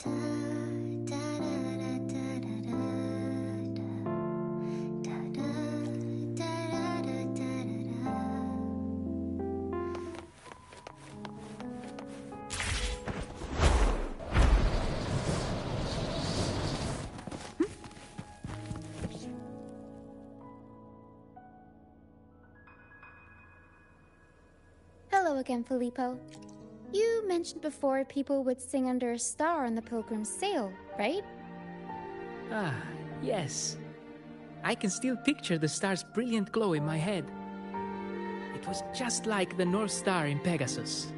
Hello again, Filippo. You mentioned before people would sing under a star on the Pilgrim's Sail, right? Ah, yes. I can still picture the star's brilliant glow in my head. It was just like the North Star in Pegasus.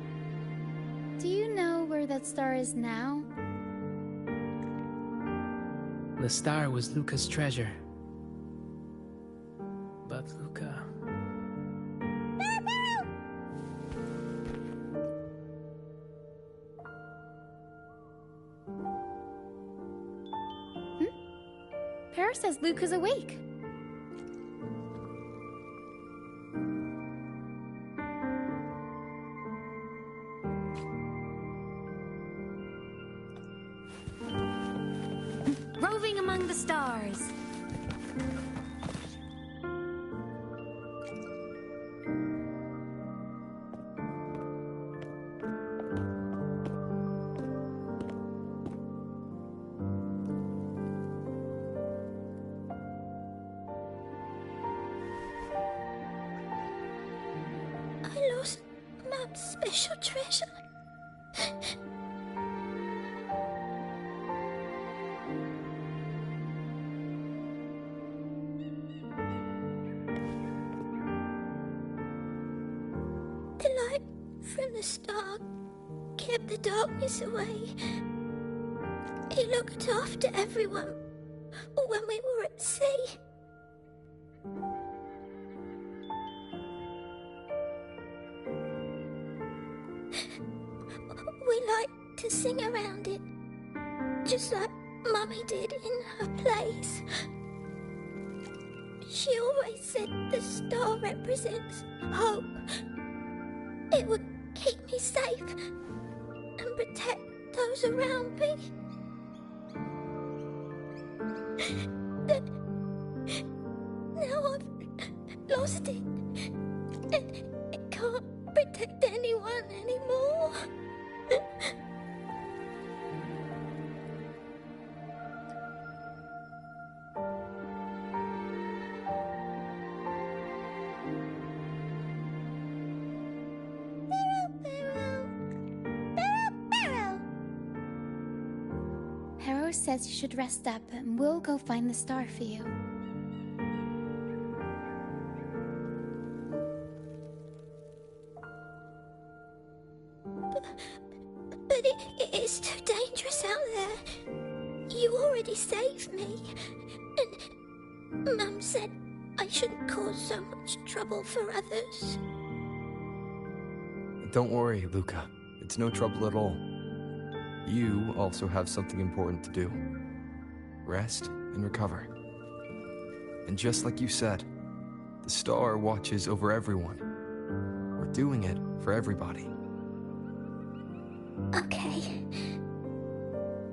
Do you know where that star is now? The star was Luca's treasure. But Luca... Pero says Luca's awake. Roving among the stars. I lost Mum's special treasure. The light from the star kept the darkness away. He looked after everyone when we were at sea. We like to sing around it, just like Mummy did in her plays. She always said the star represents hope. It would keep me safe and protect those around me. Now I've lost it, and it can't protect anyone anymore. Pero says you should rest up and we'll go find the star for you. But it is too dangerous out there. You already saved me. And Mum said I shouldn't cause so much trouble for others. Don't worry, Luca. It's no trouble at all. You also have something important to do. Rest and recover. And just like you said, the star watches over everyone. We're doing it for everybody. Okay.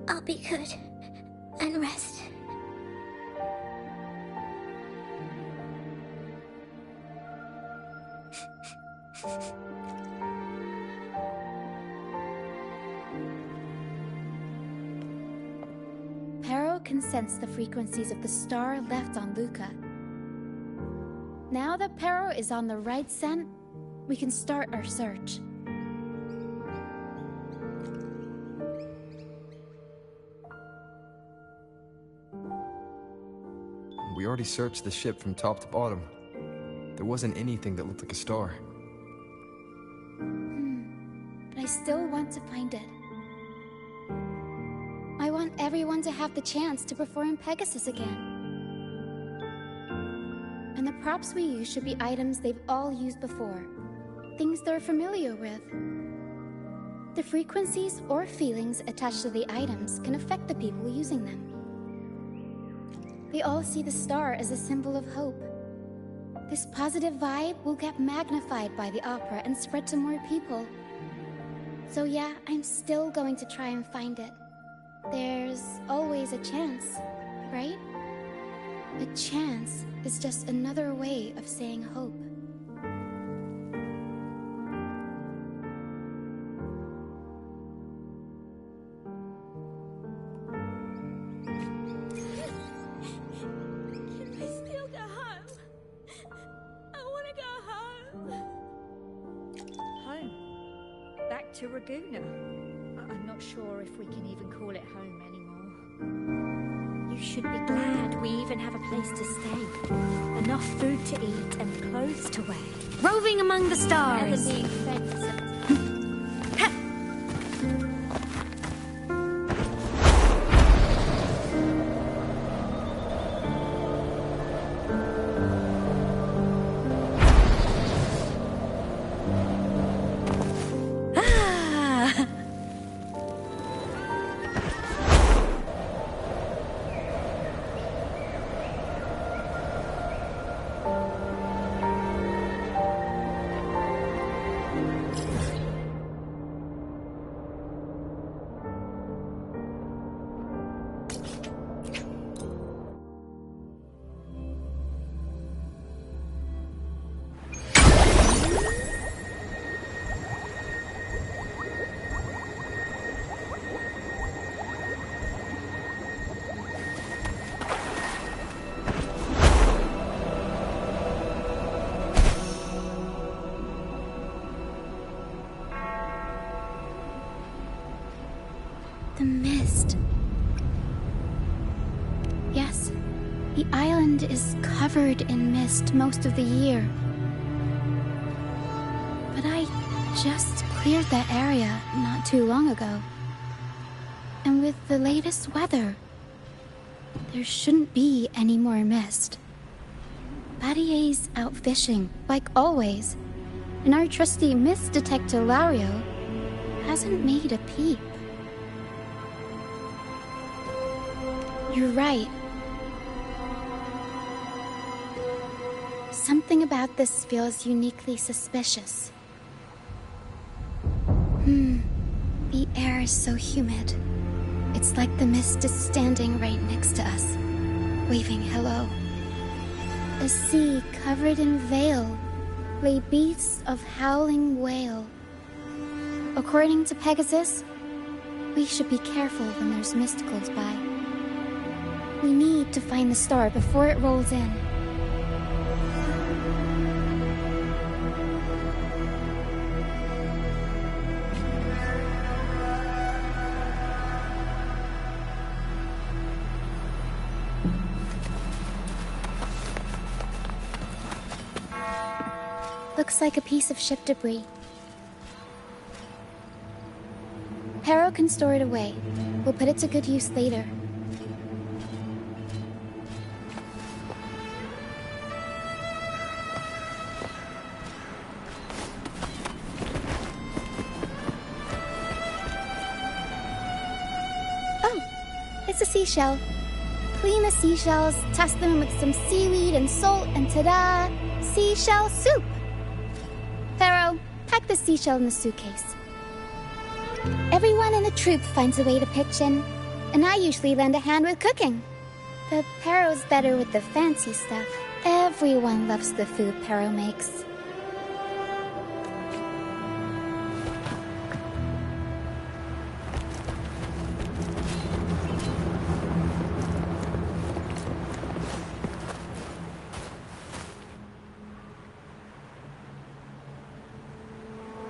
I'll be good and rest. Pero can sense the frequencies of the star left on Luca. Now that Pero is on the right scent, we can start our search. We already searched the ship from top to bottom. There wasn't anything that looked like a star. But I still want to find it. I want everyone to have the chance to perform Pegasus again. And the props we use should be items they've all used before. Things they're familiar with. The frequencies or feelings attached to the items can affect the people using them. They all see the star as a symbol of hope. This positive vibe will get magnified by the opera and spread to more people. So yeah, I'm still going to try and find it. There's always a chance, right? A chance is just another way of saying hope. To Raguna. I'm not sure if we can even call it home anymore. You should be glad we even have a place to stay. Enough food to eat and clothes to wear. Roving among the stars. Rather being fed to the mist. Yes, the island is covered in mist most of the year. But I just cleared that area not too long ago. And with the latest weather, there shouldn't be any more mist. Battier's out fishing, like always, and our trusty mist detector Lario hasn't made a peep. You're right. Something about this feels uniquely suspicious. The air is so humid. It's like the mist is standing right next to us, waving hello. A sea covered in veil lay beasts of howling whale. According to Pegasus, we should be careful when there's mist close by. We need to find the star before it rolls in. Looks like a piece of ship debris. Pero can store it away. We'll put it to good use later. It's a seashell. Clean the seashells, toss them with some seaweed and salt, and ta-da! Seashell soup! Pharaoh, pack the seashell in the suitcase. Everyone in the troupe finds a way to pitch in, and I usually lend a hand with cooking. But Pharaoh's better with the fancy stuff. Everyone loves the food Pharaoh makes.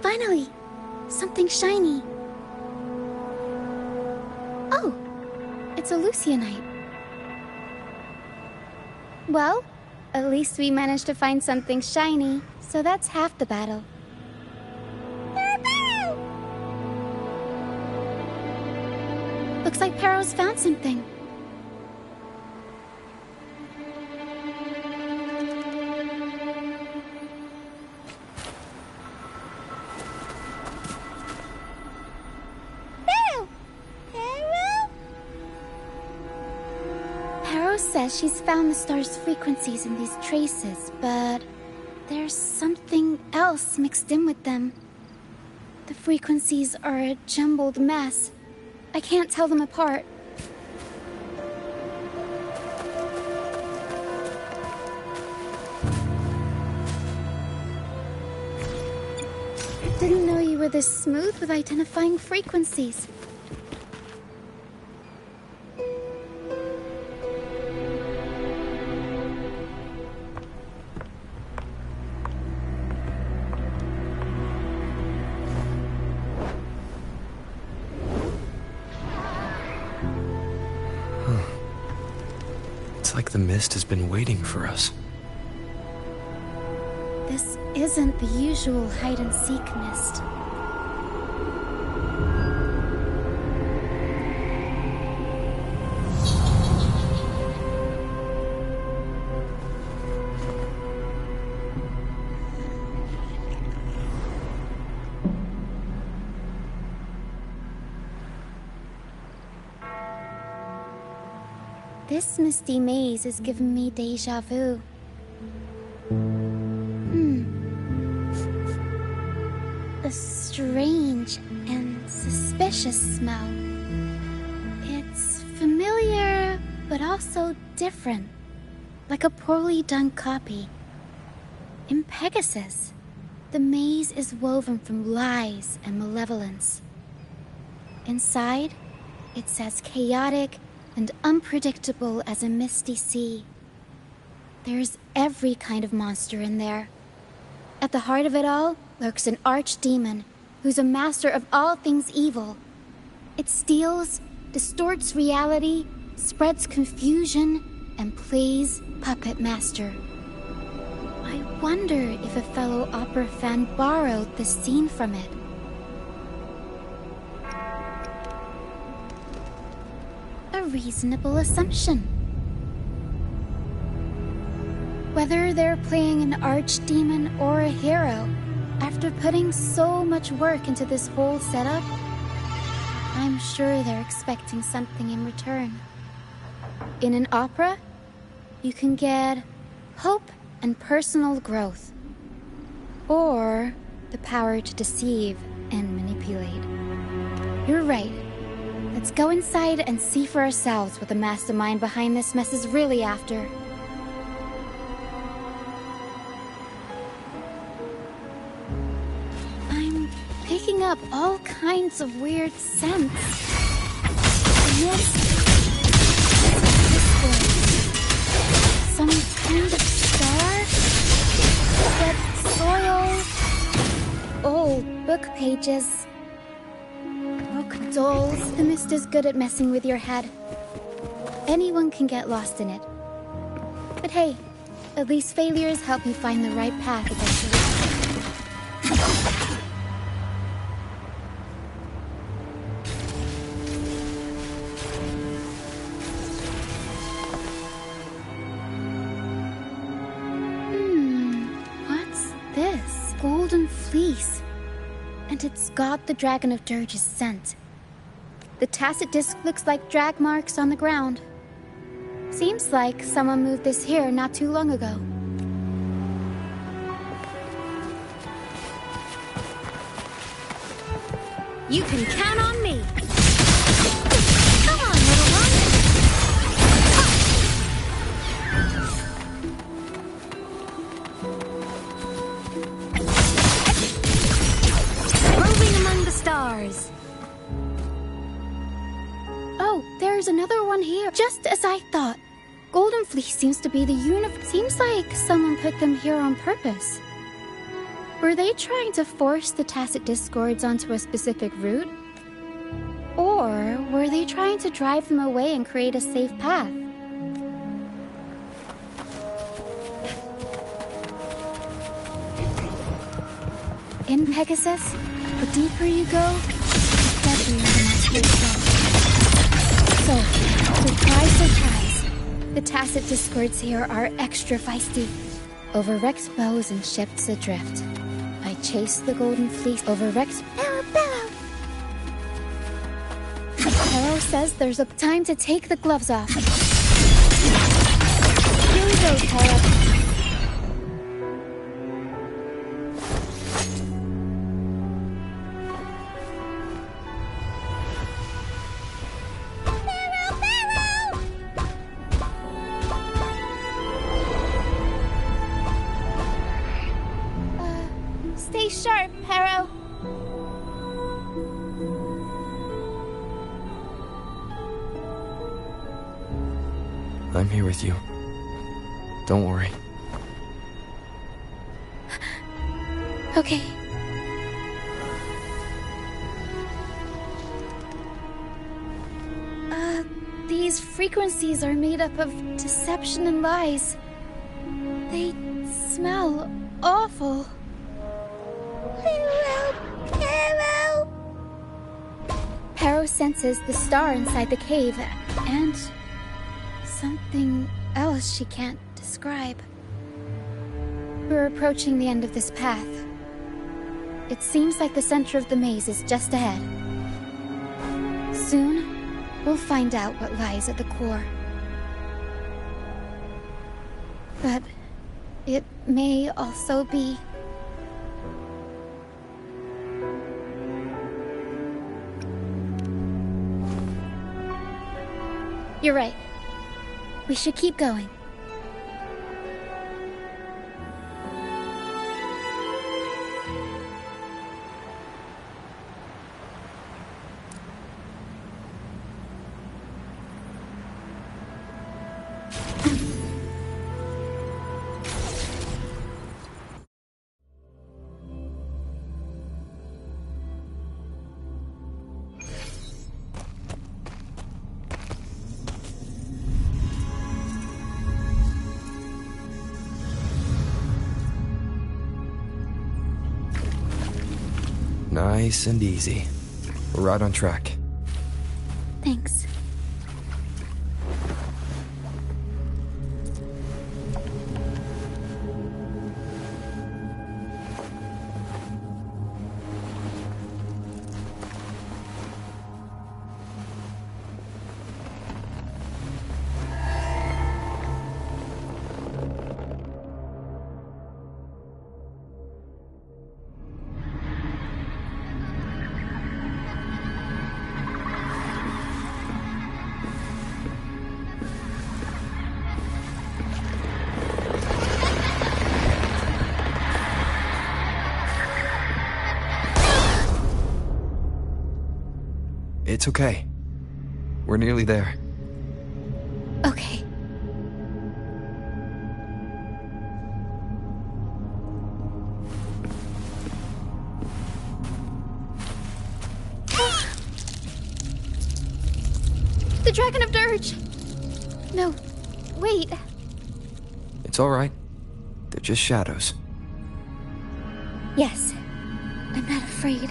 Finally! Something shiny. Oh! It's a Lucianite. Well, at least we managed to find something shiny, so that's half the battle. Looks like Pero's found something. Says she's found the star's frequencies in these traces, but there's something else mixed in with them. The frequencies are a jumbled mess, I can't tell them apart. Didn't know you were this smooth with identifying frequencies. It's like the mist has been waiting for us. This isn't the usual hide-and-seek mist. This misty maze is giving me déjà vu. A strange and suspicious smell. It's familiar, but also different, like a poorly done copy. In Pegasus, the maze is woven from lies and malevolence. Inside, it's as chaotic and unpredictable as a misty sea. There's every kind of monster in there. At the heart of it all lurks an archdemon who's a master of all things evil. It steals, distorts reality, spreads confusion, and plays puppet master. I wonder if a fellow opera fan borrowed the scene from it. A reasonable assumption. Whether they're playing an archdemon or a hero, after putting so much work into this whole setup, I'm sure they're expecting something in return. In an opera, you can get hope and personal growth, or the power to deceive and manipulate. You're right. Let's go inside and see for ourselves what the mastermind behind this mess is really after. I'm picking up all kinds of weird scents. Yes. This one. Some kind of star? Wet soil? Old book pages. Dolls, the mist is good at messing with your head. Anyone can get lost in it. But hey, at least failures help you find the right path eventually. What's this? Golden fleece. And it's got the Dragon of Dirge's scent. The tacit disc looks like drag marks on the ground. Seems like someone moved this here not too long ago. You can count on me. Come on, little one. Roving among the stars. Oh, there's another one here. Just as I thought. Golden Fleece seems to be the uniform. Seems like someone put them here on purpose. Were they trying to force the tacit discords onto a specific route? Or were they trying to drive them away and create a safe path? In Pegasus, the deeper you go, the deadlier the monsters go. So, surprise, surprise, the tacit discords here are extra feisty. Over wrecked bows and ships adrift, I chase the Golden Fleece over wrecked... Bellow! Bellow says there's a time to take the gloves off. Here we go, Bellow. I'm here with you. Don't worry. Okay. These frequencies are made up of deception and lies. They smell awful. Help! Pero senses the star inside the cave, and something else she can't describe. We're approaching the end of this path. It seems like the center of the maze is just ahead. Soon, we'll find out what lies at the core. But it may also be... You're right. We should keep going. Nice and easy. We're right on track. Thanks. It's okay. We're nearly there. Okay. The Dragon of Dirge! No, wait. It's all right. They're just shadows. Yes, I'm not afraid.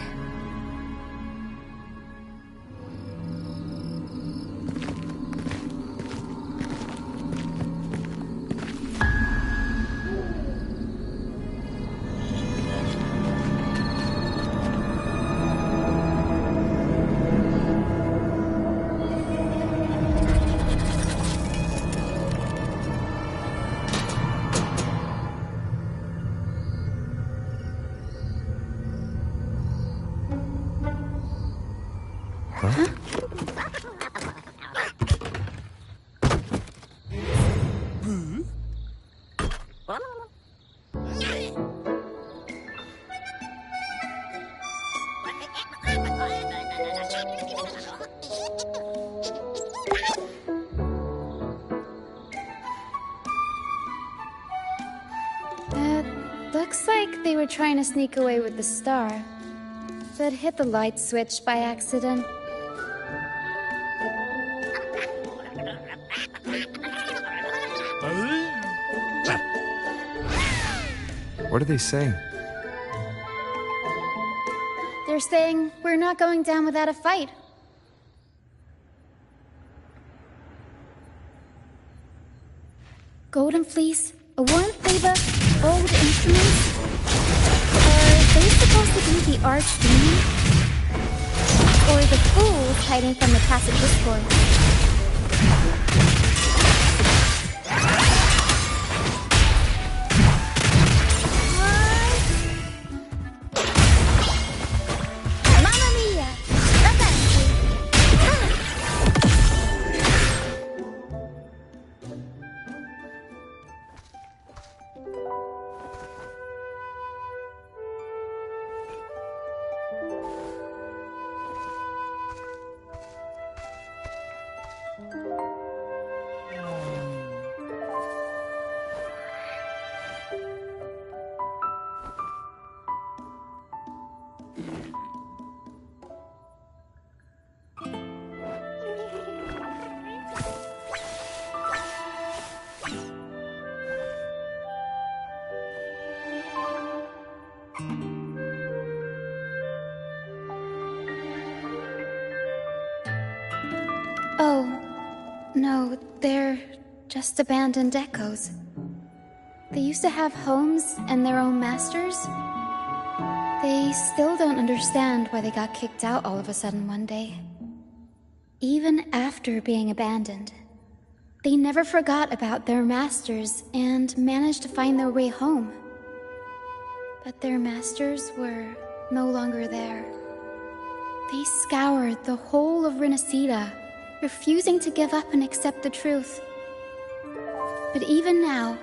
Looks like they were trying to sneak away with the star, but hit the light switch by accident. What are they saying? They're saying we're not going down without a fight. Golden Fleece, a warm favor, old instruments. Are they supposed to be the archdemon? Or the fools hiding from the tacit discord? Mamma mia! Oh, no, they're just abandoned echoes. They used to have homes and their own masters. They still don't understand why they got kicked out all of a sudden one day. Even after being abandoned, they never forgot about their masters and managed to find their way home. But their masters were no longer there. They scoured the whole of Renacida, refusing to give up and accept the truth. But even now,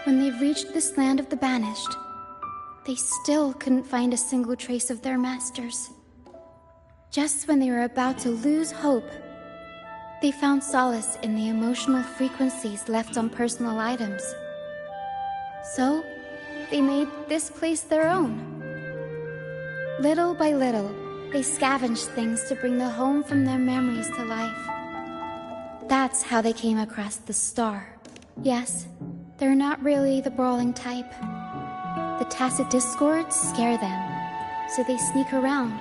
when they've reached this land of the banished, they still couldn't find a single trace of their masters. Just when they were about to lose hope, they found solace in the emotional frequencies left on personal items. So, they made this place their own. Little by little, they scavenged things to bring the home from their memories to life. That's how they came across the star. Yes, they're not really the brawling type. The tacit discords scare them, so they sneak around,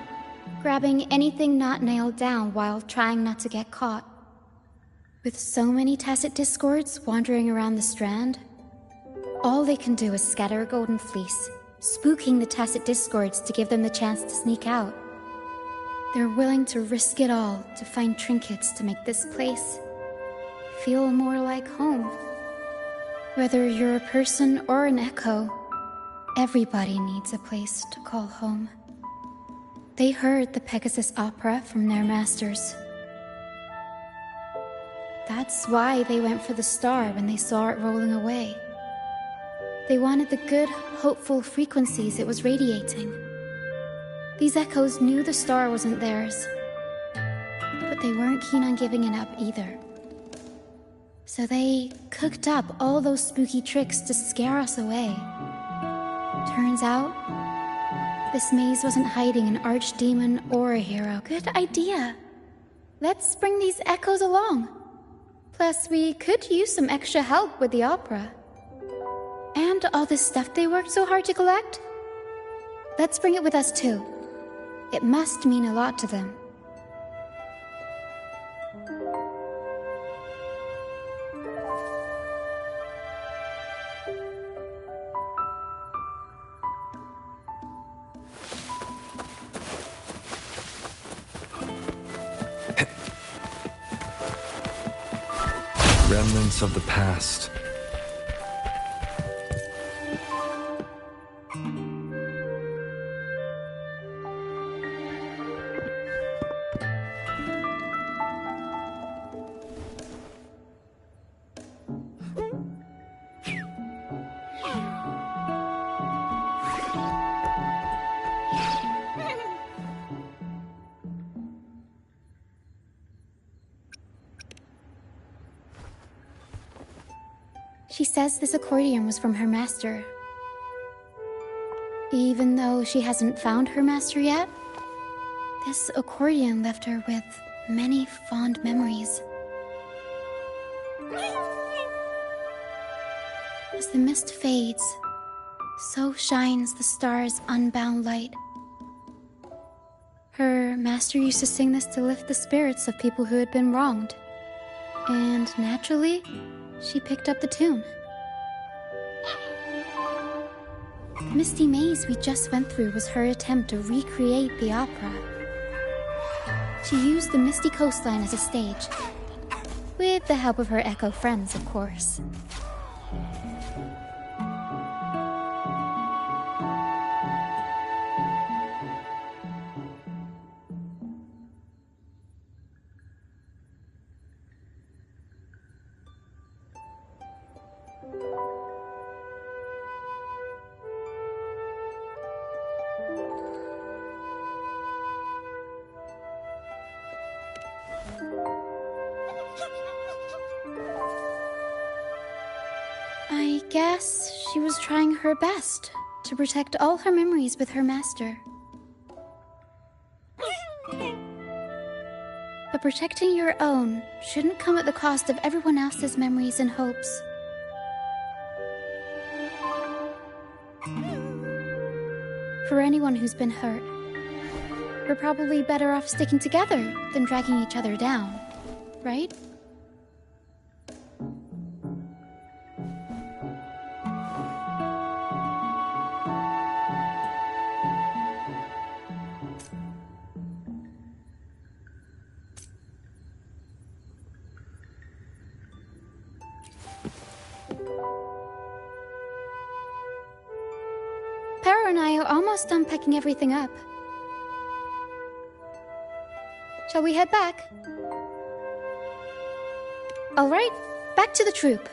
grabbing anything not nailed down while trying not to get caught. With so many tacit discords wandering around the strand, all they can do is scatter a golden fleece, spooking the tacit discords to give them the chance to sneak out. They're willing to risk it all to find trinkets to make this place feel more like home. Whether you're a person or an echo, everybody needs a place to call home. They heard the Pegasus opera from their masters. That's why they went for the star when they saw it rolling away. They wanted the good, hopeful frequencies it was radiating. These echoes knew the star wasn't theirs, but they weren't keen on giving it up either. So they cooked up all those spooky tricks to scare us away. Turns out, this maze wasn't hiding an archdemon or a hero. Good idea. Let's bring these echoes along. Plus, we could use some extra help with the opera. And all this stuff they worked so hard to collect? Let's bring it with us too. It must mean a lot to them. Remnants of the past. She says this accordion was from her master. Even though she hasn't found her master yet, this accordion left her with many fond memories. As the mist fades, so shines the star's unbound light. Her master used to sing this to lift the spirits of people who had been wronged. And naturally, she picked up the tune. The misty maze we just went through was her attempt to recreate the opera. She used the misty coastline as a stage, with the help of her echo friends, of course. I guess she was trying her best to protect all her memories with her master. But protecting your own shouldn't come at the cost of everyone else's memories and hopes. For anyone who's been hurt, we're probably better off sticking together than dragging each other down. right? Pero and I are almost done packing everything up. Shall we head back? All right, back to the troop.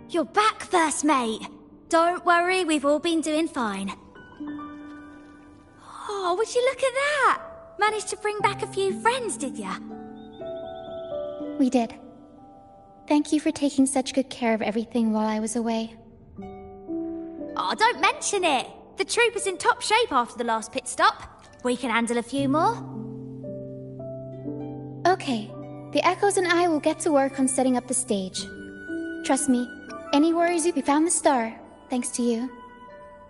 You're back, first mate. Don't worry, we've all been doing fine. Oh, would you look at that? Managed to bring back a few friends, did ya? We did. Thank you for taking such good care of everything while I was away. Oh, don't mention it. The troop is in top shape after the last pit stop. We can handle a few more. Okay, the Echoes and I will get to work on setting up the stage. Trust me, any worries we found the star, thanks to you.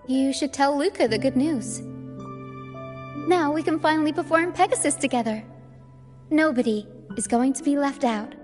You should tell Luca the good news. Now we can finally perform Pegasus together. Nobody is going to be left out.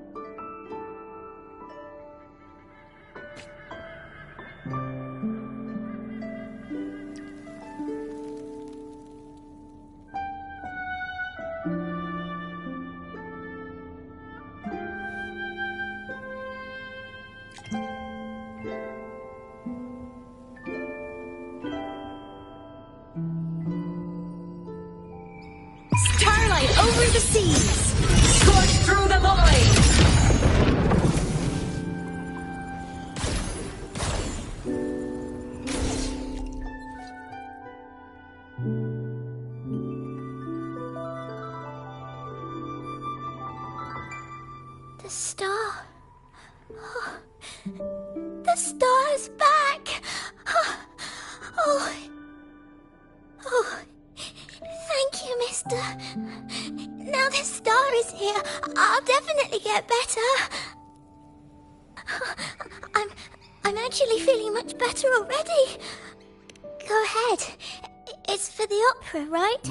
Over the seas! Scorch through the void! The star. Oh, the star is back! Oh. Thank you, mister. Now the star is here, I'll definitely get better. I'm actually feeling much better already. Go ahead. It's for the opera, right?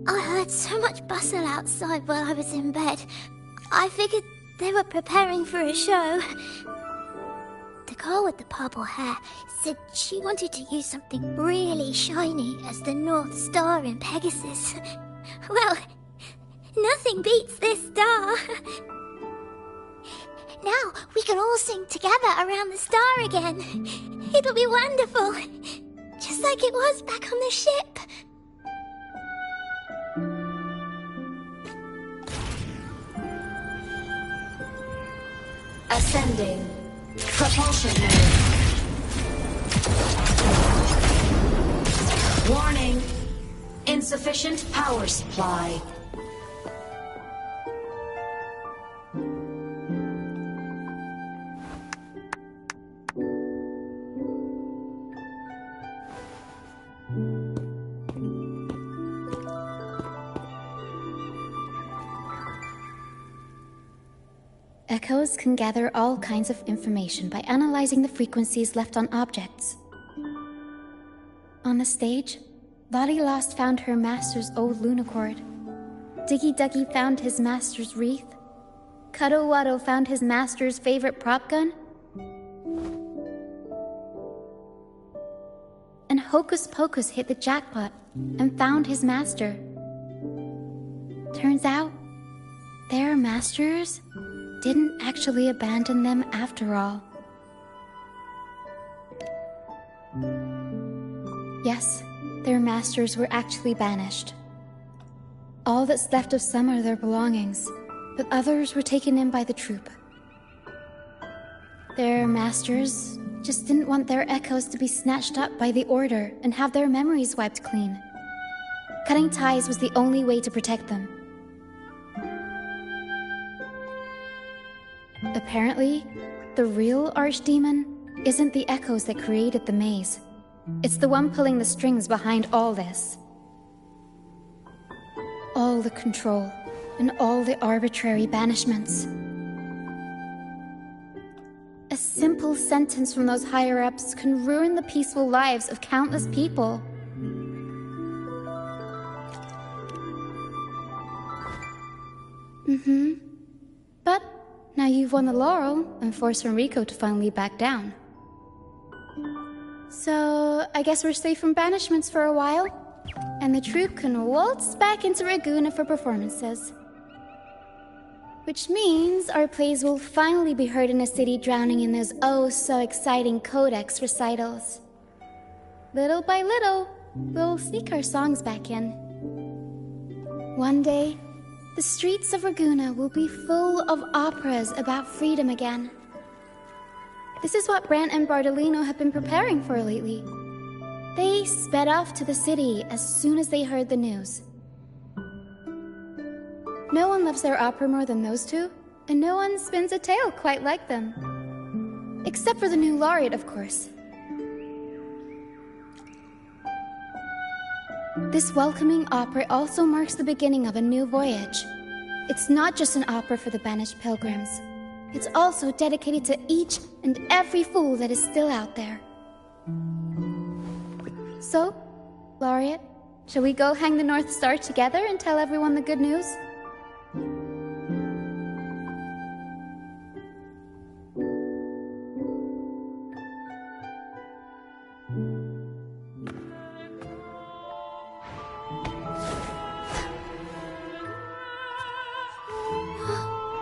I heard so much bustle outside while I was in bed. I figured they were preparing for a show. The girl with the purple hair said she wanted to use something really shiny as the North Star in Pegasus. Well, nothing beats this star. Now we can all sing together around the star again. It'll be wonderful. Just like it was back on the ship. Ascending. Propulsion mode. Warning. Insufficient power supply. Echoes can gather all kinds of information by analyzing the frequencies left on objects. On the stage, Lottie Lost found her master's old lunicord. Diggy Duggy found his master's wreath. Cuddle Waddle found his master's favorite prop gun. And Hocus Pocus hit the jackpot and found his master. Turns out, their masters didn't actually abandon them after all. Yes, their masters were actually banished. All that's left of some are their belongings, but others were taken in by the troop. Their masters just didn't want their echoes to be snatched up by the Order and have their memories wiped clean. Cutting ties was the only way to protect them. Apparently, the real Archdemon isn't the echoes that created the maze. It's the one pulling the strings behind all this. All the control and all the arbitrary banishments. A simple sentence from those higher-ups can ruin the peaceful lives of countless people. But now you've won the laurel and forced Enrico to finally back down. So I guess we're safe from banishments for a while, and the troupe can waltz back into Raguena for performances. Which means our plays will finally be heard in a city drowning in those oh-so-exciting codex recitals. Little by little, we'll sneak our songs back in. One day, the streets of Raguena will be full of operas about freedom again. This is what Brant and Bardolino have been preparing for lately. They sped off to the city as soon as they heard the news. No one loves their opera more than those two, and no one spins a tale quite like them. Except for the new laureate, of course. This welcoming opera also marks the beginning of a new voyage. It's not just an opera for the banished pilgrims. It's also dedicated to each and every fool that is still out there. So, laureate, shall we go hang the North Star together and tell everyone the good news?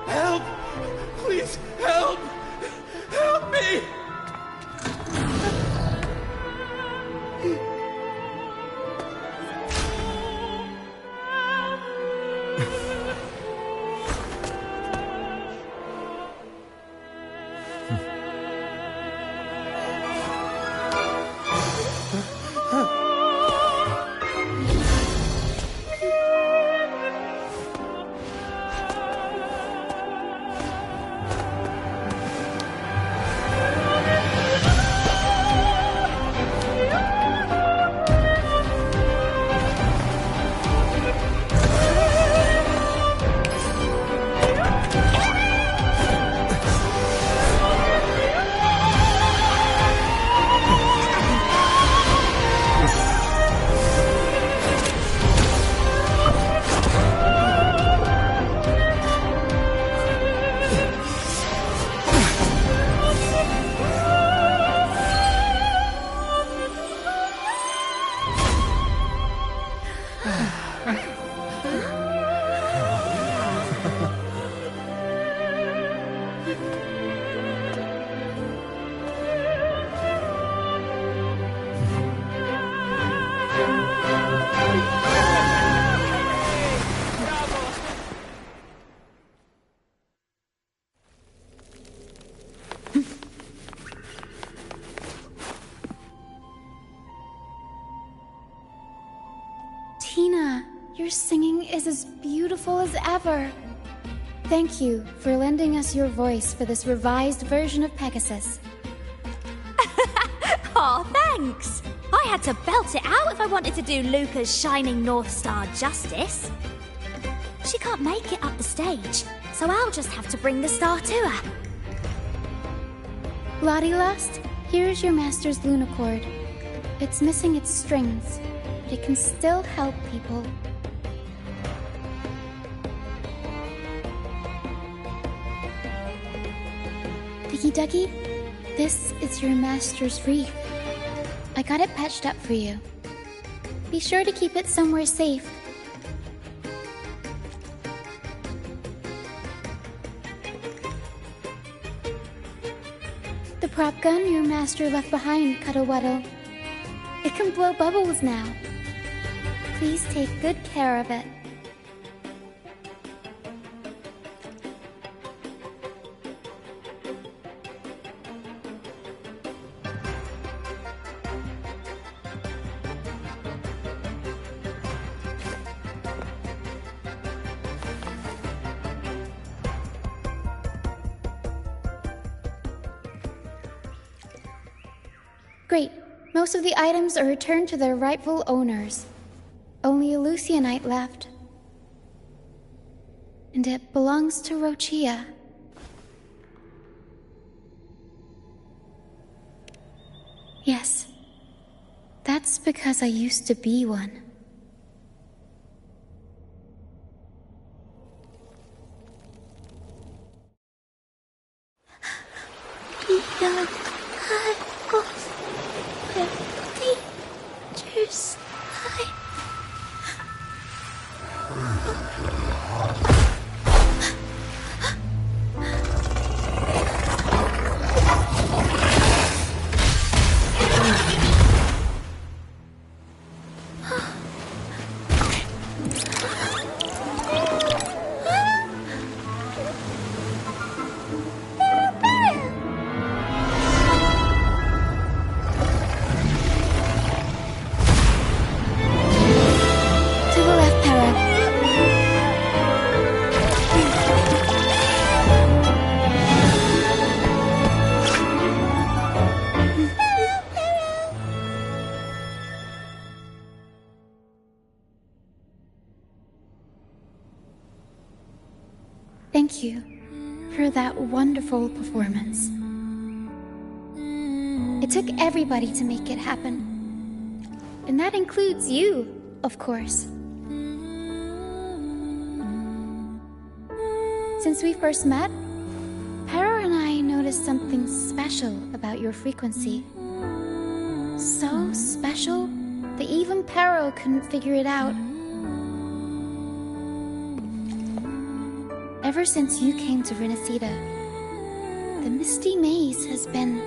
Help! Please, help! Help me! Tina, your singing is as beautiful as ever. Thank you for lending us your voice for this revised version of Pegasus. Aw, thanks! I had to belt it out if I wanted to do Luca's Shining North Star justice. She can't make it up the stage, so I'll just have to bring the star to her. Lottie Lost, here's your master's Lunacord. It's missing its strings, but it can still help people. Diggy Duggy, this is your master's wreath. I got it patched up for you. Be sure to keep it somewhere safe. The prop gun your master left behind, Cuddlewaddle. It can blow bubbles now. Please take good care of it. Great. Most of the items are returned to their rightful owners. Only a Lucianite left. And it belongs to Rochia. Yes. That's because I used to be one. Thank you for that wonderful performance. It took everybody to make it happen. And that includes you, of course. Since we first met, Pero and I noticed something special about your frequency. So special that even Pero couldn't figure it out. Ever since you came to Renacida, the misty maze has been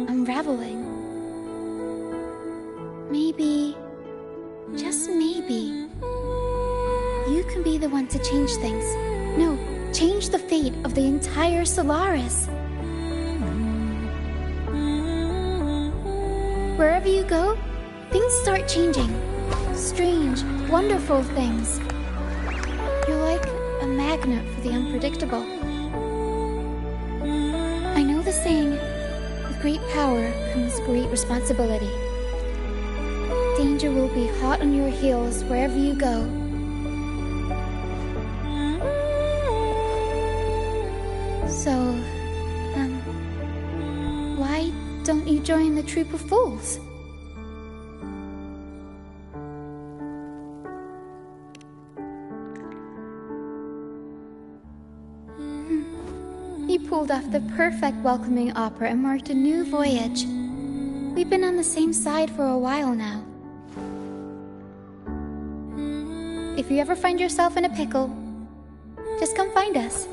unraveling. Maybe, just maybe, you can be the one to change things. No, change the fate of the entire Solaris. Wherever you go, things start changing. Strange, wonderful things. You're like a magnet for the unpredictable. I know the saying, with great power comes great responsibility. Danger will be hot on your heels wherever you go. So, why don't you join the troop of fools? You pulled off the perfect welcoming opera and marked a new voyage. We've been on the same side for a while now. If you ever find yourself in a pickle, just come find us.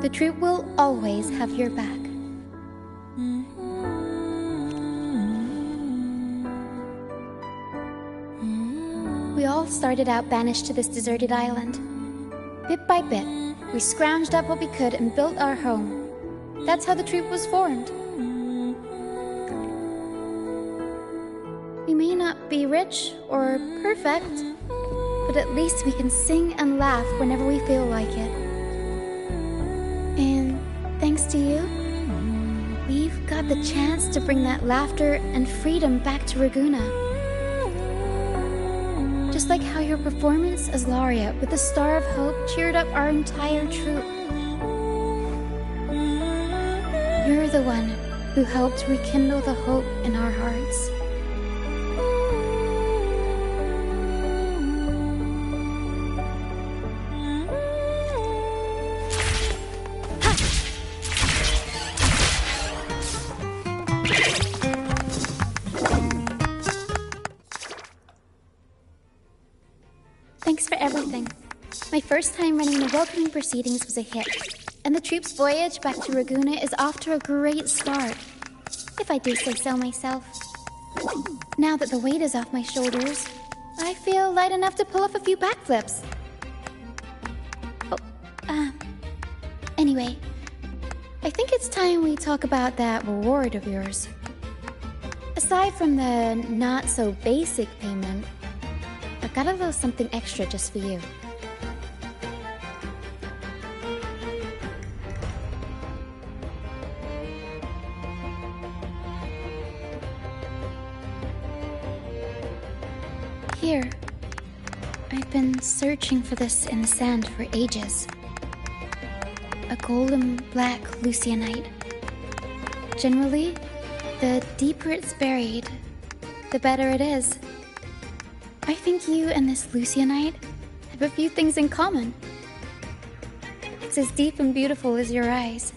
The troop will always have your back. We all started out banished to this deserted island. Bit by bit, we scrounged up what we could and built our home. That's how the troop was formed. We may not be rich or perfect, but at least we can sing and laugh whenever we feel like it. And thanks to you, we've got the chance to bring that laughter and freedom back to Ragusa. Just like how your performance as Laureate with the Star of Hope cheered up our entire troop. You're the one who helped rekindle the hope in our hearts. Thanks for everything. My first time running the welcoming proceedings was a hit, and the troop's voyage back to Ragusa is off to a great start, if I do say so myself. Now that the weight is off my shoulders, I feel light enough to pull off a few backflips. Anyway, I think it's time we talk about that reward of yours. Aside from the not-so-basic payment, I've got a little something extra just for you. here. I've been searching for this in the sand for ages. A golden black Lucianite. Generally, the deeper it's buried, the better it is. I think you and this Lucianite have a few things in common. It's as deep and beautiful as your eyes.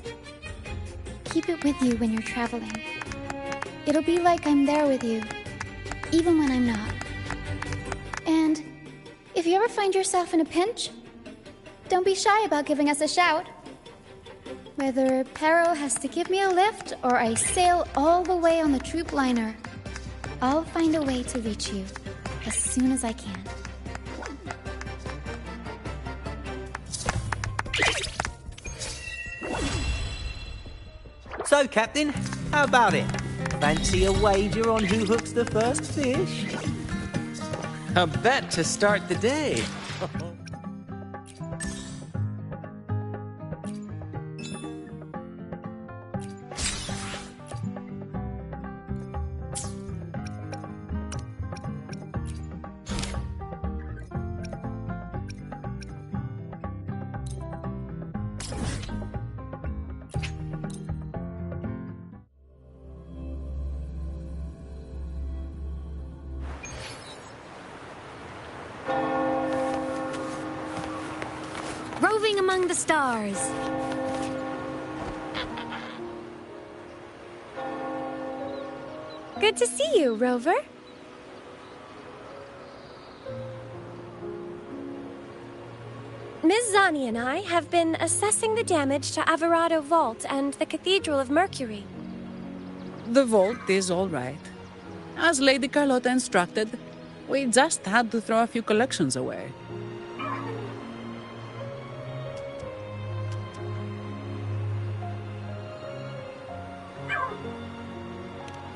Keep it with you when you're traveling. It'll be like I'm there with you, even when I'm not. And if you ever find yourself in a pinch, don't be shy about giving us a shout. Whether Pero has to give me a lift or I sail all the way on the troop liner, I'll find a way to reach you as soon as I can. So, Captain, how about it? Fancy a wager on who hooks the first fish? A bet to start the day. Roving among the stars. Good to see you, Rover. Ms. Zani and I have been assessing the damage to Averado Vault and the Cathedral of Mercury. The vault is all right. As Lady Carlotta instructed, we just had to throw a few collections away.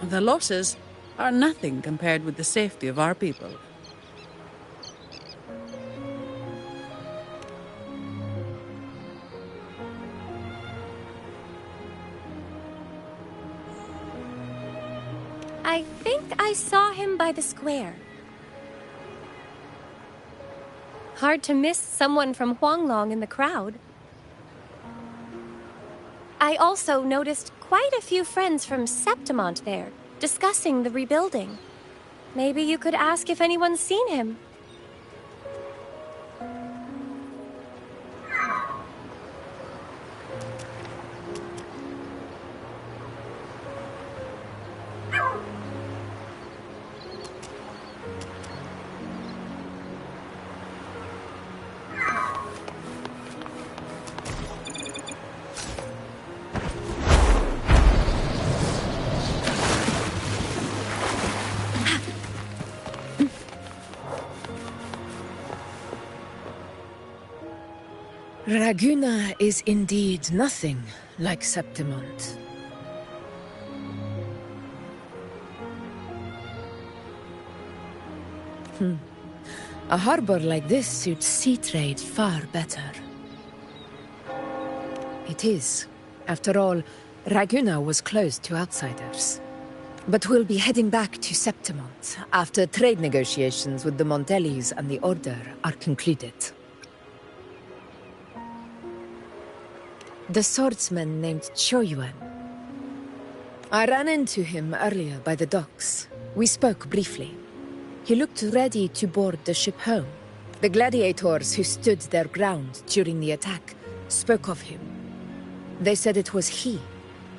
The losses are nothing compared with the safety of our people. I think I saw him by the square. Hard to miss someone from Huanglong in the crowd. I also noticed quite a few friends from Septimont there, discussing the rebuilding. Maybe you could ask if anyone's seen him. Raguna is indeed nothing like Septimont. A harbor like this suits sea trade far better. It is. After all, Raguna was closed to outsiders. But we'll be heading back to Septimont after trade negotiations with the Montellis and the Order are concluded. The swordsman named Choyuan. I ran into him earlier by the docks. We spoke briefly. He looked ready to board the ship home. The gladiators who stood their ground during the attack spoke of him. They said it was he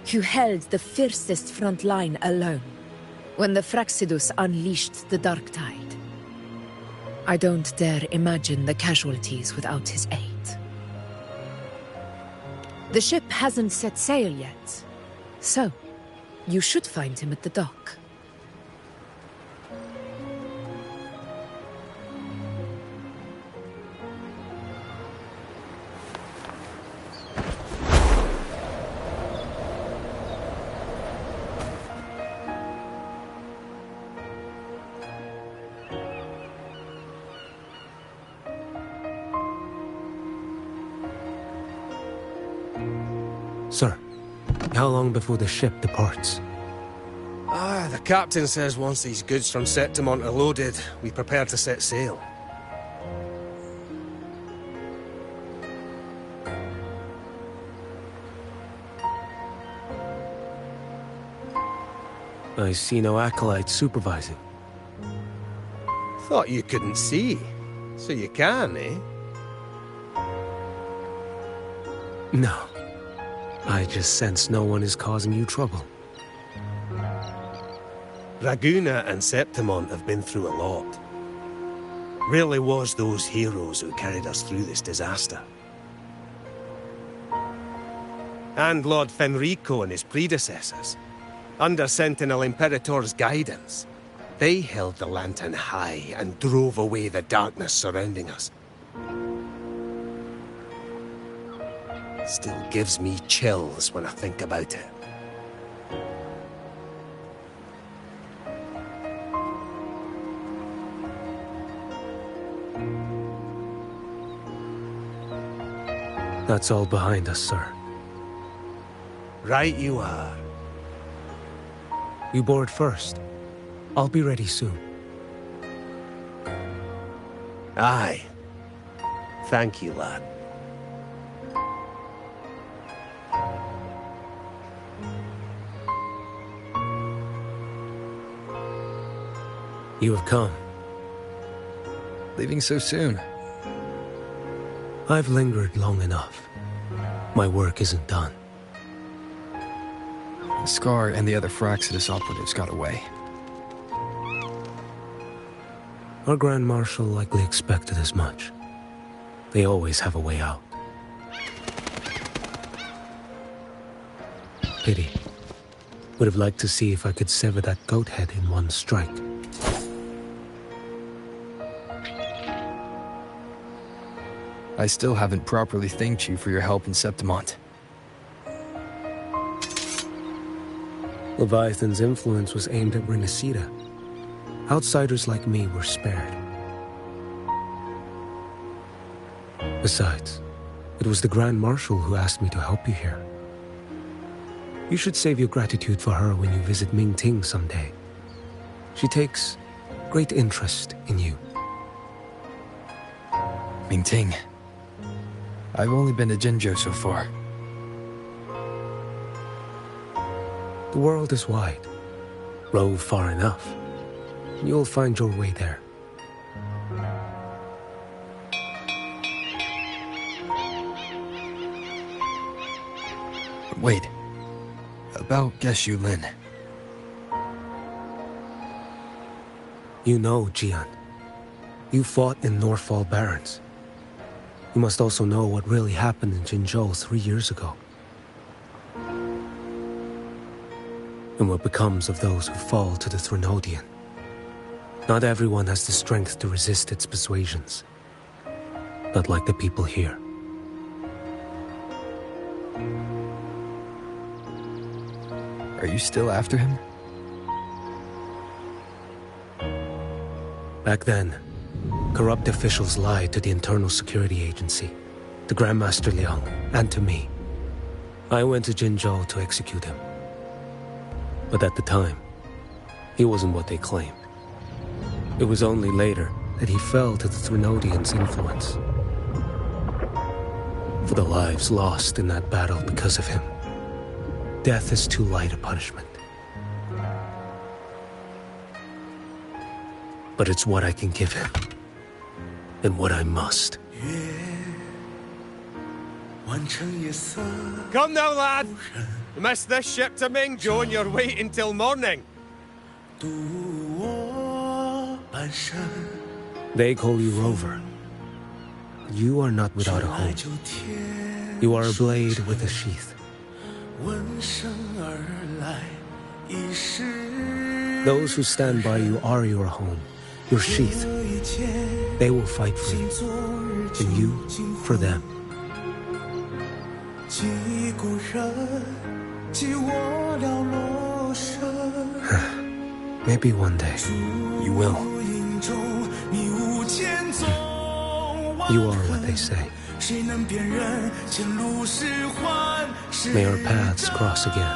who held the fiercest front line alone when the Fraxidus unleashed the Dark Tide. I don't dare imagine the casualties without his aid. The ship hasn't set sail yet, so you should find him at the dock. Sir, how long before the ship departs? The captain says once these goods from Septimont are loaded, we prepare to set sail. I see no acolytes supervising. Thought you couldn't see. So you can, eh? No. I just sense no one is causing you trouble. Raguna and Septimont have been through a lot. Rarely was those heroes who carried us through this disaster. And Lord Fenrico and his predecessors, under Sentinel Imperator's guidance, they held the lantern high and drove away the darkness surrounding us. Still gives me chills when I think about it. That's all behind us, sir. Right you are. You board first. I'll be ready soon. Aye. Thank you, lad. You have come. Leaving so soon? I've lingered long enough. My work isn't done. Scar and the other Fraxidus operatives got away. Our Grand Marshal likely expected as much. They always have a way out. Pity. Would have liked to see if I could sever that goat head in one strike. I still haven't properly thanked you for your help in Septimont. Leviathan's influence was aimed at Renacida. Outsiders like me were spared. Besides, it was the Grand Marshal who asked me to help you here. You should save your gratitude for her when you visit Mingting someday. She takes great interest in you. Mingting. I've only been to Jinzhou so far. The world is wide. Rove far enough. You'll find your way there. Wait. About Geshu Lin. You know, Jian. You fought in Northfall Barrens. You must also know what really happened in Jinzhou 3 years ago. And what becomes of those who fall to the Threnodian. Not everyone has the strength to resist its persuasions. Not like the people here. Are you still after him? Back then, corrupt officials lied to the Internal Security Agency, to Grandmaster Liang, and to me. I went to Jinzhou to execute him. But at the time, he wasn't what they claimed. It was only later that he fell to the Threnodians' influence. For the lives lost in that battle because of him, death is too light a punishment. But it's what I can give him, and what I must. Come now, lad! Miss this ship to Mingzhou and you're waiting till morning. They call you Rover. You are not without a home. You are a blade with a sheath. Those who stand by you are your home, your sheath. They will fight for you, and you for them. Maybe one day you will. You are what they say. May our paths cross again.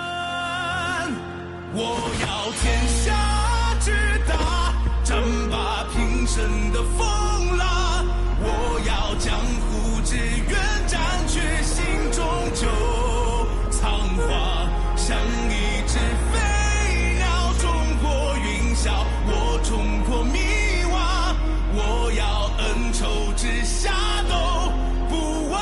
我要天下之大，战罢平生的风浪。我要江湖之远，斩却心中旧仓皇。像一只飞鸟冲破云霄，我冲破迷惘。我要恩仇之下都不忘。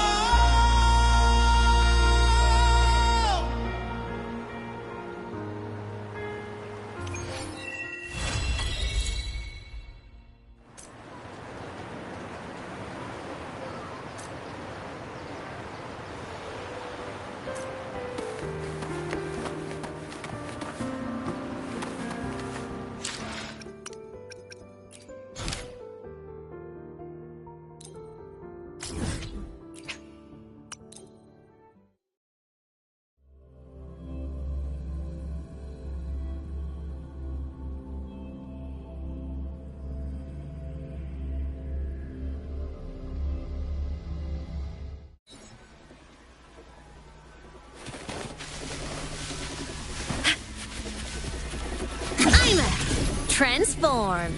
Transform.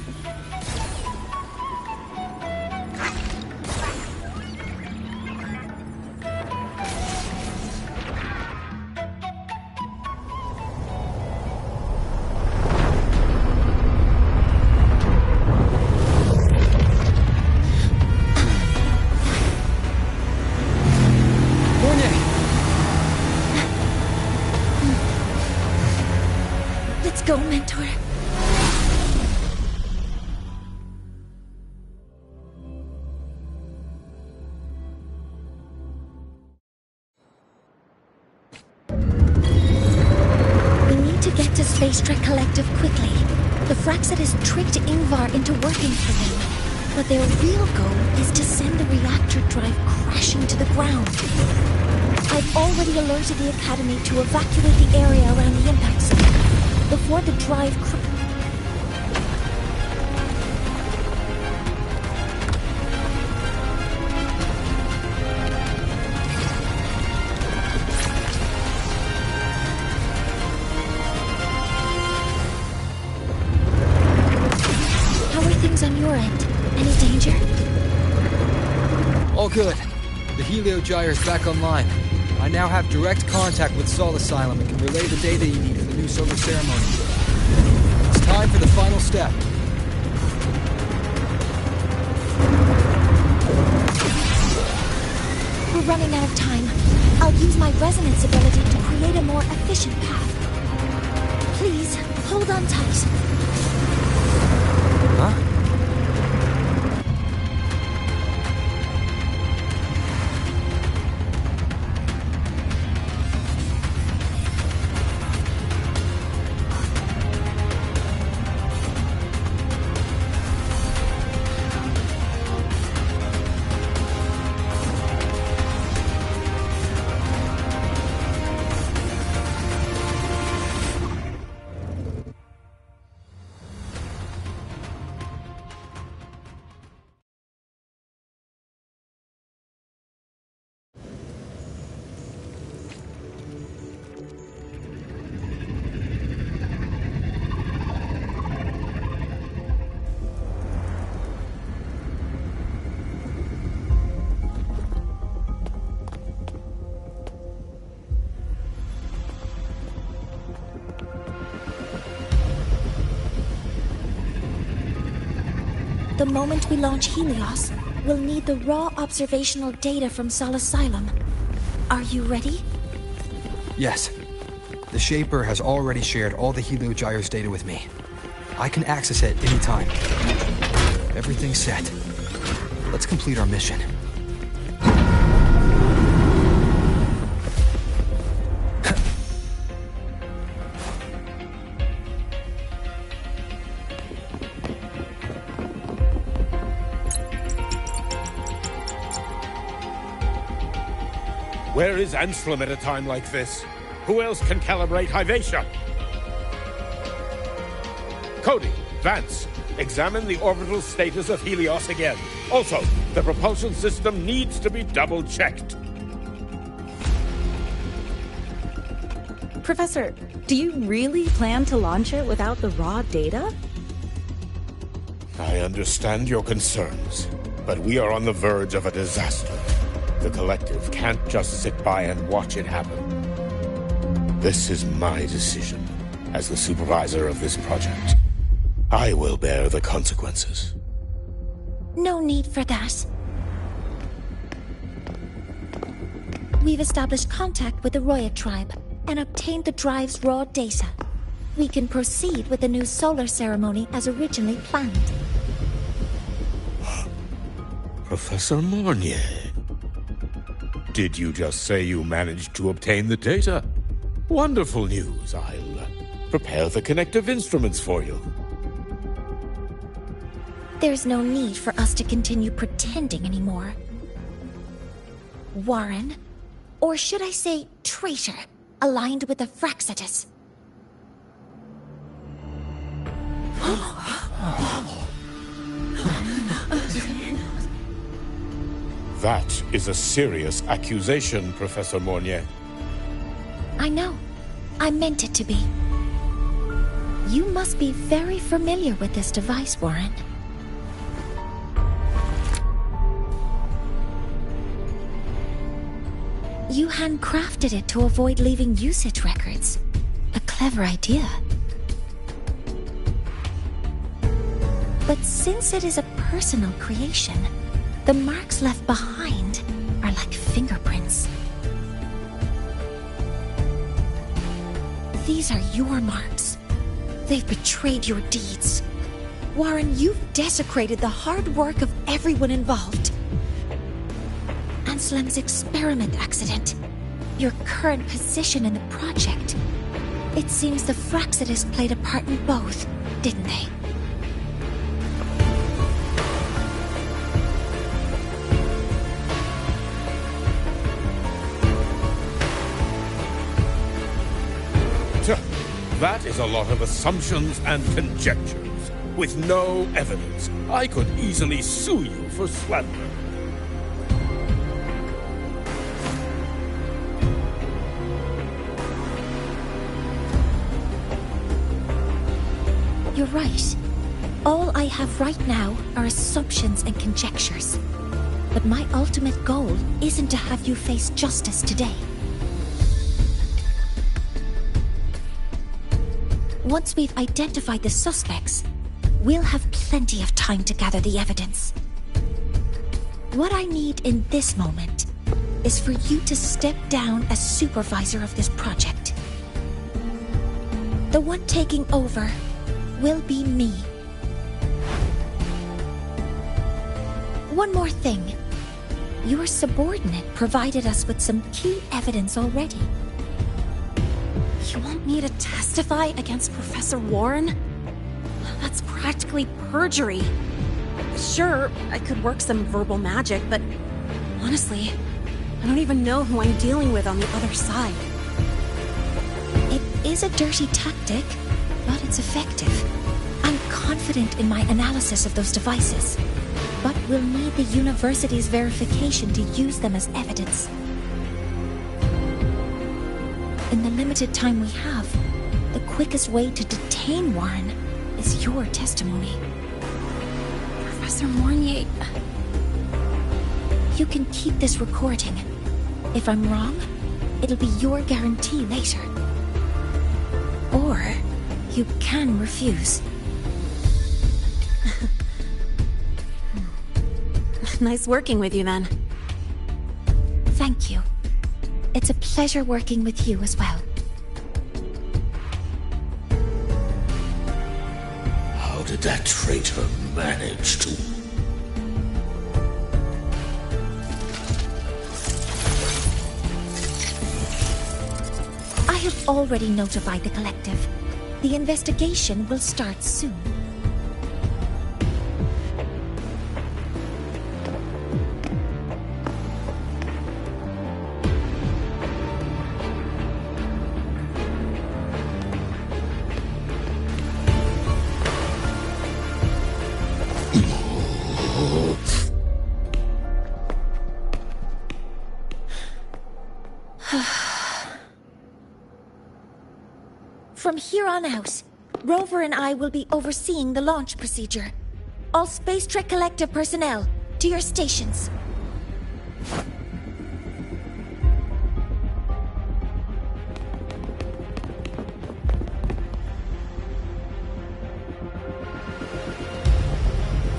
Let's go, Mentor. Space Trek Collective quickly. The Fraxit has tricked Ingvar into working for them, but their real goal is to send the reactor drive crashing to the ground. I've already alerted the Academy to evacuate the area around the impact zone before the drive on your end. Any danger? All good. The Heliogyre is back online. I now have direct contact with Sol Asylum and can relay the data you need for the new solar ceremony. It's time for the final step. We're running out of time. I'll use my resonance ability to create a more efficient path. Please, hold on tight. Huh? The moment we launch Helios, we'll need the raw observational data from Sol Asylum. Are you ready? Yes. The Shaper has already shared all the Heliogyre's data with me. I can access it anytime. Everything's set. Let's complete our mission. Where is Anselm at a time like this? Who else can calibrate Hyvatia? Cody, Vance, examine the orbital status of Helios again. Also, the propulsion system needs to be double-checked. Professor, do you really plan to launch it without the raw data? I understand your concerns, but we are on the verge of a disaster. The collective can't just sit by and watch it happen. This is my decision as the supervisor of this project. I will bear the consequences. No need for that. We've established contact with the Roya tribe and obtained the drive's raw data. We can proceed with the new solar ceremony as originally planned. Professor Mornier, did you just say you managed to obtain the data? Wonderful news. I'll prepare the connective instruments for you. There's no need for us to continue pretending anymore. Warren, or should I say traitor, aligned with the Fraxitus. That is a serious accusation, Professor Mornier. I know. I meant it to be. You must be very familiar with this device, Warren. You handcrafted it to avoid leaving usage records. A clever idea. But since it is a personal creation, the marks left behind are like fingerprints. These are your marks. They've betrayed your deeds. Warren, you've desecrated the hard work of everyone involved. Anselm's experiment accident, your current position in the project. It seems the Fraxitus played a part in both, didn't they? That is a lot of assumptions and conjectures, with no evidence. I could easily sue you for slander. You're right. All I have right now are assumptions and conjectures. But my ultimate goal isn't to have you face justice today. Once we've identified the suspects, we'll have plenty of time to gather the evidence. What I need in this moment is for you to step down as supervisor of this project. The one taking over will be me. One more thing. Your subordinate provided us with some key evidence already. You want me to testify against Professor Warren? That's practically perjury. Sure, I could work some verbal magic, but honestly, I don't even know who I'm dealing with on the other side. It is a dirty tactic, but it's effective. I'm confident in my analysis of those devices, but we'll need the university's verification to use them as evidence. In the limited time we have, the quickest way to detain Warren is your testimony. Professor Mornier... You can keep this recording. If I'm wrong, it'll be your guarantee later. Or you can refuse. Nice working with you, then. Thank you. It's a pleasure working with you as well. How did that traitor manage to... I have already notified the collective. The investigation will start soon. From here on out, Rover and I will be overseeing the launch procedure. All Space Trek Collective personnel, to your stations.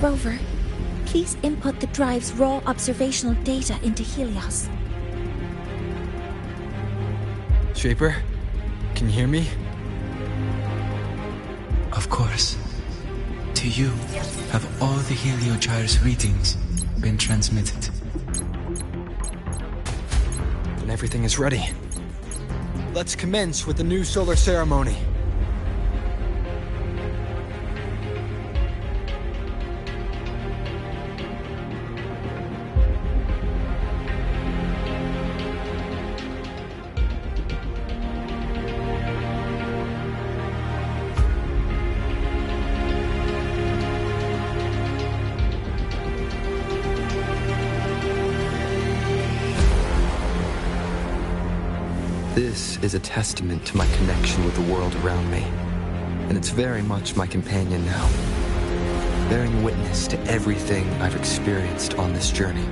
Rover, please input the drive's raw observational data into Helios. Shaper, can you hear me? Of course. To you, have all the Heliogyre's readings been transmitted? Then everything is ready. Let's commence with the new solar ceremony. This is a testament to my connection with the world around me, and it's very much my companion now, bearing witness to everything I've experienced on this journey.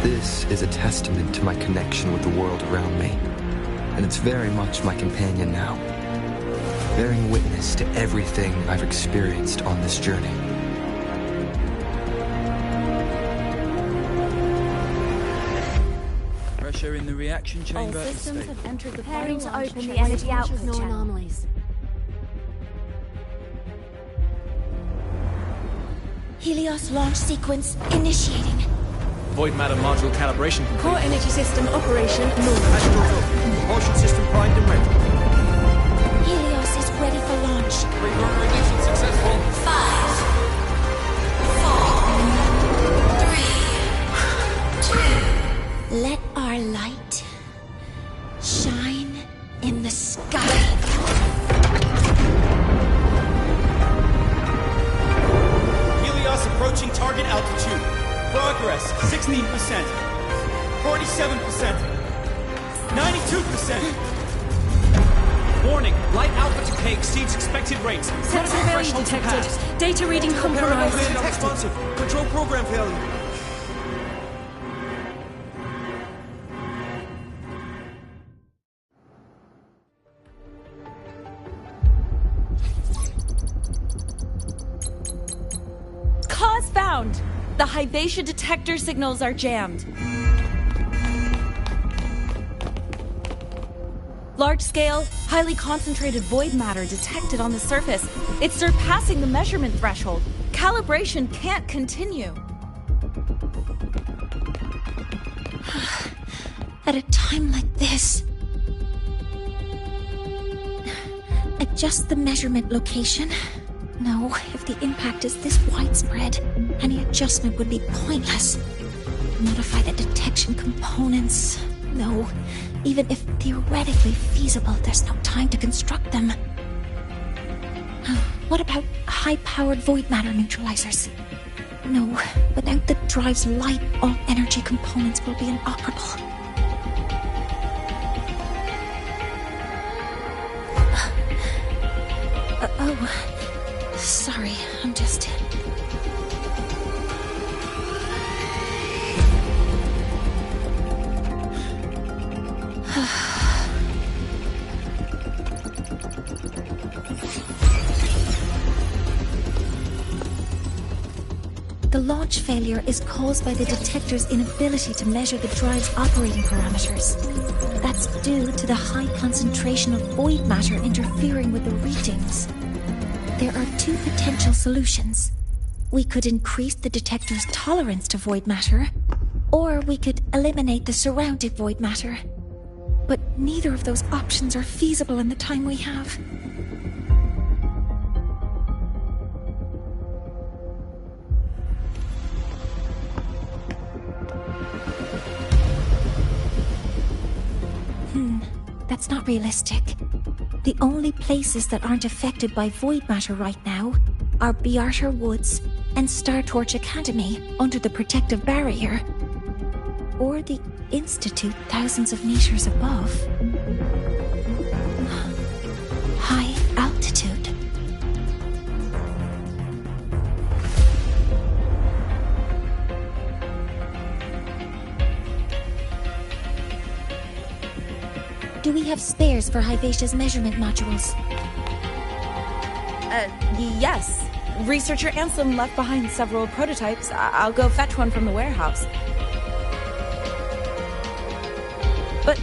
This is a testament to my connection with the world around me, and it's very much my companion now, bearing witness to everything I've experienced on this journey. Pressure in the reaction chamber. All systems have entered the preparing to open the energy energy output output channel. anomalies. Helios launch sequence initiating. Void matter module calibration complete. Core energy system operation normal. Propulsion system primed and ready. Helios is ready for launch. Reverter ignition successful. 5, 4, 3, 2. Let our light shine in the sky. Helios approaching target altitude. Progress 16%, 47%, 92%. Warning, light alpha decay exceeds expected rates. Sensor failure detected. Data reading compromised. Responsive. Control program failure. Cause found! The Hybatia detector signals are jammed. Large-scale, highly concentrated void matter detected on the surface. It's surpassing the measurement threshold. Calibration can't continue. At a time like this, adjust the measurement location. No, if the impact is this widespread, any adjustment would be pointless. Modify the detection components. No, Even if theoretically feasible, there's no time to construct them. What about high-powered void matter neutralizers? No, without the drive's light, all energy components will be inoperable. Oh, sorry, I'm just... The launch failure is caused by the detector's inability to measure the drive's operating parameters. That's due to the high concentration of void matter interfering with the readings. There are two potential solutions. We could increase the detector's tolerance to void matter, or we could eliminate the surrounding void matter. But neither of those options are feasible in the time we have. That's not realistic. The only places that aren't affected by void matter right now are Bearter Woods and Star Torch Academy under the protective barrier, or the Institute thousands of meters above. High altitude. Do we have spares for Hyvatia's measurement modules? Yes. Researcher Ansem left behind several prototypes. I'll go fetch one from the warehouse. But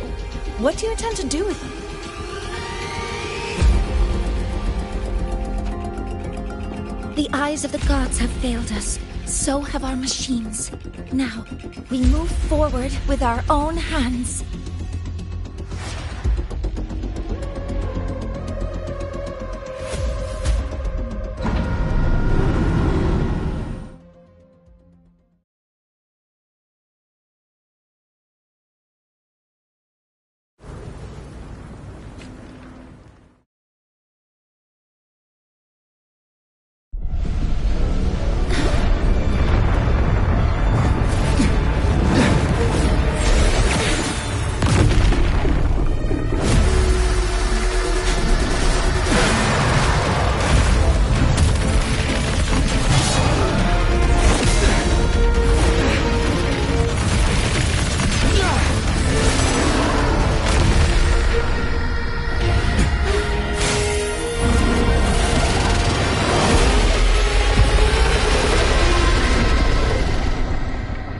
what do you intend to do with them? The eyes of the gods have failed us. So have our machines. Now, we move forward with our own hands.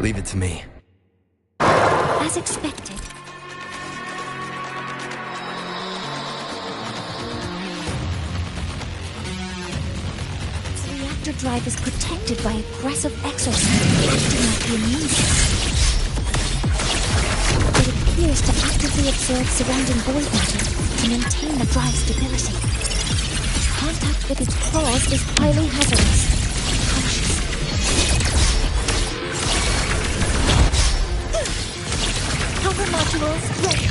Leave it to me. As expected. The reactor drive is protected by aggressive exoskeleton acting like the immune system. It appears to actively absorb surrounding void matter to maintain the drive's stability. Contact with its claws is highly hazardous. Cover modules ready.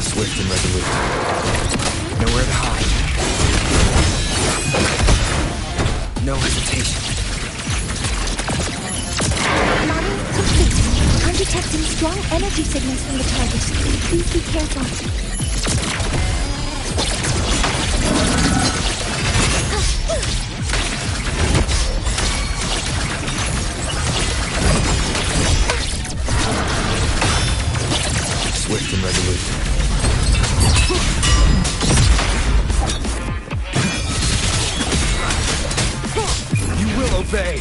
Swift and resolute. Nowhere to hide. No hesitation. Model complete. I'm detecting strong energy signals from the target. Please be careful. Swift and resolute. You will obey.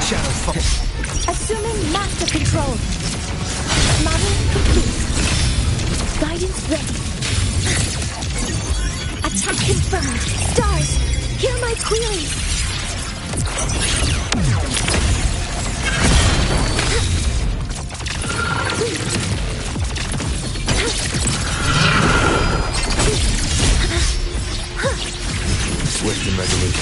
Shadow fall. Assuming master control. Model complete. Guidance ready. Attack confirmed. Stars, hear my queries. Swift and resolute.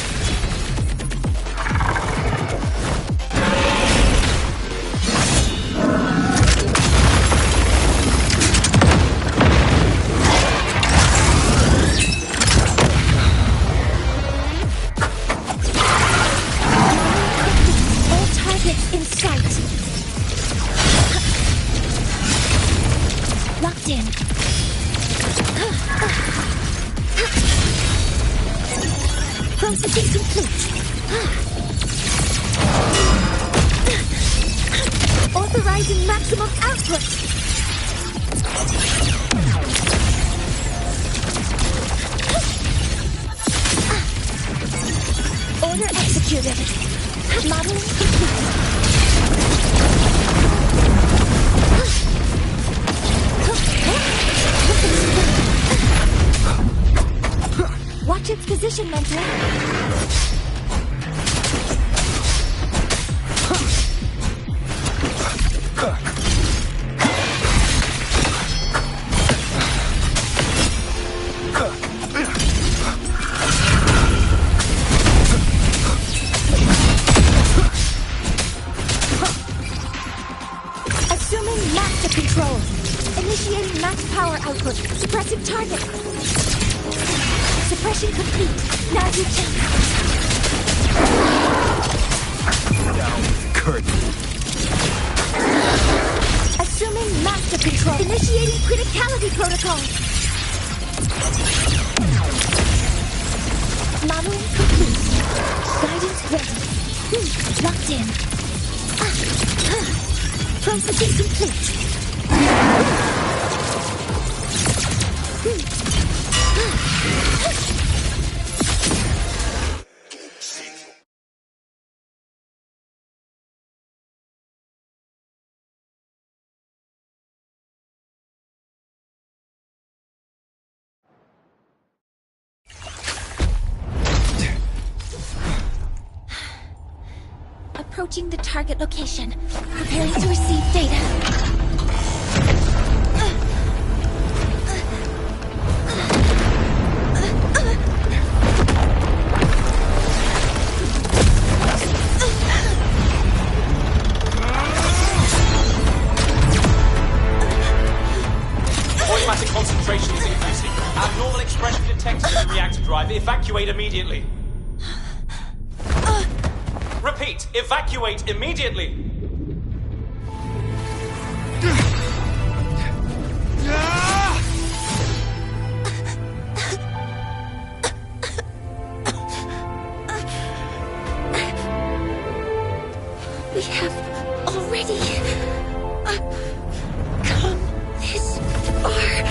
targets in sight. Locked in. Processing complete. Authorizing maximum output. Order executed. Model complete. Watch its position, Mentor. Assuming master control. Initiating max power output. Suppressing target. Suppression complete. Now you can. Down curtain. Assuming master control. Initiating criticality protocol. Modeling complete. Guidance ready. Locked in. Processing complete. Approaching the target location. Preparing to receive data. Automatic concentration is increasing. Abnormal expression detected in the reactor drive. Evacuate immediately. Repeat, evacuate immediately. We have already come this far.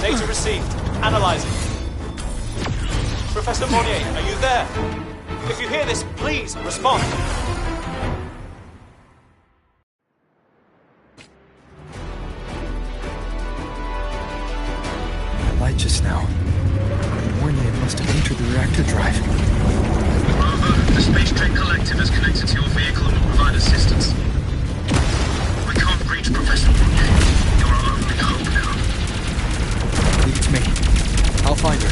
Data received. Analyzing. Professor Monnier, are you there? If you hear this, please respond. Light just now. Monnier must have entered the reactor drive. Rover, the Space Trek Collective is connected to your vehicle and will provide assistance. We can't reach Professor Monnier. You're our only hope now. Leave it to me. I'll find her.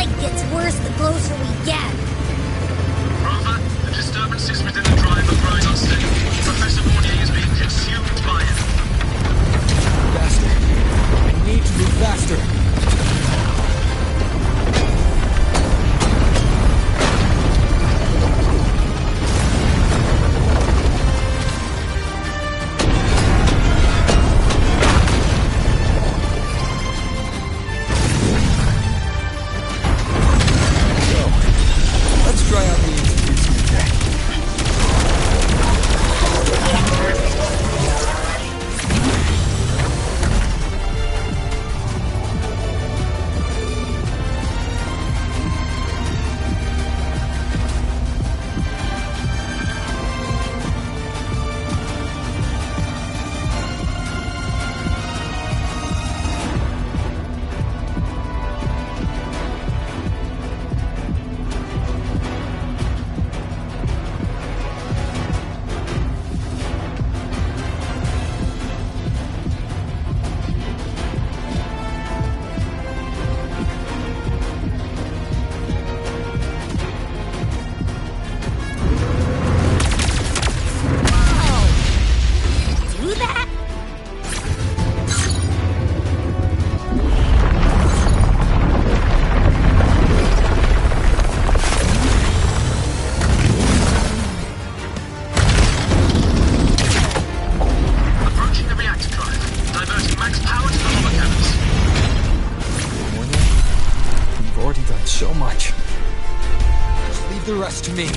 fight gets worse the closer we get. Rover, the disturbances within the drive are growing unsteady. Professor Warnier is being consumed by it. Faster. I need to move faster. Try out the institution attack. To me.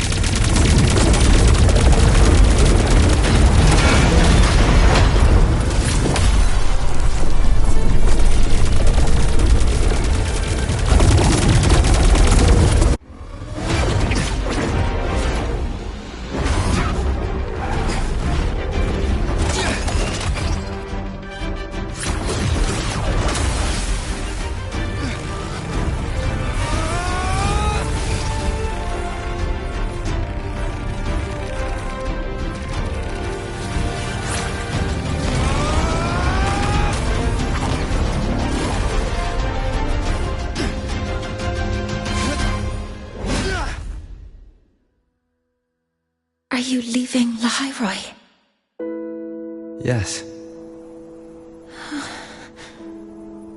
Are you leaving Lahairoi? Yes.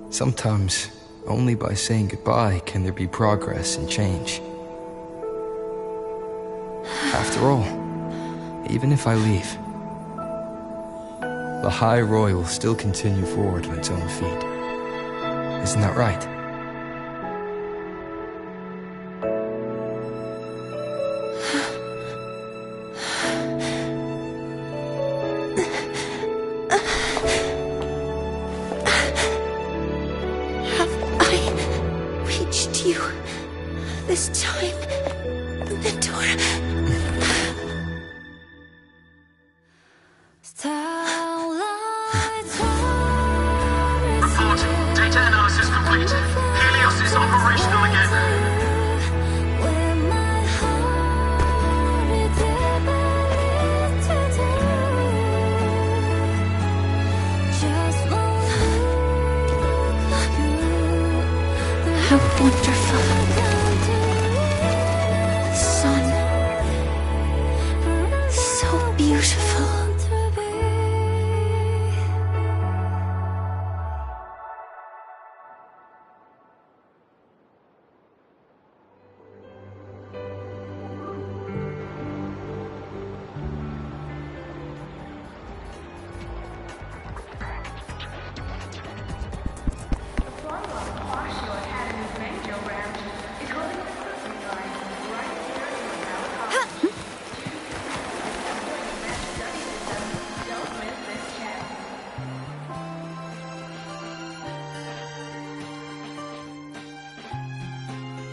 Sometimes, only by saying goodbye can there be progress and change. After all, even if I leave, Lahairoi will still continue forward on its own feet. Isn't that right?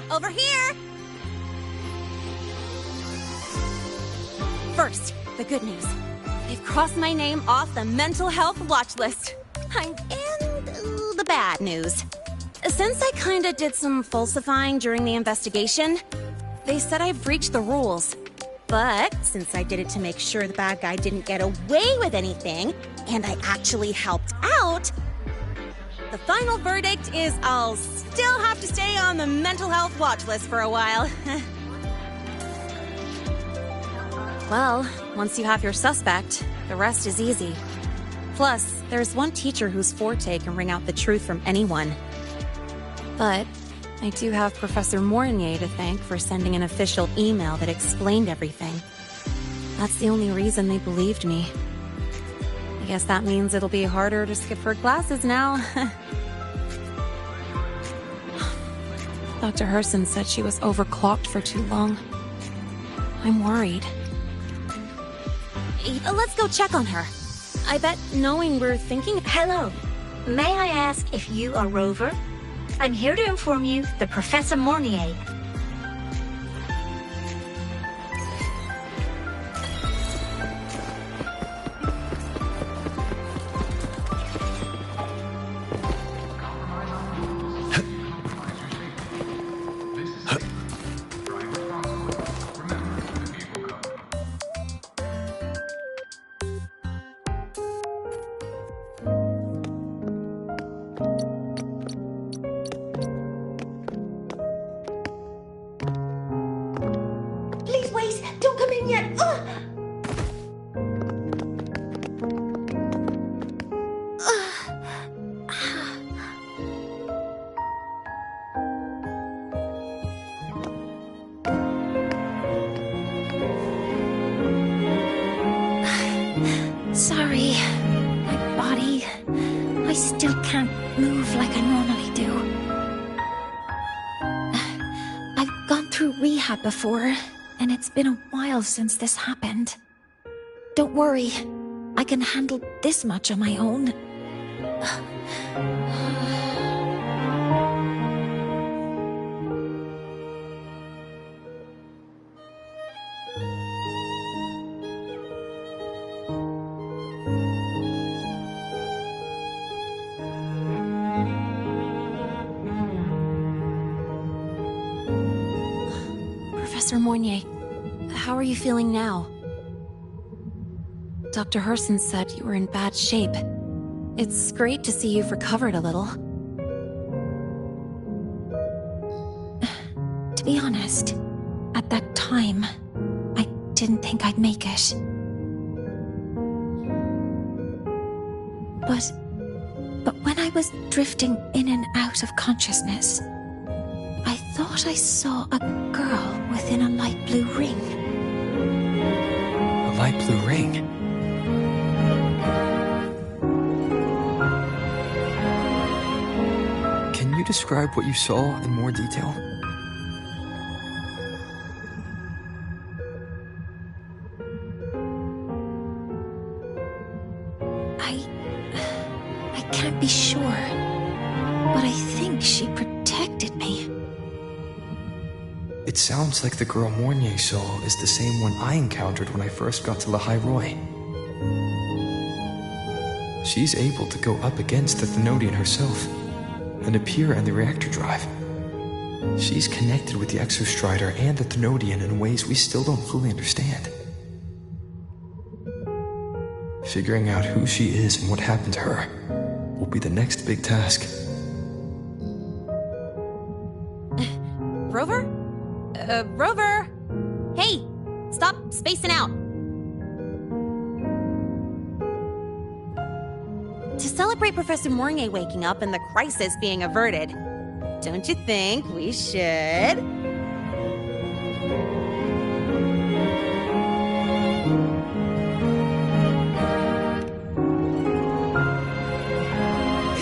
Over here! First, the good news. They've crossed my name off the mental health watch list. And the bad news. Since I kinda did some falsifying during the investigation, they said I breached the rules. But since I did it to make sure the bad guy didn't get away with anything, and I actually helped out, the final verdict is I'll still have to stay on the mental health watch list for a while. Well, once you have your suspect, the rest is easy. Plus, there's one teacher whose forte can wring out the truth from anyone. But I do have Professor Mornier to thank for sending an official email that explained everything. That's the only reason they believed me. I guess that means it'll be harder to skip her classes now. Dr. Herson said she was overclocked for too long. I'm worried. Let's go check on her. I bet knowing we're thinking... Hello. May I ask if you are Rover? I'm here to inform you that Professor Mornier... Please wait! Don't come in yet! Sorry, my body. I still can't move like I normally do. I've gone through rehab before, and it's been a while since this happened. Don't worry, I can handle this much on my own. Professor Mornier, how are you feeling now? Dr. Herson said you were in bad shape. It's great to see you've recovered a little. To be honest, at that time, I didn't think I'd make it. But when I was drifting in and out of consciousness, I thought I saw a girl within a light blue ring. A light blue ring? Can you describe what you saw in more detail? I can't be sure, but I think she protected me. It sounds like the girl Mornier saw is the same one I encountered when I first got to La Roy. She's able to go up against the Thenodian herself and appear in the reactor drive. She's connected with the Exostrider and the Thenodian in ways we still don't fully understand. Figuring out who she is and what happened to her will be the next big task. Rover? Rover! Hey! Stop spacing out! To celebrate Professor Mornier waking up and the crisis being averted, don't you think we should...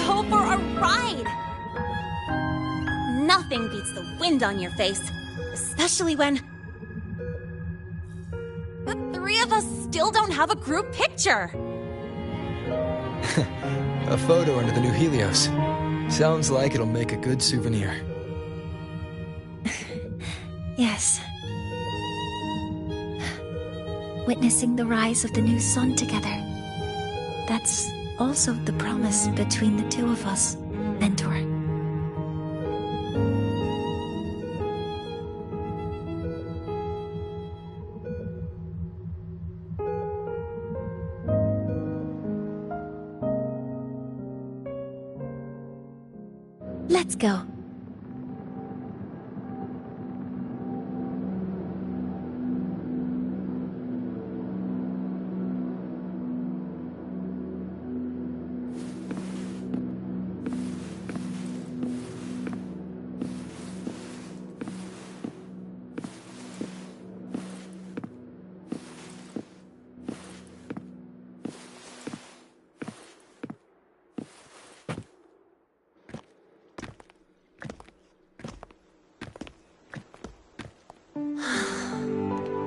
go for a ride? Nothing beats the wind on your face. Especially when... the three of us still don't have a group picture. A photo under the new Helios. Sounds like it'll make a good souvenir. Yes. Witnessing the rise of the new sun together. That's also the promise between the two of us, Mentor. Let's go.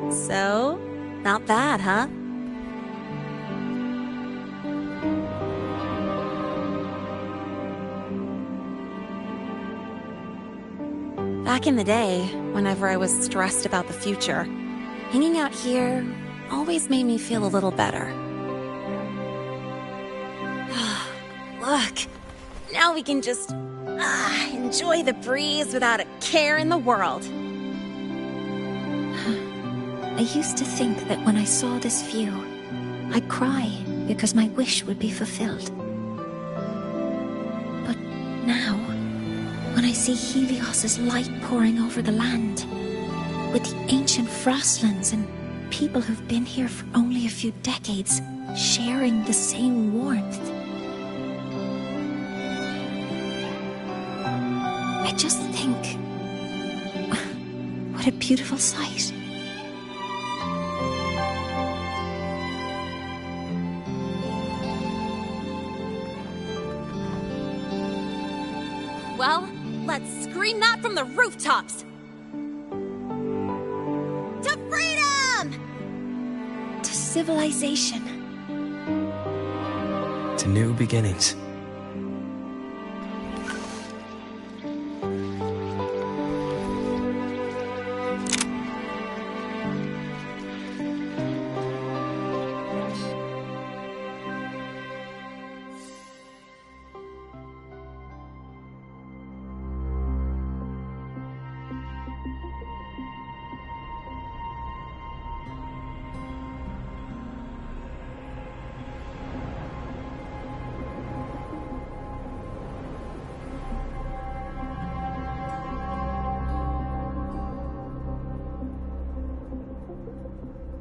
So, not bad, huh? Back in the day, whenever I was stressed about the future, hanging out here always made me feel a little better. Look, now we can just enjoy the breeze without a care in the world. I used to think that when I saw this view, I'd cry because my wish would be fulfilled. But now, when I see Helios's light pouring over the land, with the ancient frostlands and people who've been here for only a few decades sharing the same warmth, I just think, what a beautiful sight. Well, let's scream that from the rooftops! To freedom! To civilization. To new beginnings.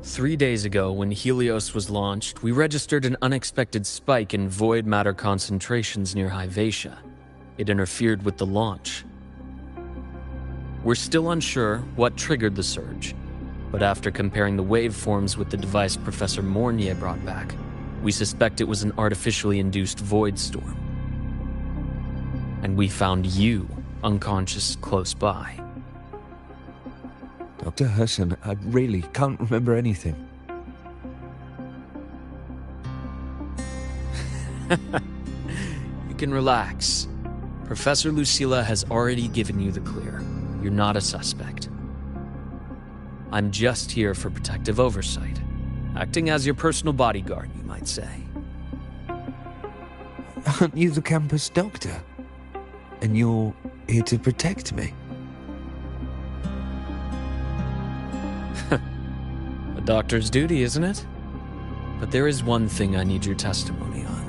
Three days ago, when Helios was launched, we registered an unexpected spike in void matter concentrations near Hyvatia. It interfered with the launch. We're still unsure what triggered the surge, but after comparing the waveforms with the device Professor Mornier brought back, we suspect it was an artificially induced void storm. And we found you unconscious close by. Dr. Herson, I really can't remember anything. You can relax. Professor Lucilla has already given you the clear. You're not a suspect. I'm just here for protective oversight, acting as your personal bodyguard, you might say. Aren't you the campus doctor? And you're here to protect me? A doctor's duty, isn't it? But there is one thing I need your testimony on.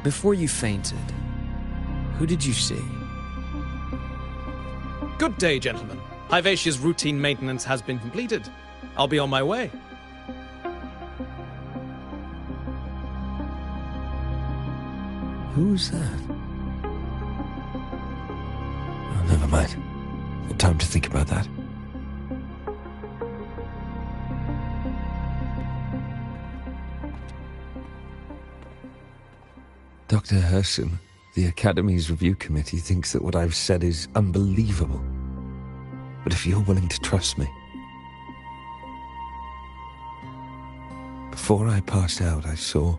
Before you fainted, who did you see? Good day, gentlemen. Hyvatia's routine maintenance has been completed. I'll be on my way. Who's that? Oh, never mind. No time to think about that. Dr. Herson, the Academy's review committee thinks that what I've said is unbelievable. But if you're willing to trust me... Before I passed out, I saw...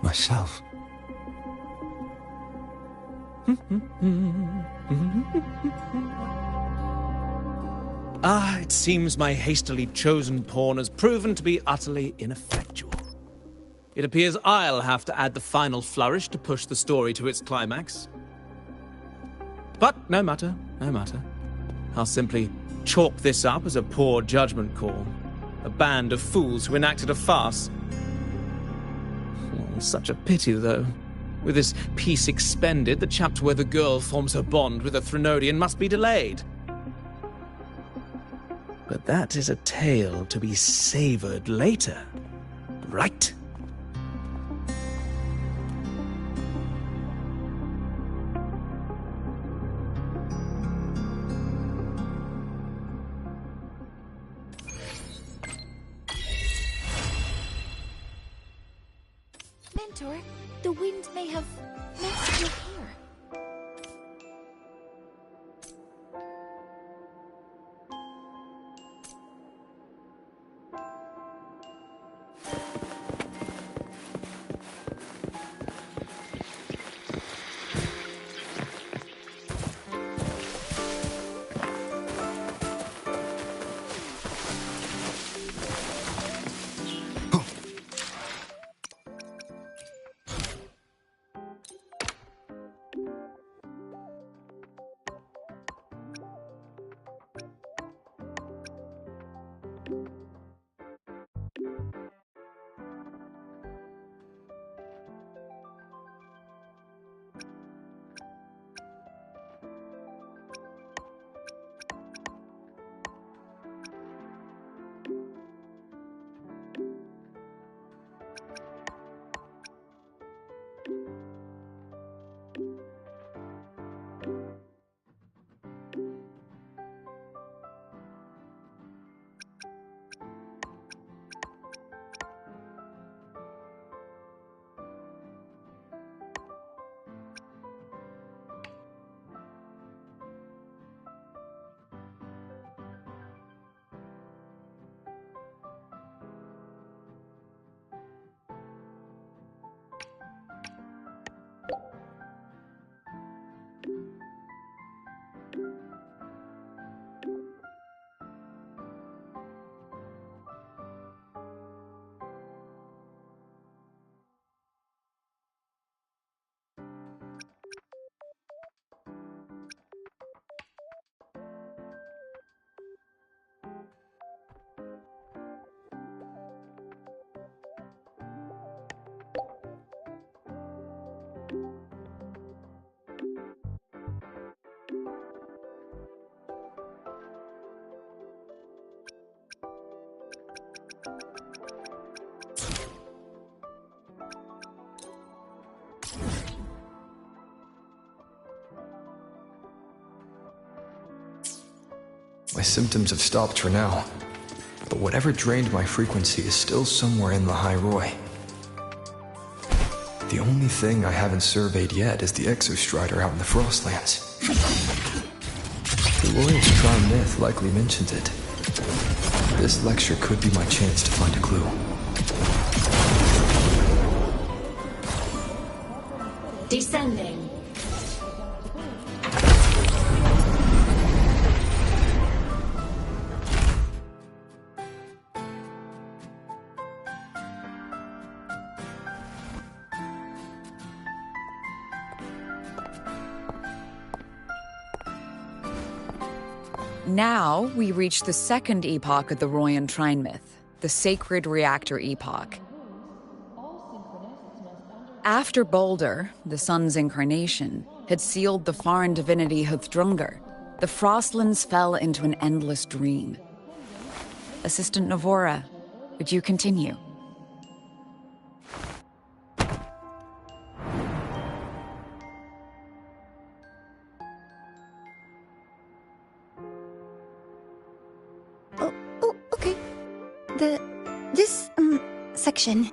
myself. It seems my hastily chosen pawn has proven to be utterly ineffectual. It appears I'll have to add the final flourish to push the story to its climax. But no matter, no matter. I'll simply chalk this up as a poor judgment call. A band of fools who enacted a farce. Oh, such a pity, though. With this peace expended, the chapter where the girl forms her bond with a Threnodian must be delayed. But that is a tale to be savoured later, right? Mentor, the wind may have messed your hair. My symptoms have stopped for now, but whatever drained my frequency is still somewhere in the High Roy. The only thing I haven't surveyed yet is the Exostrider out in the Frostlands. The Royal's Tron myth likely mentions it. This lecture could be my chance to find a clue. Descending. Now we reach the second epoch of the Royan Trine myth, the Sacred Reactor epoch. After Baldur, the sun's incarnation, had sealed the foreign divinity Huthdrungr, the Frostlands fell into an endless dream. Assistant Navora, would you continue? This section,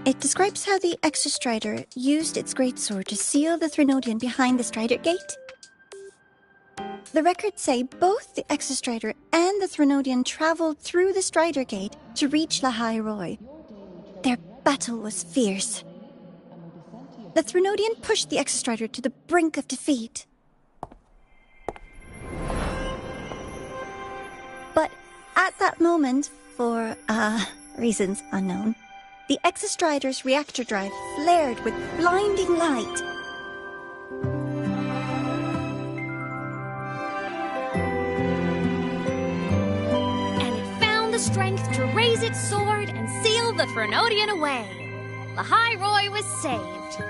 it describes how the Exostrider used its greatsword to seal the Threnodian behind the Strider Gate. The records say both the Exostrider and the Threnodian traveled through the Strider Gate to reach La High Roy. Their battle was fierce. The Threnodian pushed the Exostrider to the brink of defeat. But at that moment, for, reasons unknown, the Exostrider's reactor drive flared with blinding light. And it found the strength to raise its sword and seal the Threnodian away. The High Roy was saved.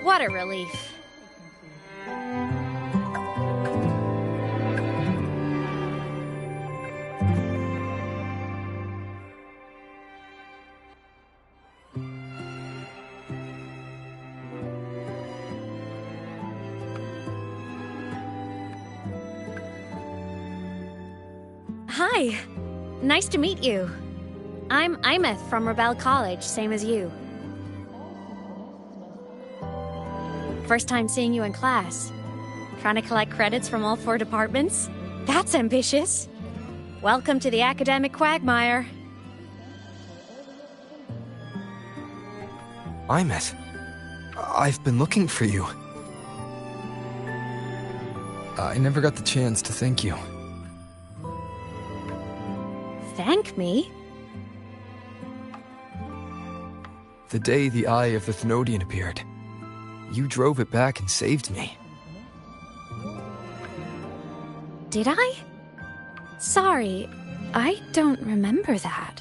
What a relief. Hi. Nice to meet you. I'm Imeth from Rebel College, same as you. First time seeing you in class. Trying to collect credits from all 4 departments? That's ambitious. Welcome to the academic quagmire. Imeth, I've been looking for you. I never got the chance to thank you. Thank me? The day the Eye of the Thenodian appeared, you drove it back and saved me. Did I? Sorry, I don't remember that.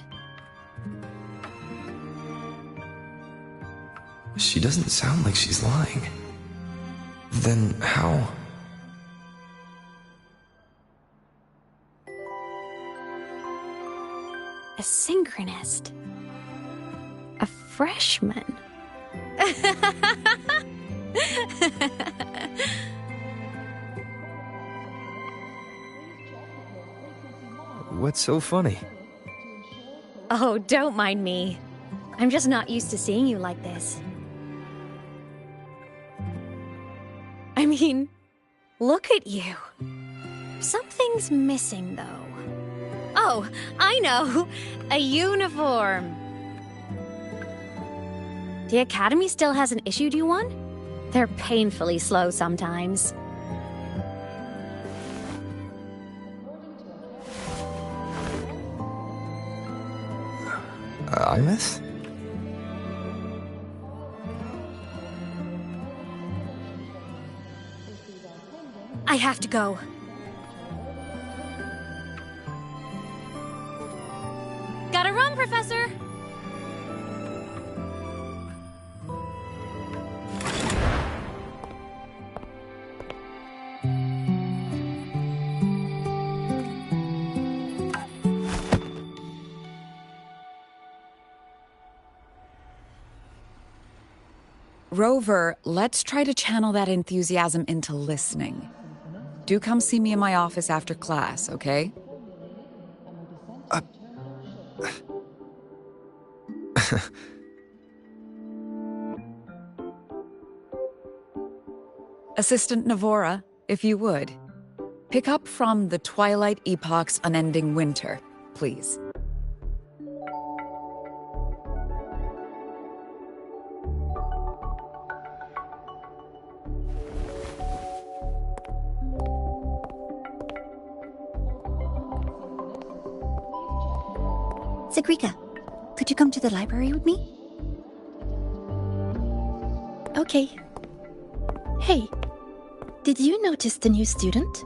She doesn't sound like she's lying. Then how? A synchronist. A freshman. What's so funny? Oh, don't mind me. I'm just not used to seeing you like this. I mean, look at you. Something's missing, though. Oh, I know! A uniform! The Academy still hasn't issued you one? They're painfully slow sometimes. Imeth? I have to go. Gotta run, Professor! Rover, let's try to channel that enthusiasm into listening. Do come see me in my office after class, okay? Assistant Navora, if you would. Pick up from the Twilight Epoch's Unending Winter, please. Sagrika, could you come to the library with me? Okay. Hey, did you notice the new student?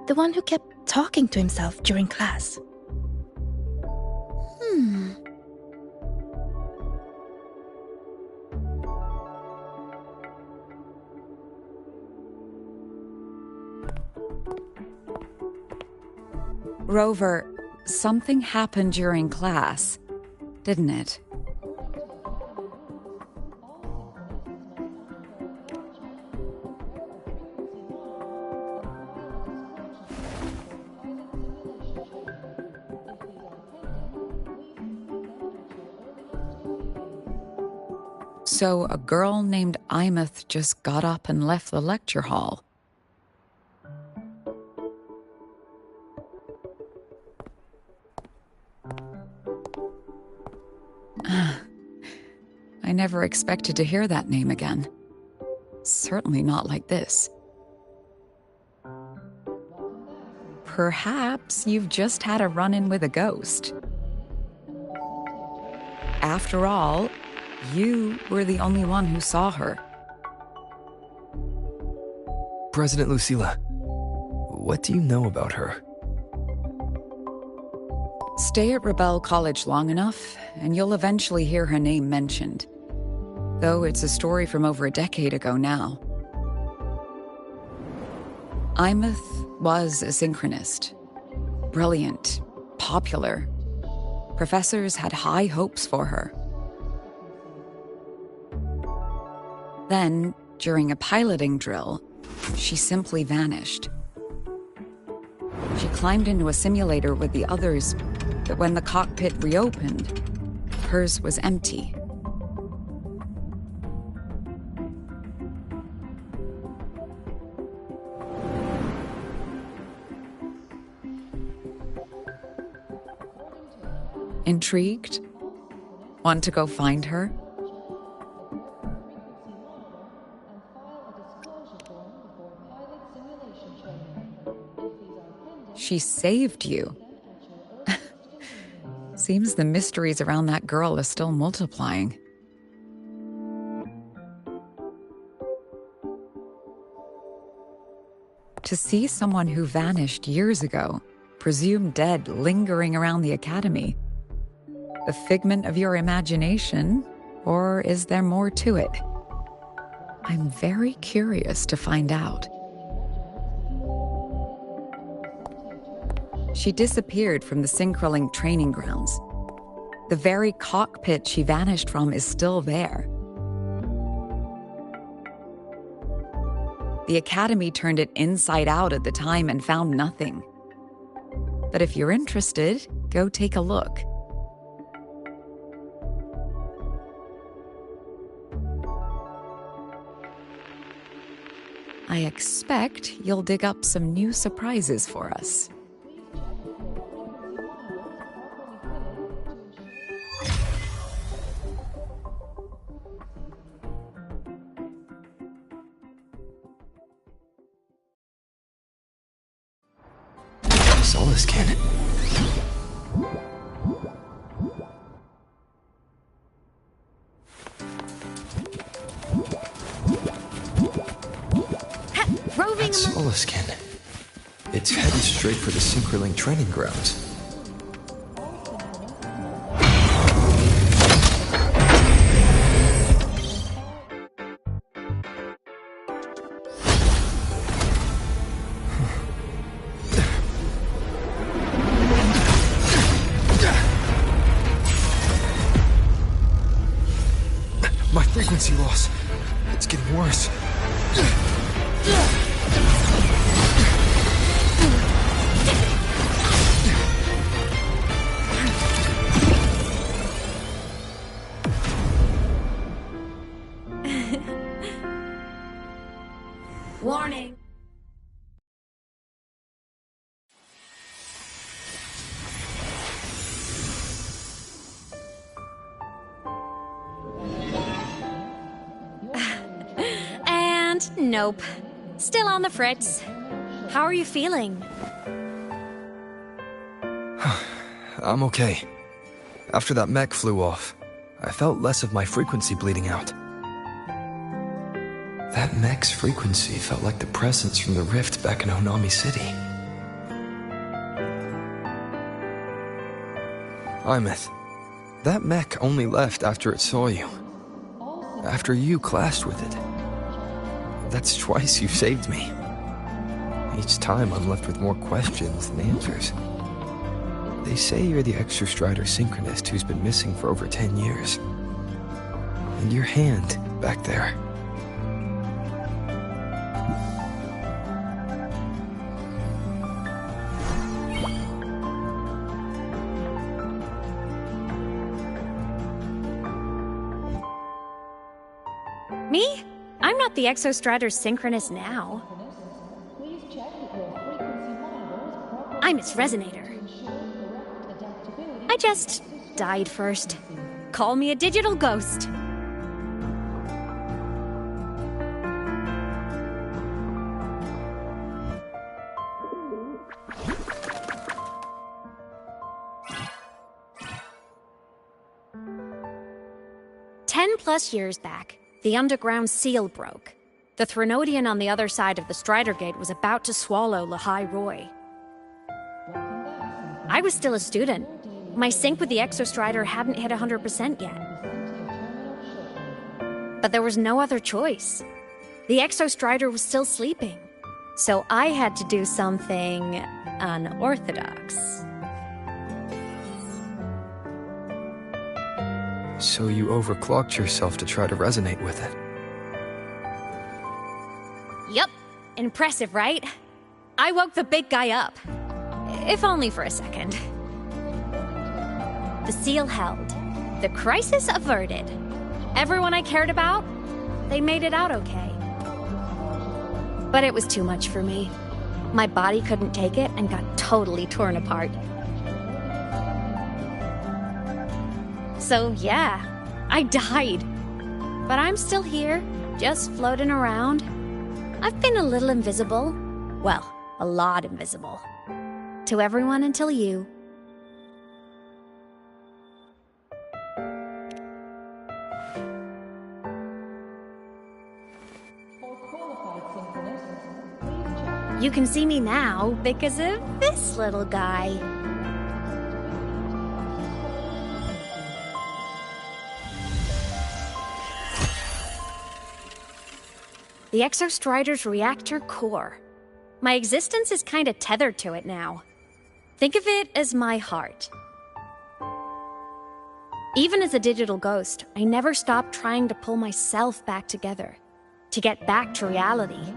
The one who kept talking to himself during class. Rover, something happened during class, didn't it? So a girl named Imeth just got up and left the lecture hall. I never expected to hear that name again. Certainly not like this. Perhaps you've just had a run-in with a ghost. After all, you were the only one who saw her. President Lucilla, what do you know about her? Stay at Rebel College long enough, and you'll eventually hear her name mentioned. though it's a story from over a decade ago now. Imeth was a synchronist. Brilliant, popular. Professors had high hopes for her. Then, during a piloting drill, she simply vanished. She climbed into a simulator with the others, but when the cockpit reopened, hers was empty. Intrigued? Want to go find her? She saved you. Seems the mysteries around that girl are still multiplying. To see someone who vanished years ago, presumed dead, lingering around the academy, a figment of your imagination, or is there more to it? I'm very curious to find out. She disappeared from the Synchroling training grounds. The very cockpit she vanished from is still there. The Academy turned it inside out at the time and found nothing. But if you're interested, go take a look. I expect you'll dig up some new surprises for us. Solace cannon. That Solace cannon. It's headed straight for the Synchroling training grounds. My frequency loss. It's getting worse. Warning. And nope. Still on the fritz. How are you feeling? I'm okay. After that mech flew off, I felt less of my frequency bleeding out. That mech's frequency felt like the presence from the rift back in Honami City. Imeth, that mech only left after it saw you. After you clashed with it. That's twice you've saved me. Each time I'm left with more questions than answers. They say you're the Extra Strider synchronist who's been missing for over 10 years. And your hand back there. Me? I'm not the Exostrator synchronist now. I'm its resonator. I just died first. Call me a digital ghost. +10 years back, the underground seal broke. The Threnodian on the other side of the Strider Gate was about to swallow Lahai Roy. I was still a student. My sync with the Exostrider hadn't hit 100% yet. But there was no other choice. The Exostrider was still sleeping. So I had to do something unorthodox. So you overclocked yourself to try to resonate with it. Yup. Impressive, right? I woke the big guy up. If only for a second. The seal held. The crisis averted. Everyone I cared about, they made it out okay. But it was too much for me. My body couldn't take it and got totally torn apart. So yeah, I died. But I'm still here, just floating around. I've been a little invisible. Well, a lot invisible. To everyone until you. You can see me now because of this little guy. The Exostrider's reactor core. My existence is kinda tethered to it now. Think of it as my heart. Even as a digital ghost, I never stopped trying to pull myself back together, to get back to reality.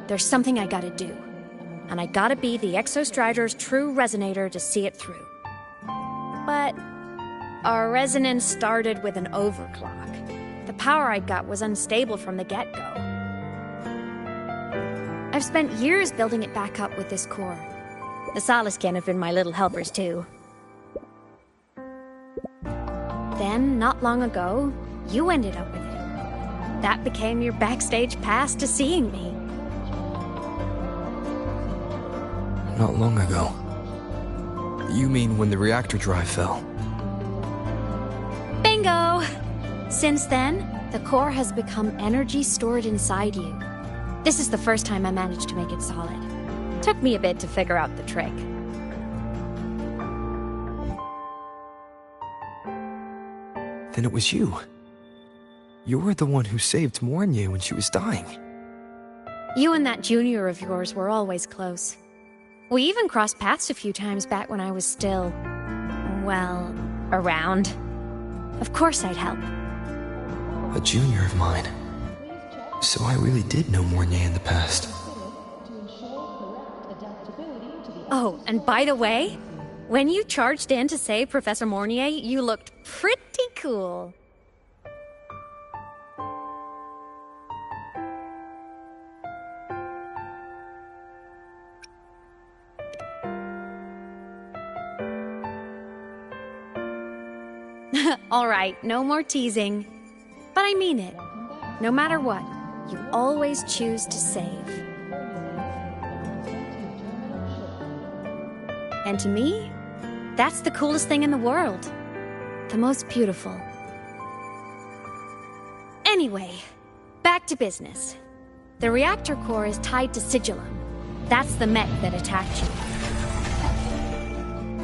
There's something I gotta do, and I gotta be the Exostrider's true resonator to see it through. But our resonance started with an overclock. The power I got was unstable from the get-go. I've spent years building it back up with this core. The Soliscan have been my little helpers too. Then, not long ago, you ended up with it. That became your backstage pass to seeing me. Not long ago. You mean when the reactor drive fell? Bingo! Since then, the core has become energy stored inside you. This is the first time I managed to make it solid. Took me a bit to figure out the trick. Then it was you. You were the one who saved Mornier when she was dying. You and that junior of yours were always close. We even crossed paths a few times back when I was still, well, around. Of course I'd help. A junior of mine. So I really did know Mornier in the past. Oh, and by the way, when you charged in to save Professor Mornier, you looked pretty cool. All right, no more teasing. But I mean it. No matter what, you always choose to save. And to me, that's the coolest thing in the world. The most beautiful. Anyway, back to business. The reactor core is tied to Sigillum. That's the mech that attacked you.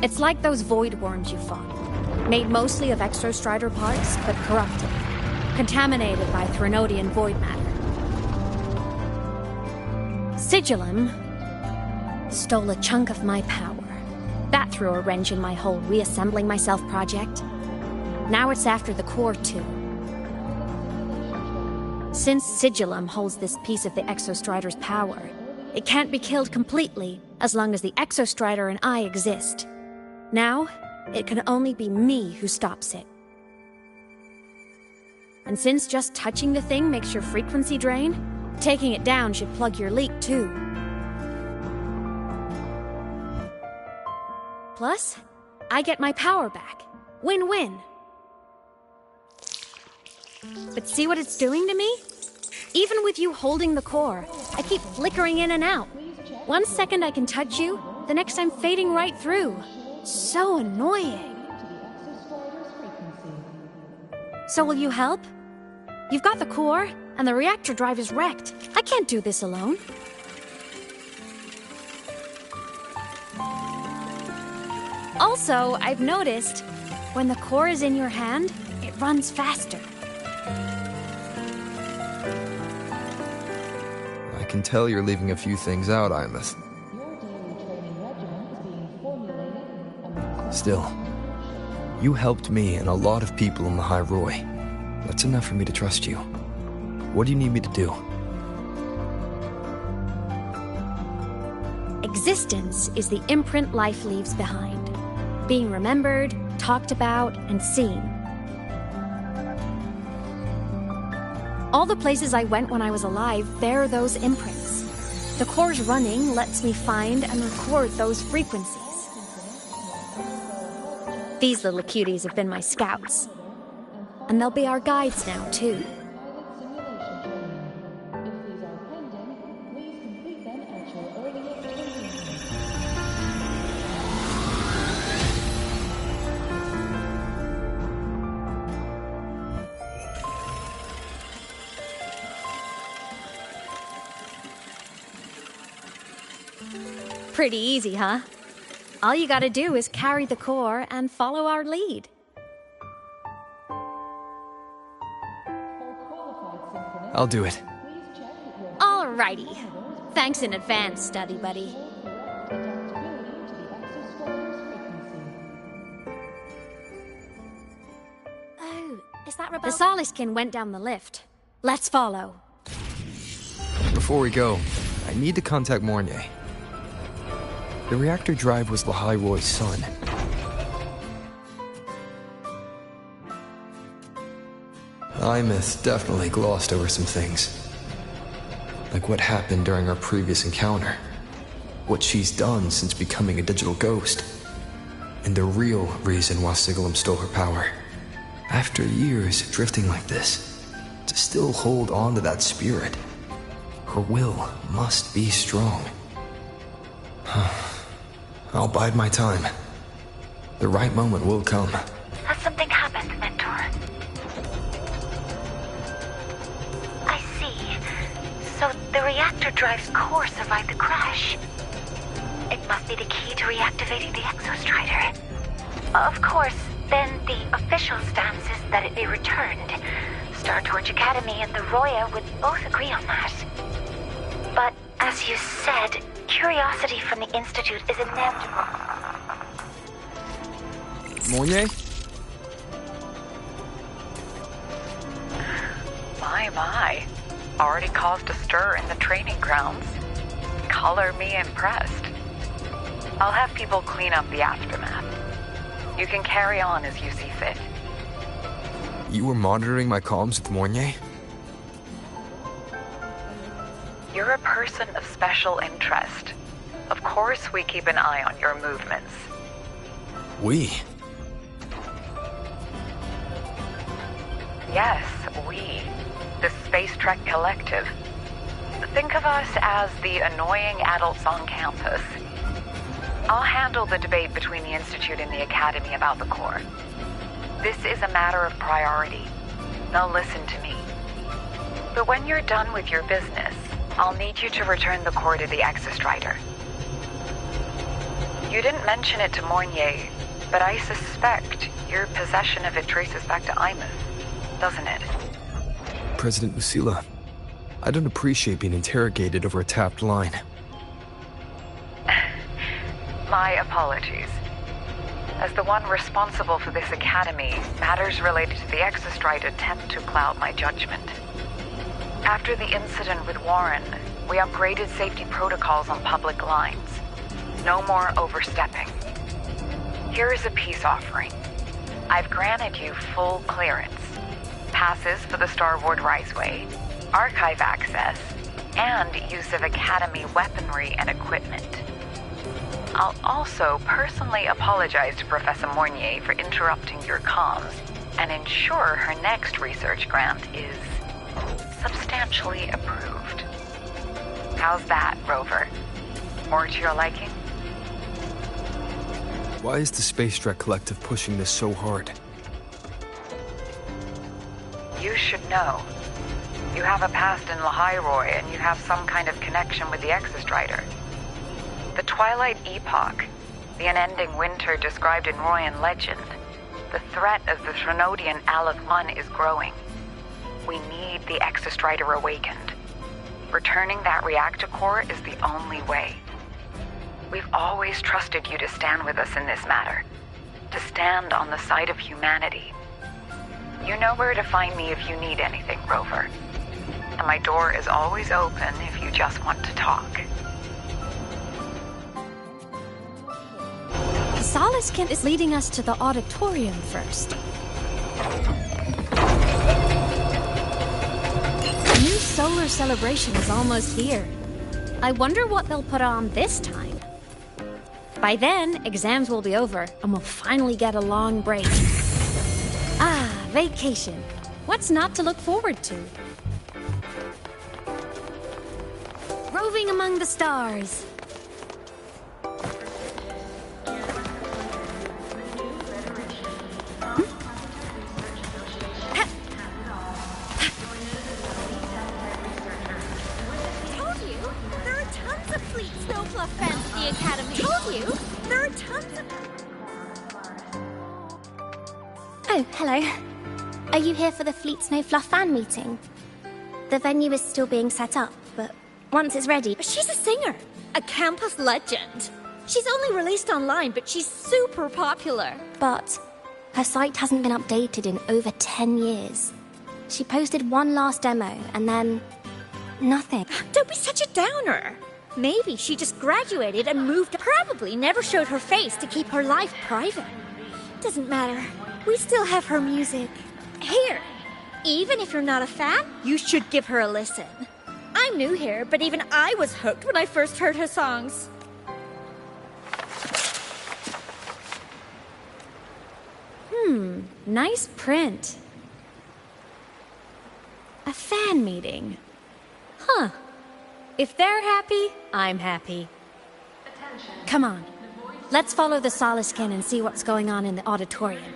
It's like those void worms you fought. Made mostly of Exostrider parts, but corrupted. Contaminated by Threnodian void matter. Sigillum stole a chunk of my power. That threw a wrench in my whole reassembling myself project. Now it's after the core too. Since Sigillum holds this piece of the Exostrider's power, it can't be killed completely as long as the Exostrider and I exist. Now, it can only be me who stops it. And since just touching the thing makes your frequency drain, taking it down should plug your leak too. Plus, I get my power back. Win-win. But see what it's doing to me? Even with you holding the core, I keep flickering in and out. 1 second I can touch you, the next I'm fading right through. So annoying. So will you help? You've got the core, and the reactor drive is wrecked. I can't do this alone. Also, I've noticed, when the core is in your hand, it runs faster. I can tell you're leaving a few things out, Imus. Still, you helped me and a lot of people in the High Roy. That's enough for me to trust you. What do you need me to do? Existence is the imprint life leaves behind. Being remembered, talked about, and seen. All the places I went when I was alive bear those imprints. The core's running lets me find and record those frequencies. These little cuties have been my scouts. And they'll be our guides now, too. Pretty easy, huh? All you gotta do is carry the core and follow our lead. I'll do it. Alrighty. Thanks in advance, study buddy. Oh, is that The Soliskin went down the lift. Let's follow. Before we go, I need to contact Mornier. The reactor drive was Lahai Roy's son. Imus definitely glossed over some things. Like what happened during our previous encounter. What she's done since becoming a digital ghost. And the real reason why Sigilum stole her power. After years drifting like this, to still hold on to that spirit. Her will must be strong. I'll bide my time. The right moment will come. Has something happened, Mentor? I see. So the reactor drive's core survived the crash. It must be the key to reactivating the Exostrider. Of course, then the official stance is that it be returned. Star Torch Academy and the Roya would both agree on that. But, as you said, curiosity from the Institute is inevitable. Mornier? My. Already caused a stir in the training grounds. Color me impressed. I'll have people clean up the aftermath. You can carry on as you see fit. You were monitoring my comms with Mornier? You're a person of special interest. Of course we keep an eye on your movements. We? Yes, we. The Space Trek Collective. Think of us as the annoying adults on campus. I'll handle the debate between the Institute and the Academy about the core. This is a matter of priority. Now listen to me. But when you're done with your business, I'll need you to return the core to the Exostrider. You didn't mention it to Mornier, but I suspect your possession of it traces back to Imus, doesn't it? President Lucila, I don't appreciate being interrogated over a tapped line. My apologies. As the one responsible for this academy, matters related to the Exostrider tend to cloud my judgment. After the incident with Warren, we upgraded safety protocols on public lines. No more overstepping. Here is a peace offering. I've granted you full clearance. Passes for the Star Ward Riseway, archive access, and use of Academy weaponry and equipment. I'll also personally apologize to Professor Mornier for interrupting your comms and ensure her next research grant is substantially approved. How's that, Rover? More to your liking? Why is the Space Trek Collective pushing this so hard? You should know. You have a past in Lahai Roy, and you have some kind of connection with the Exostrider. The Twilight Epoch, the unending winter described in Royan legend, The threat of the Threnodian Aleph 1 is growing. We need the Exostrider awakened. Returning that reactor core is the only way. We've always trusted you to stand with us in this matter, to stand on the side of humanity. You know where to find me if you need anything, Rover. And my door is always open if you just want to talk. The Solace Kit is leading us to the auditorium first. The new solar celebration is almost here. I wonder what they'll put on this time. By then, exams will be over, and we'll finally get a long break. Ah, vacation. What's not to look forward to? Roving among the stars. Oh, hello. Are you here for the Fleet Snow Fluff fan meeting? The venue is still being set up, but once it's ready... She's a singer, a campus legend. She's only released online, but she's super popular. But her site hasn't been updated in over 10 years. She posted one last demo, and then... nothing. Don't be such a downer. Maybe she just graduated and moved... Probably never showed her face to keep her life private. Doesn't matter. We still have her music. Here, even if you're not a fan, you should give her a listen. I'm new here, but even I was hooked when I first heard her songs. Nice print. A fan meeting. Huh. If they're happy, I'm happy. Come on. Let's follow the Solace Skin and see what's going on in the auditorium.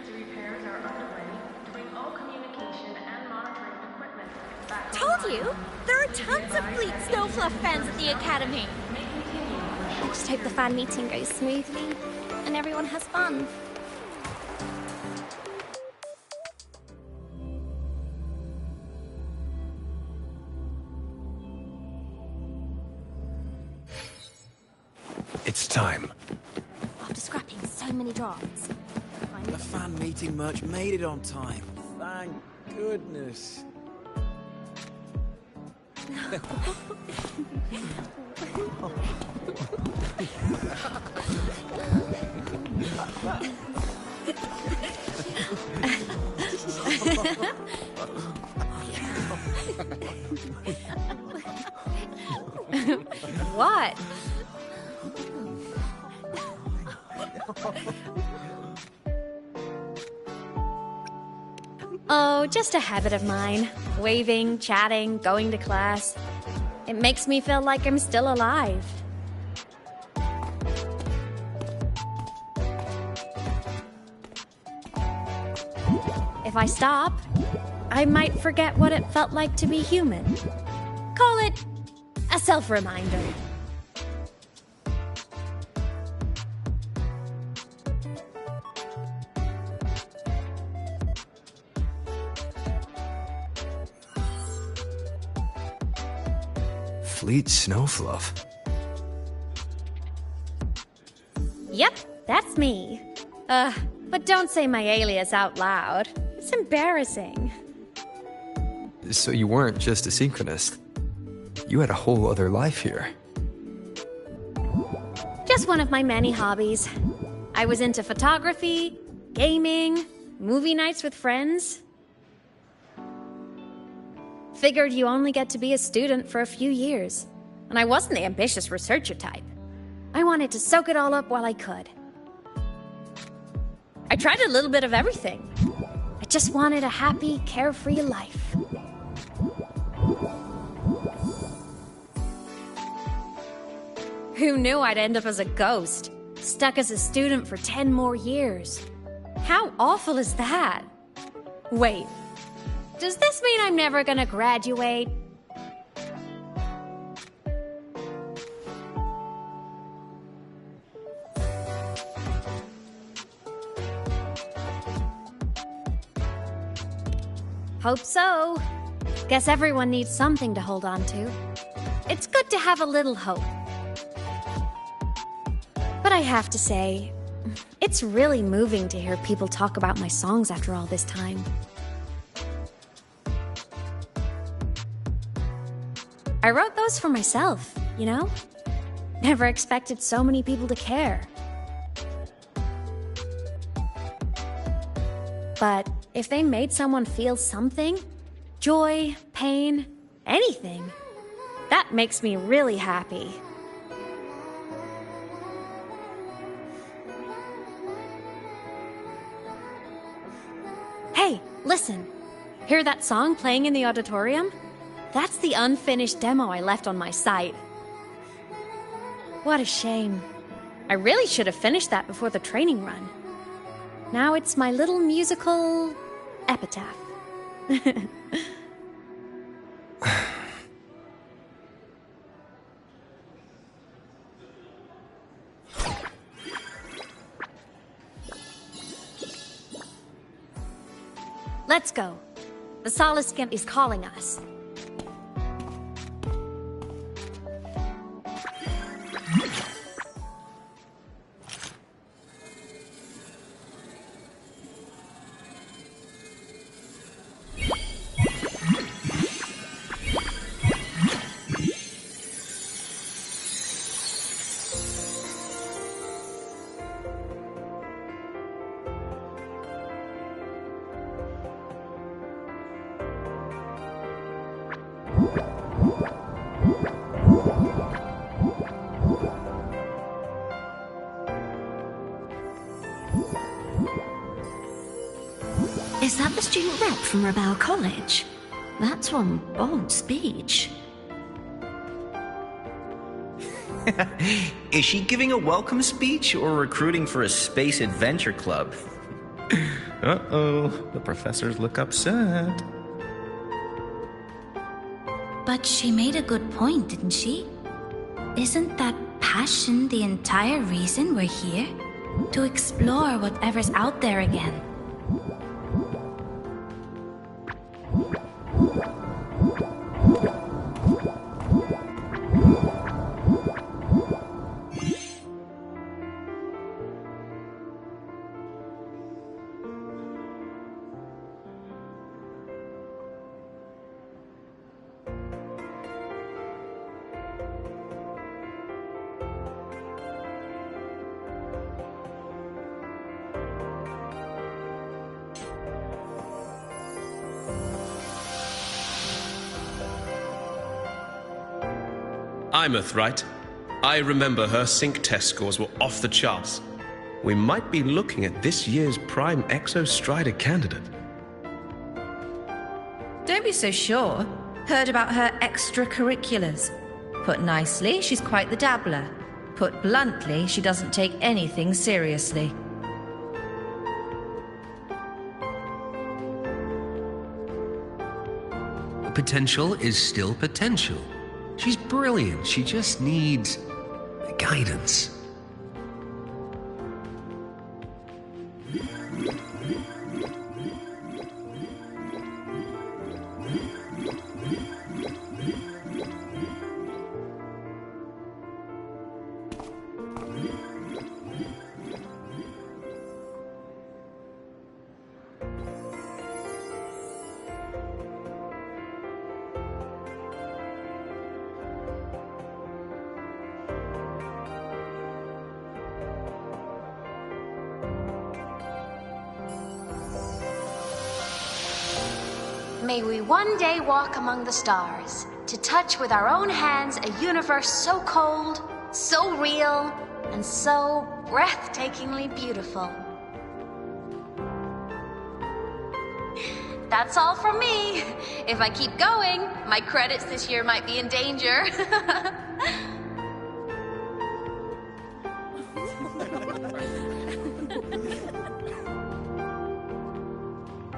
Told you! There are tons of Fleet Snow Fluff fans at the Academy. I just hope the fan meeting goes smoothly and everyone has fun. It's time. After scrapping so many drafts. The fan meeting merch made it on time. Thank goodness. What? Oh, just a habit of mine. Waving, chatting, going to class. It makes me feel like I'm still alive. If I stop, I might forget what it felt like to be human. Call it a self-reminder. Fleet Snowfluff. Yep, that's me. But don't say my alias out loud. It's embarrassing. So you weren't just a synchronist. You had a whole other life here. Just one of my many hobbies. I was into photography, gaming, movie nights with friends. Figured you only get to be a student for a few years. And I wasn't the ambitious researcher type. I wanted to soak it all up while I could. I tried a little bit of everything. I just wanted a happy, carefree life. Who knew I'd end up as a ghost, stuck as a student for 10 more years? How awful is that? Wait, does this mean I'm never gonna graduate? Hope so. Guess everyone needs something to hold on to. It's good to have a little hope. But I have to say, it's really moving to hear people talk about my songs after all this time. I wrote those for myself, you know? Never expected so many people to care. But if they made someone feel something, joy, pain, anything, that makes me really happy. Hey, listen. Hear that song playing in the auditorium? That's the unfinished demo I left on my site. What a shame. I really should have finished that before the training run. Now it's my little musical epitaph. Let's go. The Solace Skimp is calling us. Is that the student rep from Rebel College? That's one bold speech. Is she giving a welcome speech or recruiting for a space adventure club? Uh-oh, the professors look upset. But she made a good point, didn't she? Isn't that passion the entire reason we're here? To explore whatever's out there again. Imeth, right? I remember her sync test scores were off the charts. We might be looking at this year's prime Exo Strider candidate. Don't be so sure. Heard about her extracurriculars. Put nicely, she's quite the dabbler. Put bluntly, she doesn't take anything seriously. Potential is still potential. She's brilliant. She just needs guidance. May we one day walk among the stars, to touch with our own hands a universe so cold, so real, and so breathtakingly beautiful. That's all from me. If I keep going, my credits this year might be in danger.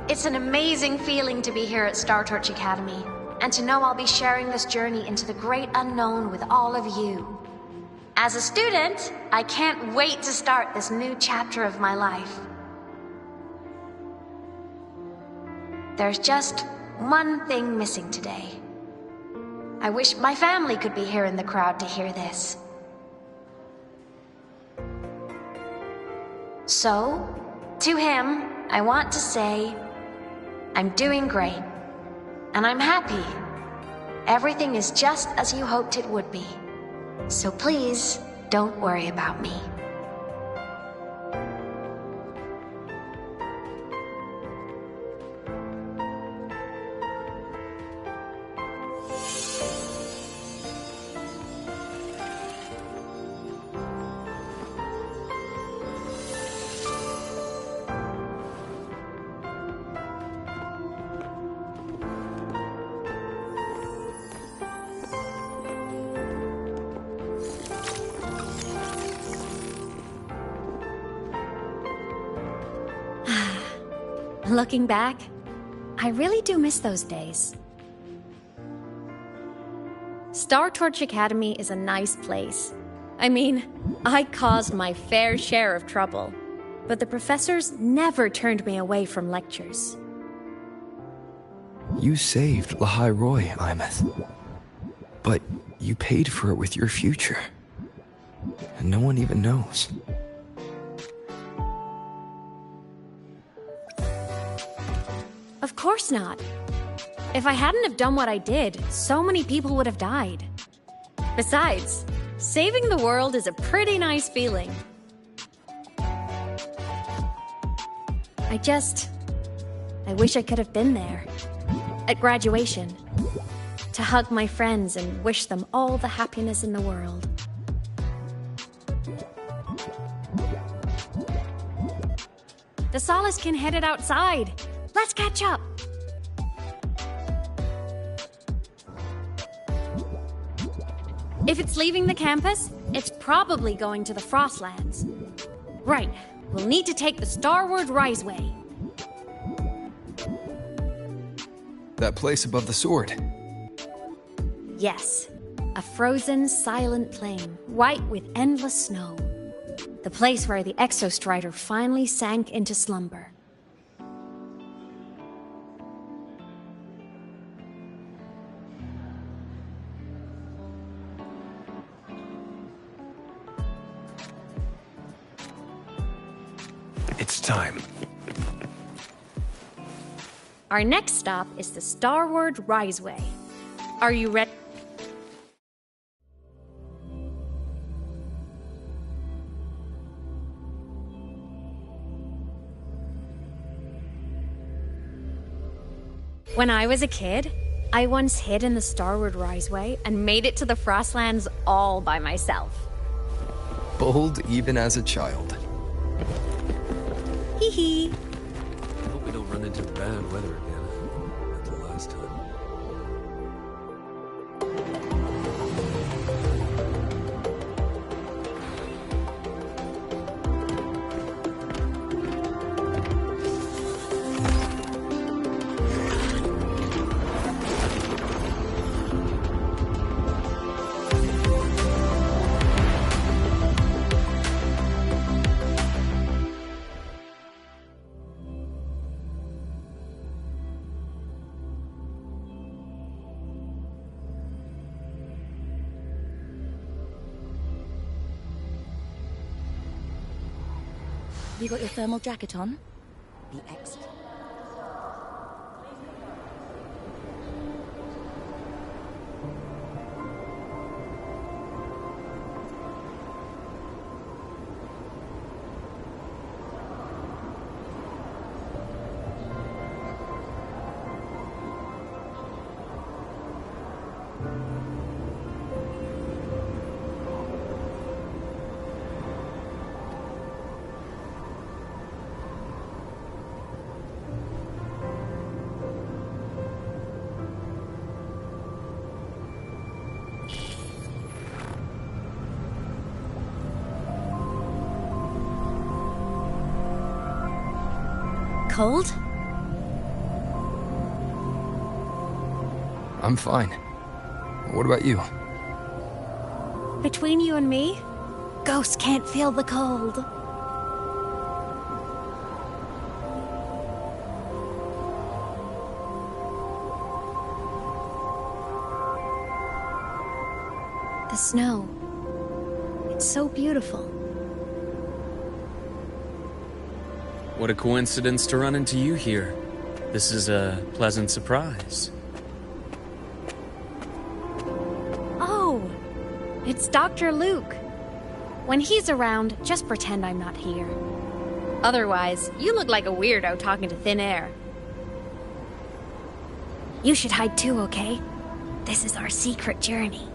It's an amazing feeling to be here at Star Torch Academy, and to know I'll be sharing this journey into the great unknown with all of you. As a student, I can't wait to start this new chapter of my life. There's just one thing missing today. I wish my family could be here in the crowd to hear this. So, to him, I want to say, I'm doing great, and I'm happy. Everything is just as you hoped it would be. So please, don't worry about me. Looking back, I really do miss those days. Star Torch Academy is a nice place. I mean, I caused my fair share of trouble, but the professors never turned me away from lectures. You saved Lahai Roy, Imeth. But you paid for it with your future. And no one even knows. Of course not. If I hadn't have done what I did, so many people would have died. Besides, saving the world is a pretty nice feeling. I wish I could have been there. At graduation. To hug my friends and wish them all the happiness in the world. The Solaskin headed outside. Let's catch up. If it's leaving the campus, it's probably going to the Frostlands. Right, we'll need to take the Starward Riseway. That place above the sword. Yes, a frozen, silent plain, white with endless snow. The place where the Exostrider finally sank into slumber. It's time. Our next stop is the Starward Riseway. Are you ready? When I was a kid, I once hid in the Starward Riseway and made it to the Frostlands all by myself. Bold even as a child. Hee hee. I hope we don't run into bad weather again, like the last time. You got your thermal jacket on? Be excellent. Cold? I'm fine. What about you? Between you and me, ghosts can't feel the cold. The snow. It's so beautiful. What a coincidence to run into you here. This is a pleasant surprise. Oh, it's Dr. Luke. When he's around, just pretend I'm not here. Otherwise, you look like a weirdo talking to thin air. You should hide too, okay? This is our secret journey.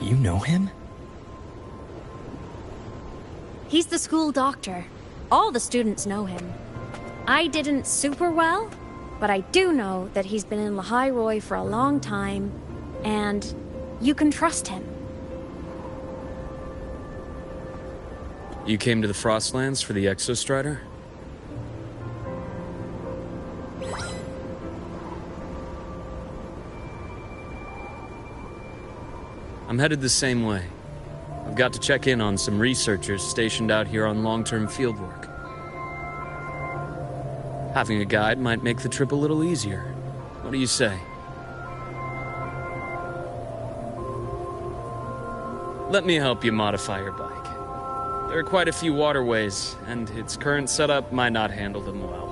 You know him? He's the school doctor. All the students know him. I didn't super well, but I do know that he's been in Lehigh Roy for a long time, and you can trust him. You came to the Frostlands for the Exostrider? I'm headed the same way. I've got to check in on some researchers stationed out here on long-term fieldwork. Having a guide might make the trip a little easier. What do you say? Let me help you modify your bike. There are quite a few waterways, and its current setup might not handle them well.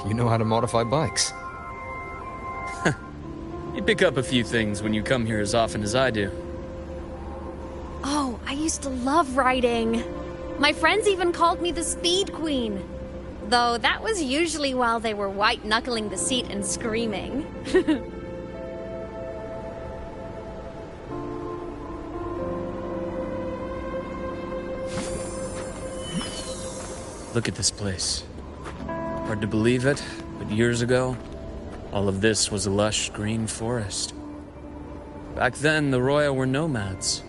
You know how to modify bikes. You pick up a few things when you come here as often as I do. Oh, I used to love riding. My friends even called me the Speed Queen. Though that was usually while they were white-knuckling the seat and screaming. Look at this place. Hard to believe it, but years ago, all of this was a lush green forest. Back then, the Roya were nomads,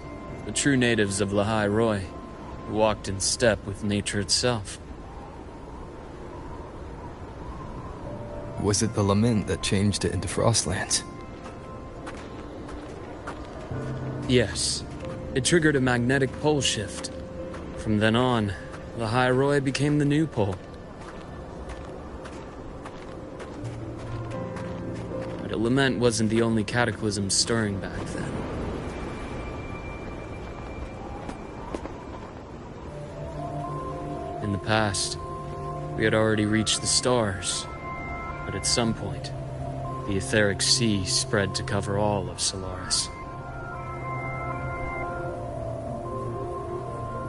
the true natives of Lehigh Roy, who walked in step with nature itself. Was it the lament that changed it into Frostlands? Yes, it triggered a magnetic pole shift. From then on, Lehigh Roy became the new pole. But a lament wasn't the only cataclysm stirring back then. In the past, we had already reached the stars, but at some point, the etheric sea spread to cover all of Solaris.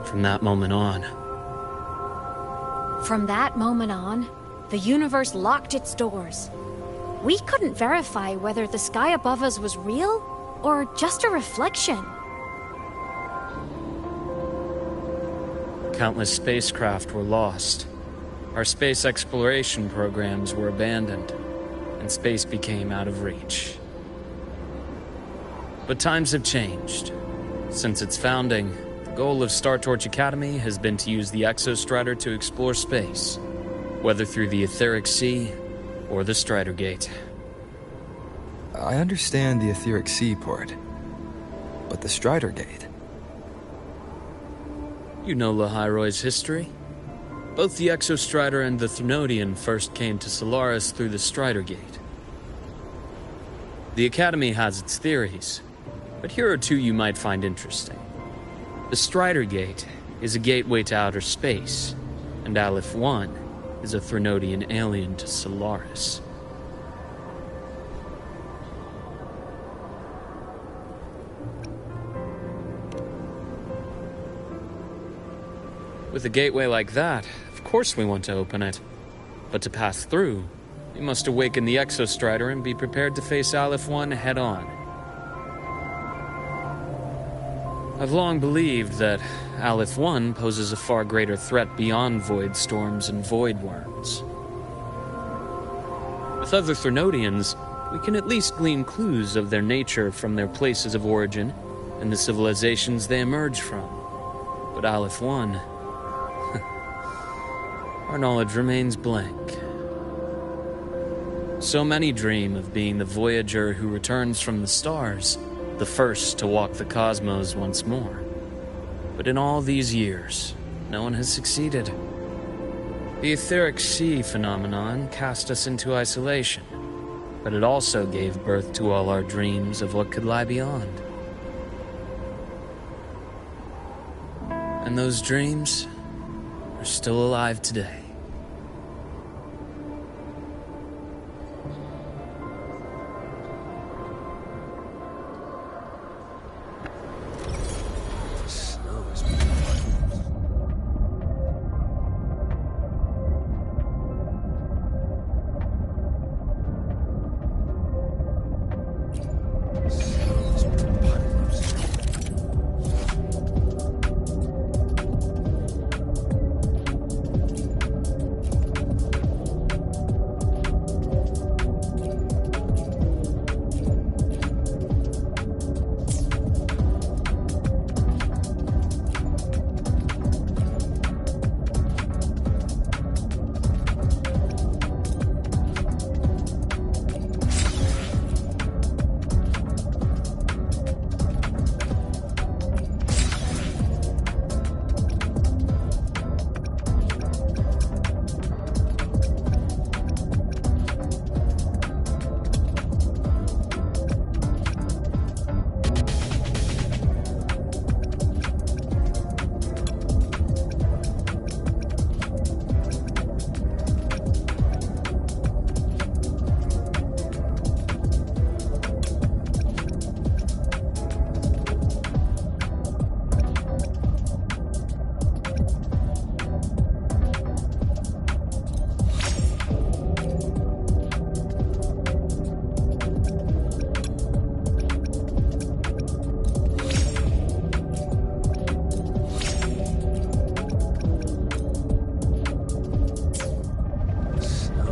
From that moment on, the universe locked its doors. We couldn't verify whether the sky above us was real or just a reflection. Countless spacecraft were lost. Our space exploration programs were abandoned, and space became out of reach. But times have changed. Since its founding, the goal of Star Torch Academy has been to use the Exostrider to explore space, whether through the etheric sea or the Strider Gate. I understand the etheric sea part, but the Strider Gate... You know Lehigh Roy's history? Both the Exostrider and the Thnodian first came to Solaris through the Strider Gate. The Academy has its theories, but here are two you might find interesting. The Strider Gate is a gateway to outer space, and Aleph 1 is a Thnodian alien to Solaris. With a gateway like that, of course we want to open it. But to pass through, we must awaken the Exostrider and be prepared to face Aleph 1 head-on. I've long believed that Aleph 1 poses a far greater threat beyond void storms and void worms. With other Thnodians, we can at least glean clues of their nature from their places of origin and the civilizations they emerge from. But Aleph 1... our knowledge remains blank. So many dream of being the Voyager who returns from the stars, the first to walk the cosmos once more. But in all these years, no one has succeeded. The etheric sea phenomenon cast us into isolation, but it also gave birth to all our dreams of what could lie beyond. And those dreams are still alive today.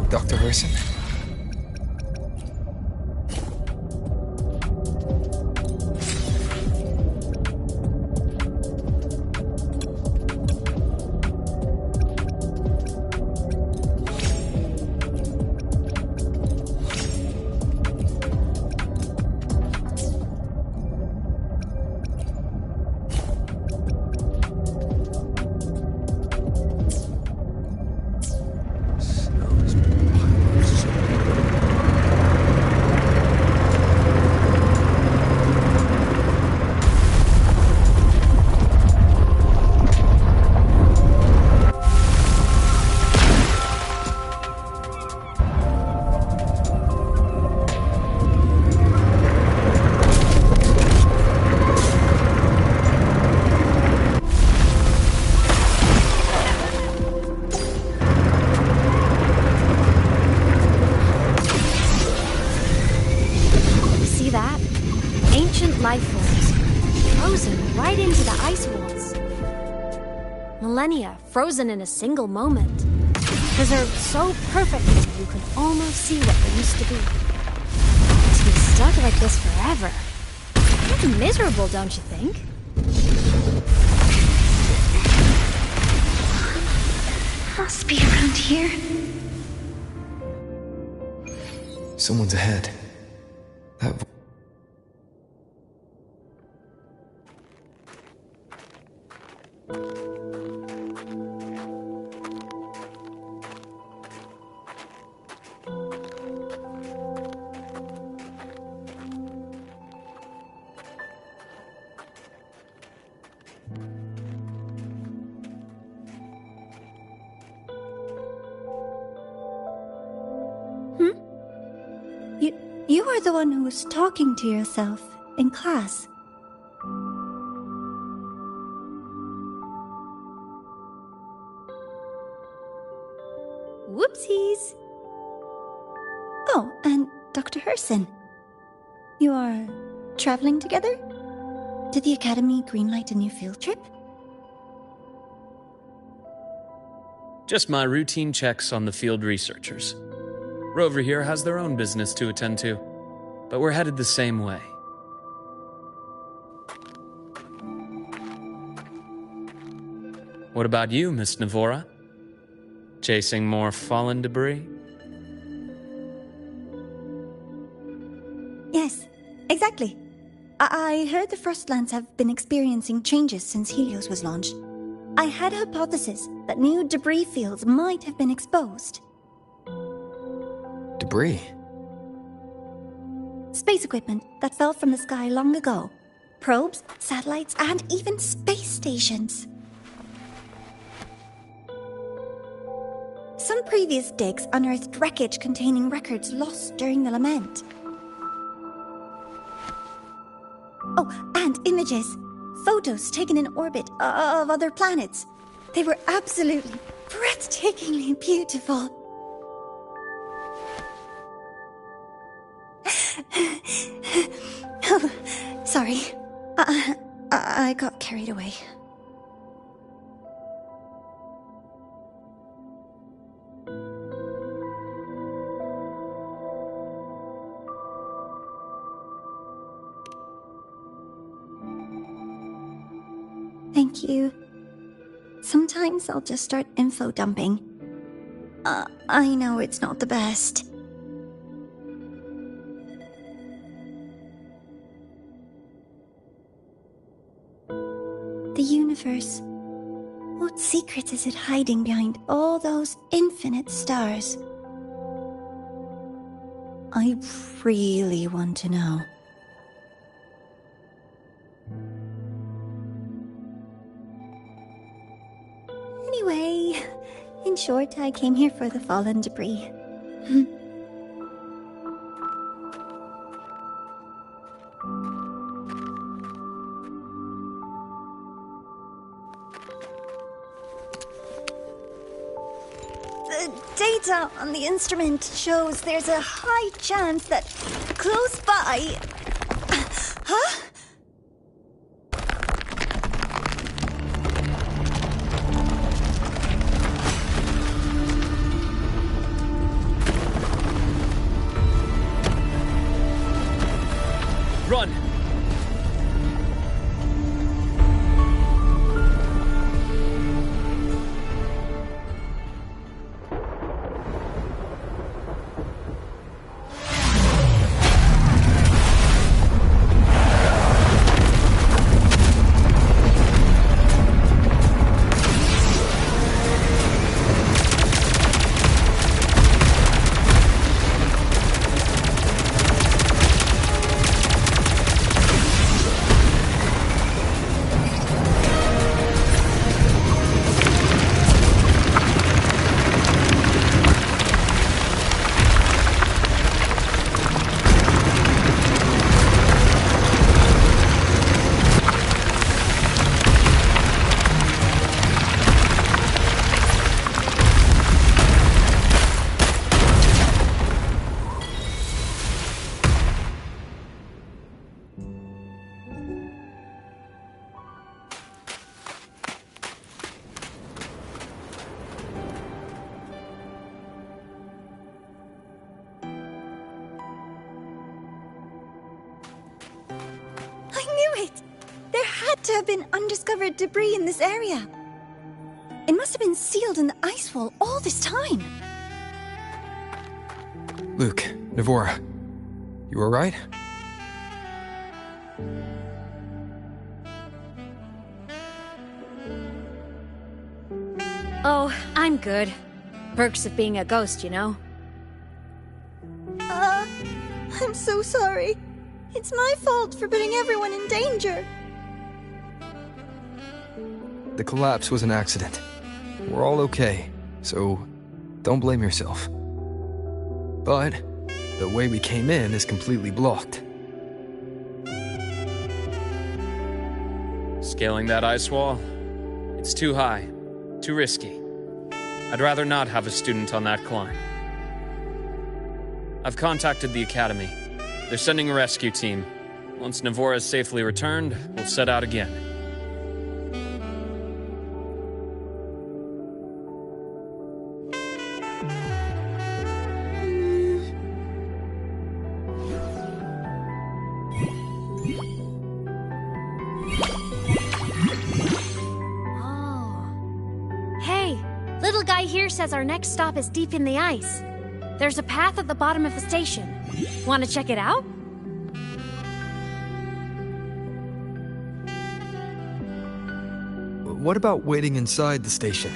Dr. Herson? Life forms, frozen right into the ice walls. Millennia frozen in a single moment, preserved so perfectly you could almost see what they used to be. To be stuck like this forever, kind of miserable, don't you think? Must be around here. Someone's ahead. That You are the one who was talking to yourself in class. Whoopsies! Oh, and Dr. Herson. You are traveling together? Did the Academy greenlight a new field trip? Just my routine checks on the field researchers. Rover here has their own business to attend to, but we're headed the same way. What about you, Miss Navora? Chasing more fallen debris? Yes, exactly. I heard the Frostlands have been experiencing changes since Helios was launched. I had a hypothesis that new debris fields might have been exposed. Debris? Space equipment that fell from the sky long ago. Probes, satellites, and even space stations. Some previous digs unearthed wreckage containing records lost during the lament. Oh, and images. Photos taken in orbit of other planets. They were absolutely breathtakingly beautiful. Oh, sorry. I got carried away. Thank you. Sometimes I'll just start info dumping. I know it's not the best. The universe. What secrets is it hiding behind all those infinite stars? I really want to know. Anyway, in short, I came here for the fallen debris. The data on the instrument shows there's a high chance that close by... Huh? Run! To have been undiscovered debris in this area. It must have been sealed in the ice wall all this time. Luke, Navora, you alright? Oh, I'm good. Perks of being a ghost, you know? I'm so sorry. It's my fault for putting everyone in danger. The collapse was an accident. We're all okay, so don't blame yourself. But the way we came in is completely blocked. Scaling that ice wall? It's too high, too risky. I'd rather not have a student on that climb. I've contacted the Academy. They're sending a rescue team. Once Navora is safely returned, we'll set out again. Says our next stop is deep in the ice. There's a path at the bottom of the station. Want to check it out? What about waiting inside the station?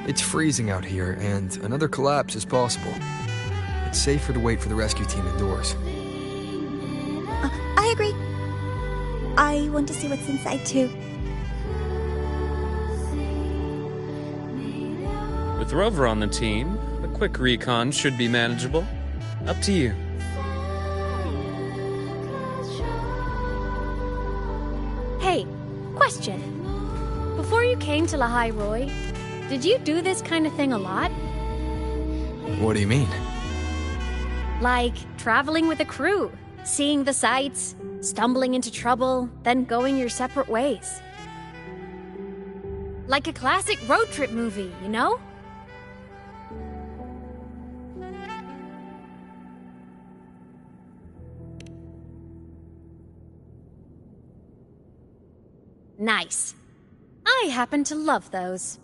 It's freezing out here, and another collapse is possible. It's safer to wait for the rescue team indoors. I agree. I want to see what's inside too. With Rover on the team, a quick recon should be manageable. Up to you. Hey, question. Before you came to Lahai Roy, did you do this kind of thing a lot? What do you mean? Like traveling with a crew, seeing the sights, stumbling into trouble, then going your separate ways. Like a classic road trip movie, you know? Nice. I happen to love those.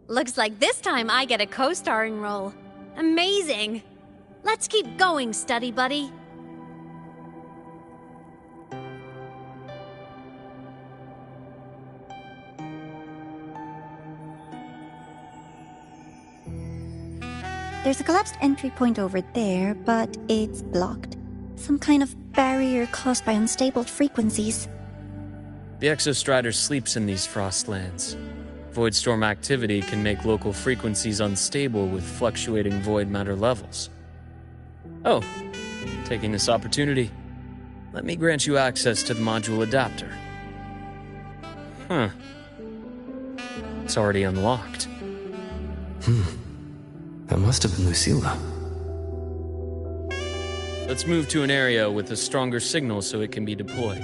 Looks like this time I get a co-starring role. Amazing! Let's keep going, study buddy. There's a collapsed entry point over there, but it's blocked. Some kind of barrier caused by unstable frequencies. The Exostrider sleeps in these frostlands. Void storm activity can make local frequencies unstable with fluctuating void matter levels. Oh, taking this opportunity, let me grant you access to the module adapter. Huh. It's already unlocked. That must have been Lucilla. Let's move to an area with a stronger signal so it can be deployed.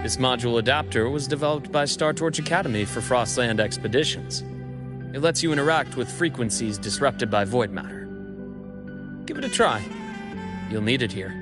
This module adapter was developed by Star Torch Academy for Frostland expeditions. It lets you interact with frequencies disrupted by void matter. Give it a try. You'll need it here.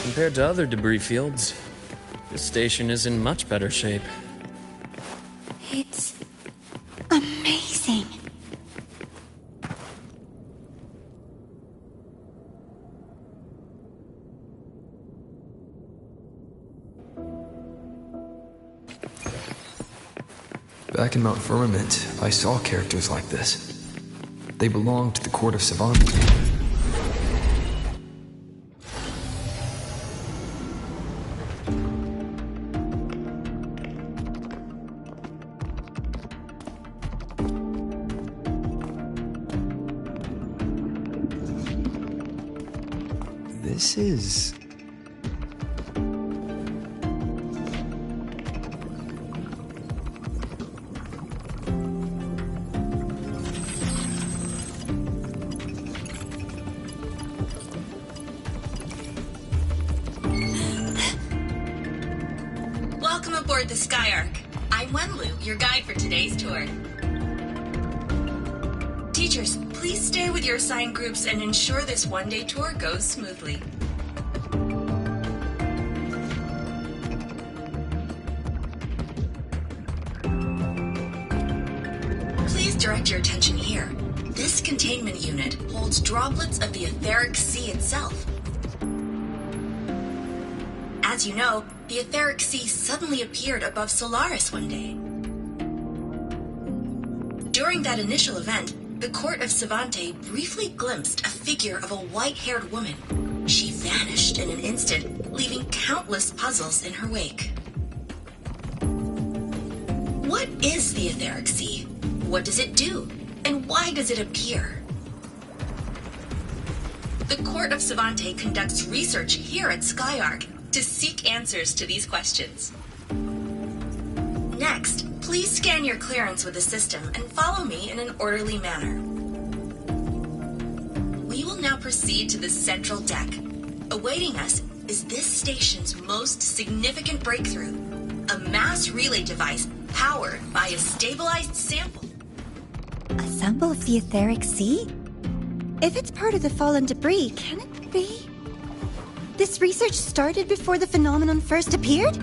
Compared to other debris fields, this station is in much better shape. It's amazing. Back in Mount Firmament, I saw characters like this. They belonged to the Court of Savant. This is... Welcome aboard the Skyark. I'm Wenlu, your guide for today's tour. Teachers, please stay with your assigned groups and ensure this one-day tour goes smoothly. Please direct your attention here. This containment unit holds droplets of the etheric sea itself. As you know, the etheric sea suddenly appeared above Solaris one day. During that initial event, the court of Savante briefly glimpsed a figure of a white-haired woman. She vanished in an instant, leaving countless puzzles in her wake. What is the etheric sea? What does it do? And why does it appear? The court of Savante conducts research here at Skyark to seek answers to these questions. Next, please scan your clearance with the system and follow me in an orderly manner. We will now proceed to the central deck. Awaiting us is this station's most significant breakthrough, a mass relay device powered by a stabilized sample. A sample of the etheric sea? If it's part of the fallen debris, can it be? This research started before the phenomenon first appeared?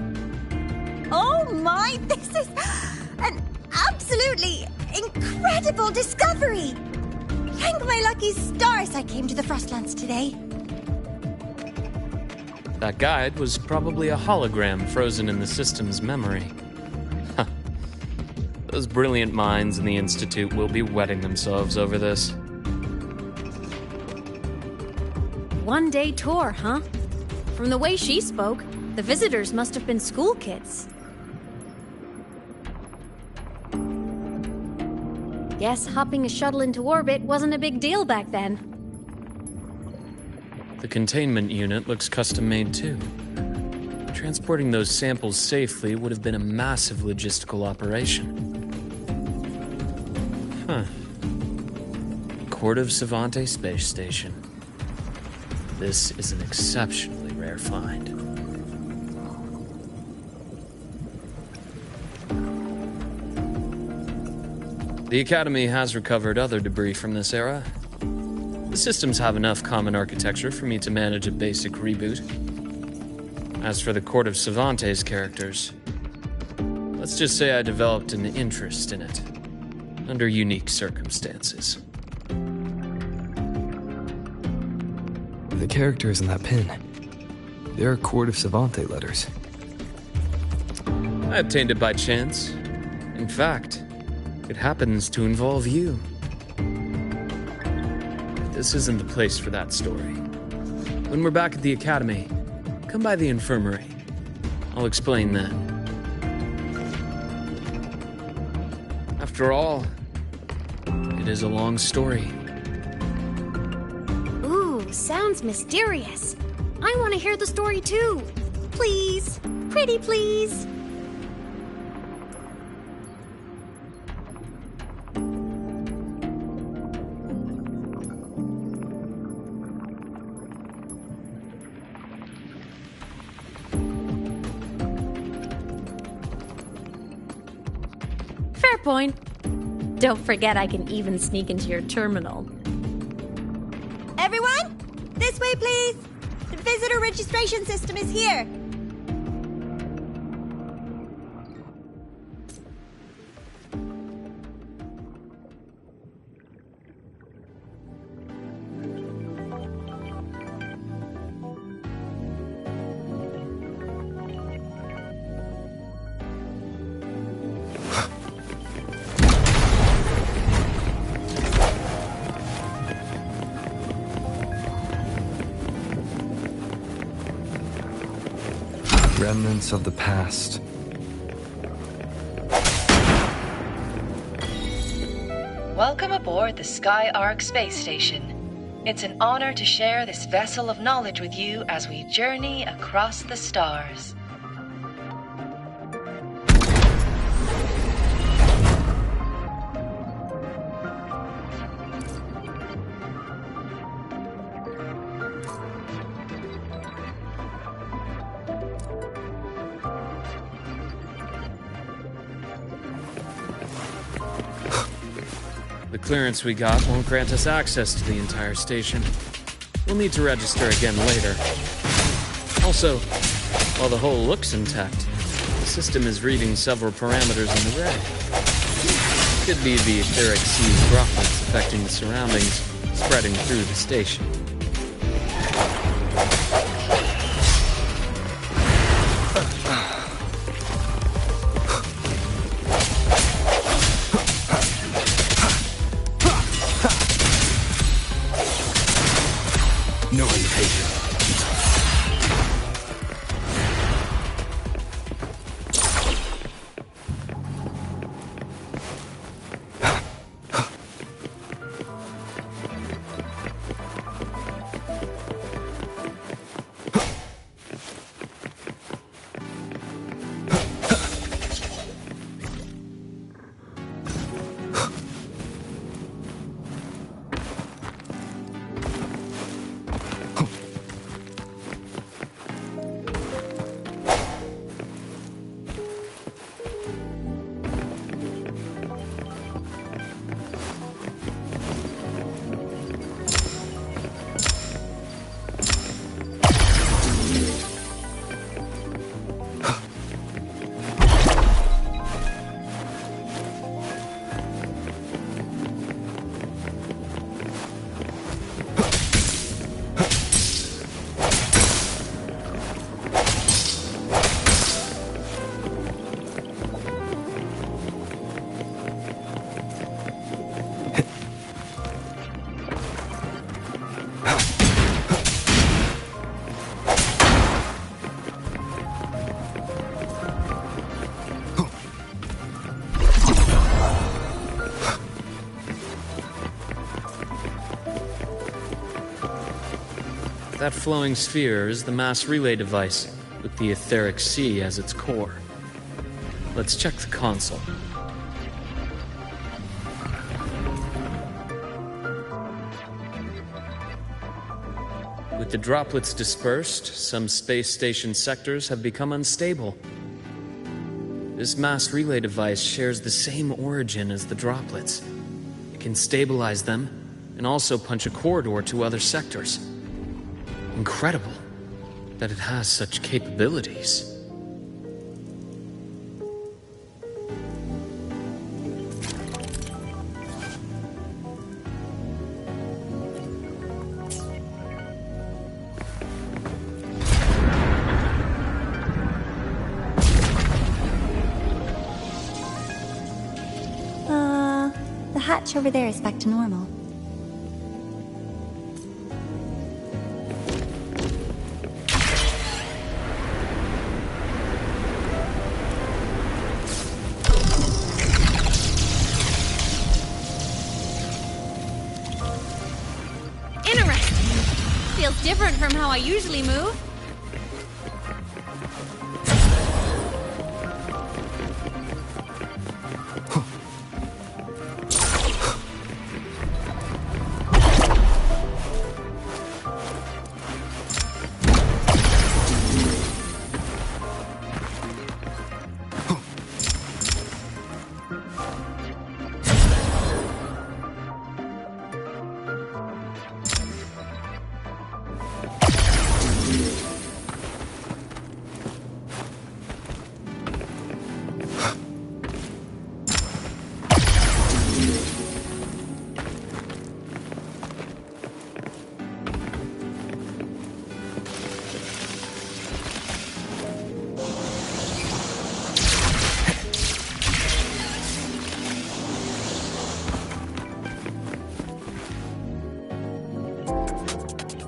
Oh my, this is an absolutely incredible discovery! Thank my lucky stars I came to the Frostlands today. That guide was probably a hologram frozen in the system's memory. Huh. Those brilliant minds in the Institute will be wetting themselves over this. One-day tour, huh? From the way she spoke, the visitors must have been school kids. Guess hopping a shuttle into orbit wasn't a big deal back then. The containment unit looks custom-made too. Transporting those samples safely would have been a massive logistical operation. Huh. Court of Savante Space Station. This is an exceptionally rare find. The Academy has recovered other debris from this era. The systems have enough common architecture for me to manage a basic reboot. As for the Court of Savante's characters, let's just say I developed an interest in it, under unique circumstances. The characters in that pin, they're Court of Savante letters. I obtained it by chance. In fact, it happens to involve you. This isn't the place for that story. When we're back at the Academy, come by the infirmary. I'll explain then. After all, it is a long story. Ooh, sounds mysterious. I want to hear the story too. Please, pretty please. Fair point. Don't forget I can even sneak into your terminal. Everyone, this way please. The visitor registration system is here. Remnants of the past. Welcome aboard the Skyark space station. It's an honor to share this vessel of knowledge with you as we journey across the stars. The clearance we got won't grant us access to the entire station. We'll need to register again later. Also, while the hull looks intact, the system is reading several parameters in the red. Could be the etheric sea droplets affecting the surroundings, spreading through the station. No hesitation. That flowing sphere is the mass relay device, with the etheric sea as its core. Let's check the console. With the droplets dispersed, some space station sectors have become unstable. This mass relay device shares the same origin as the droplets. It can stabilize them and also punch a corridor to other sectors. Incredible that it has such capabilities. The hatch over there is back to normal. Different from how I usually move.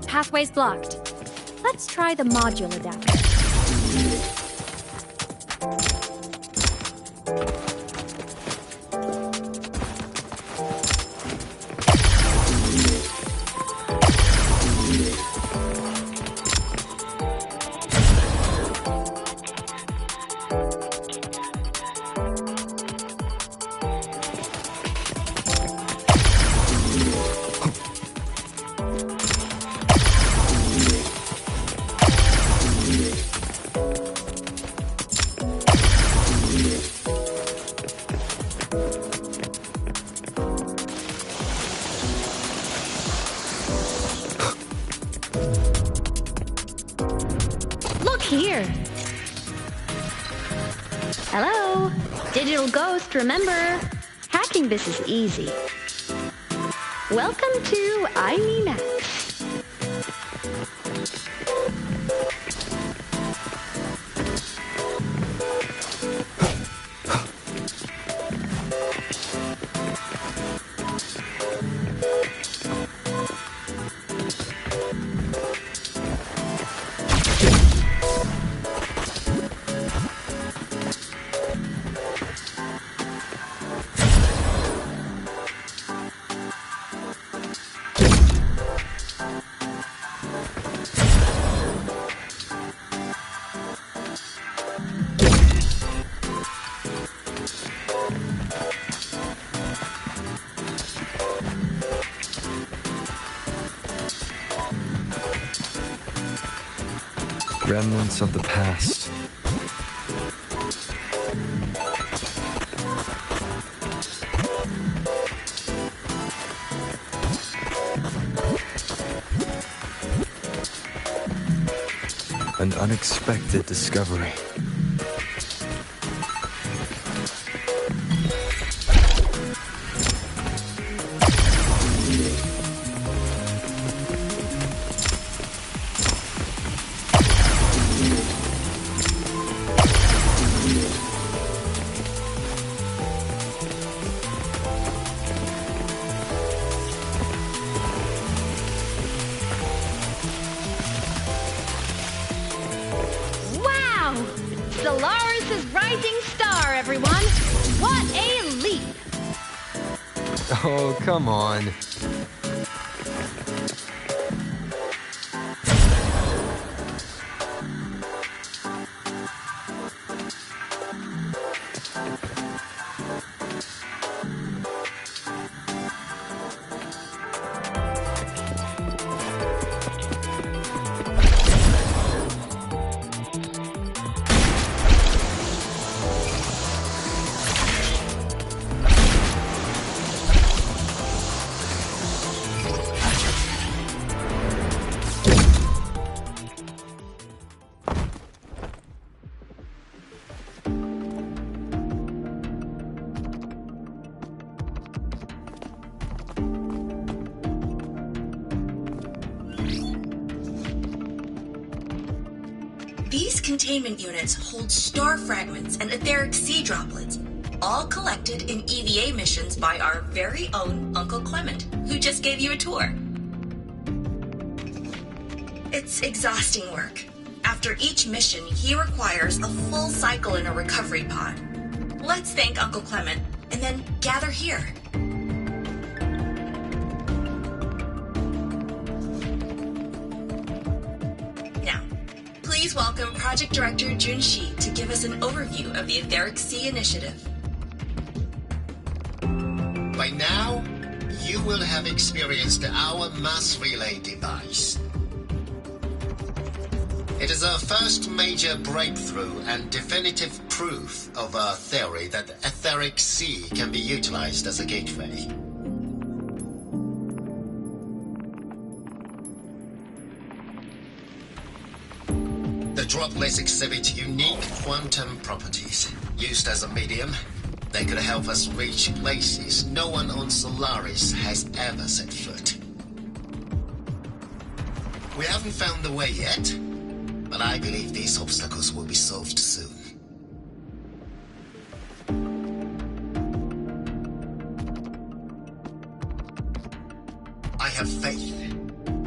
Pathway's blocked. Let's try the module adapter. Here. Hello? Digital ghost, remember? Hacking this is easy. Welcome to IME Max. Remnants of the past. An unexpected discovery. Oh, come on. These containment units hold star fragments and etheric sea droplets, all collected in EVA missions by our very own Uncle Clement, who just gave you a tour. It's exhausting work. After each mission, he requires a full cycle in a recovery pod. Let's thank Uncle Clement, and then gather here. Please welcome Project Director Junshi to give us an overview of the Etheric Sea Initiative. By now, you will have experienced our mass relay device. It is our first major breakthrough and definitive proof of our theory that the Etheric Sea can be utilized as a gateway. The droplets exhibit unique quantum properties. Used as a medium, they could help us reach places no one on Solaris has ever set foot. We haven't found the way yet, but I believe these obstacles will be solved soon. I have faith,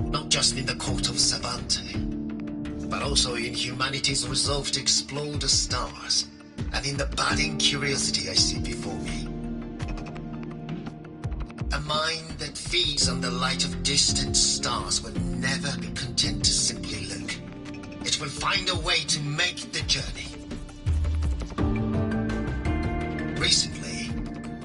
not just in the court of Savante, but also in humanity's resolve to explore the stars, and in the budding curiosity I see before me. A mind that feeds on the light of distant stars will never be content to simply look. It will find a way to make the journey. Recently,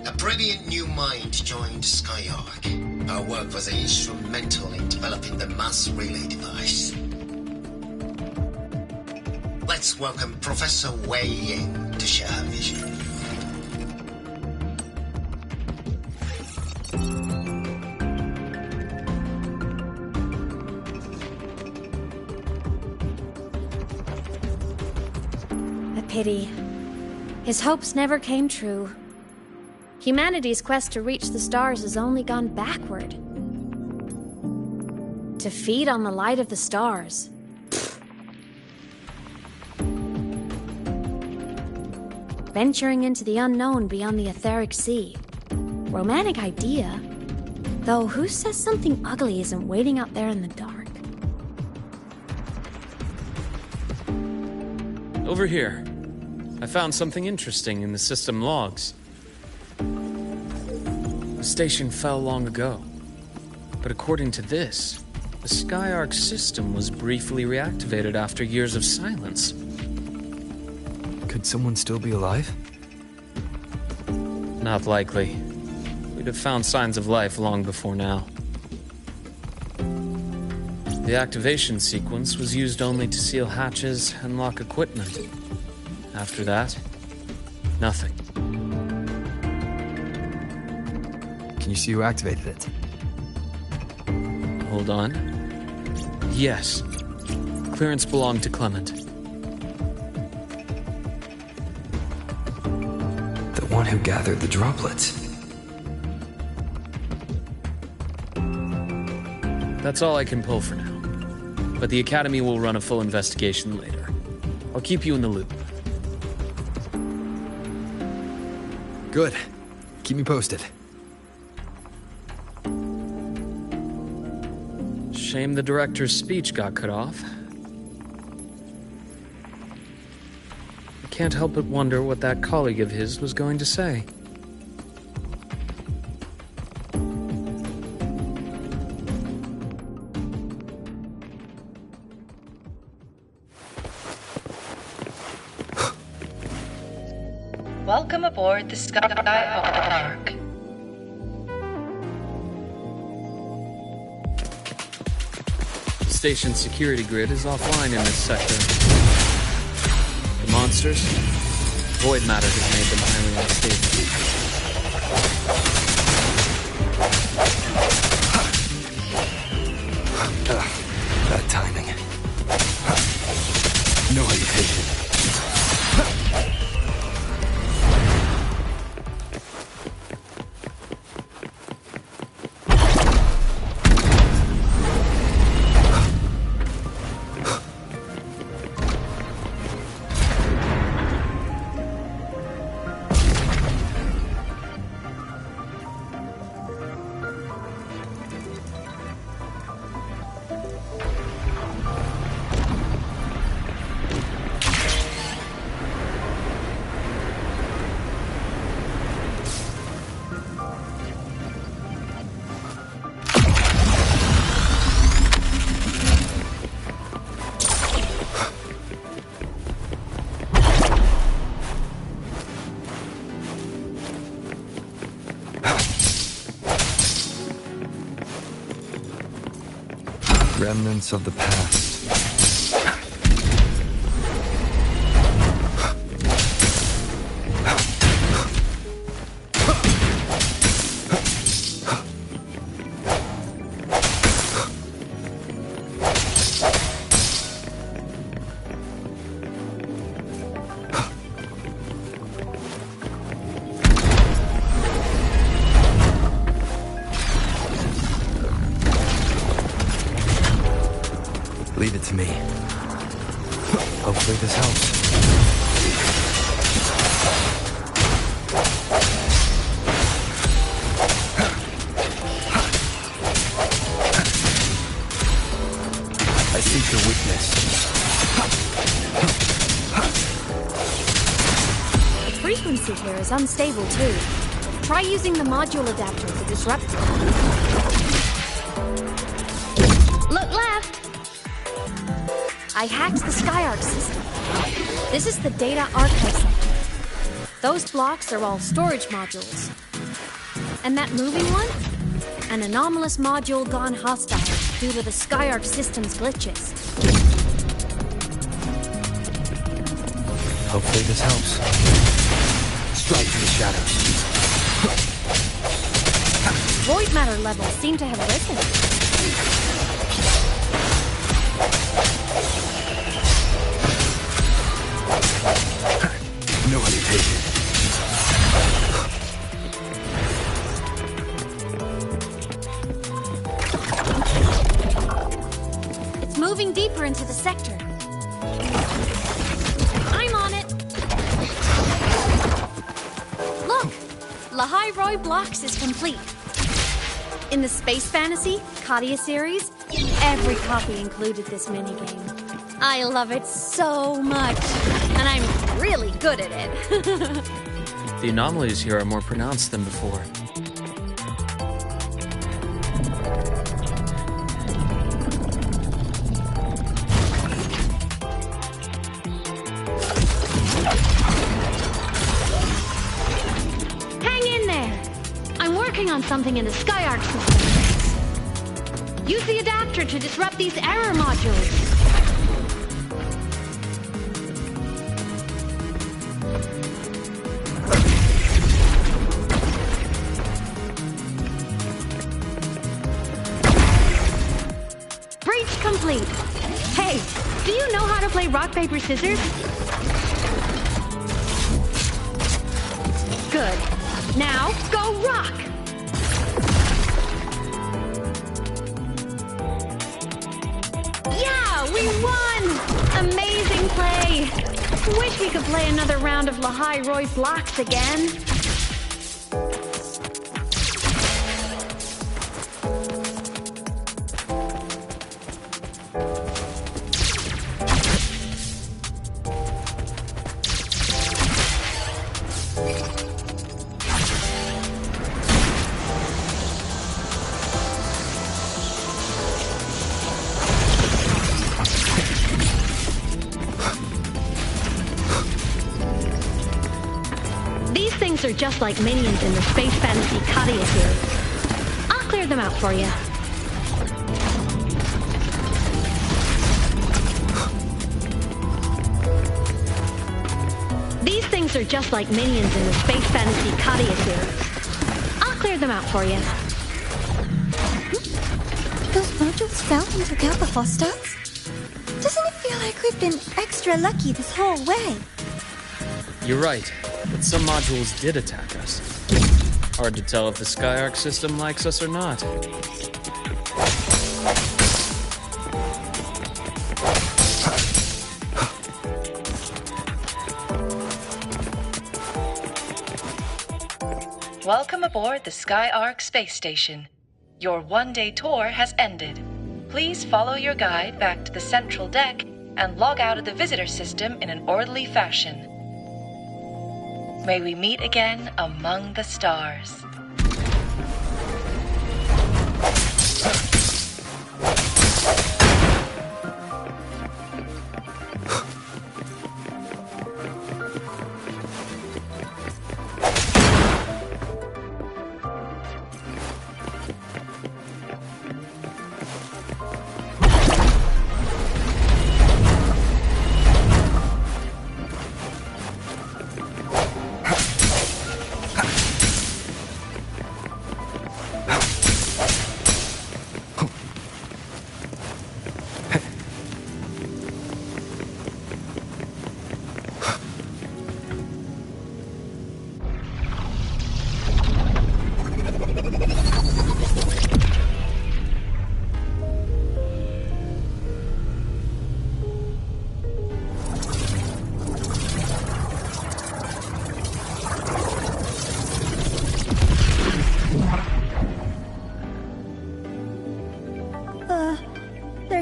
a brilliant new mind joined Skyark. Our work was instrumental in developing the mass relay device. Let's welcome Professor Wei Ying to share her vision. A pity. His hopes never came true. Humanity's quest to reach the stars has only gone backward. To feed on the light of the stars. Venturing into the unknown beyond the etheric sea. Romantic idea. Though who says something ugly isn't waiting out there in the dark? Over here. I found something interesting in the system logs. The station fell long ago. But according to this, the Skyark system was briefly reactivated after years of silence. Could someone still be alive? Not likely. We'd have found signs of life long before now. The activation sequence was used only to seal hatches and lock equipment. After that, nothing. Can you see who activated it? Hold on. Yes. Clearance belonged to Clement. The one who gathered the droplets. That's all I can pull for now. But the Academy will run a full investigation later. I'll keep you in the loop. Good. Keep me posted. Shame the director's speech got cut off. I can't help but wonder what that colleague of his was going to say. Welcome aboard the Skyark. The station's security grid is offline in this sector. The monsters? Void matter has made them highly unstable. Bad timing. No hesitation. Remnants of the past. Leave it to me. Hopefully this helps. I seek your witness. The frequency here is unstable too. Try using the module adapter to disrupt it. Look left! I hacked the Skyark system. This is the data archive sector. Those blocks are all storage modules. And that moving one? An anomalous module gone hostile due to the Skyark system's glitches. Hopefully this helps. Strike to the shadows. Void matter levels seem to have risen. No hesitation. going deeper into the sector. I'm on it. Look, Lahai Roy Blocks is complete. In the Space Fantasy Katia series, every copy included this minigame. I love it so much, and I'm really good at it. The anomalies here are more pronounced than before. Hang in there! I'm working on something in the Skyark system. Use the adapter to disrupt these error modules. Complete. Hey, do you know how to play rock, paper, scissors? Good. Now, go rock! Yeah, we won! Amazing play! Wish we could play another round of Lahai Roy Blocks again. Are just like minions in the Space Fantasy Katia series. I'll clear them out for you. These things are just like minions in the Space Fantasy Katia series. I'll clear them out for you. Those modules fell and took out the hostiles? Doesn't it feel like we've been extra lucky this whole way? You're right, but some modules did attack us. Hard to tell if the Skyark system likes us or not. Welcome aboard the Skyark space station. Your one-day tour has ended. Please follow your guide back to the central deck and log out of the visitor system in an orderly fashion. May we meet again among the stars.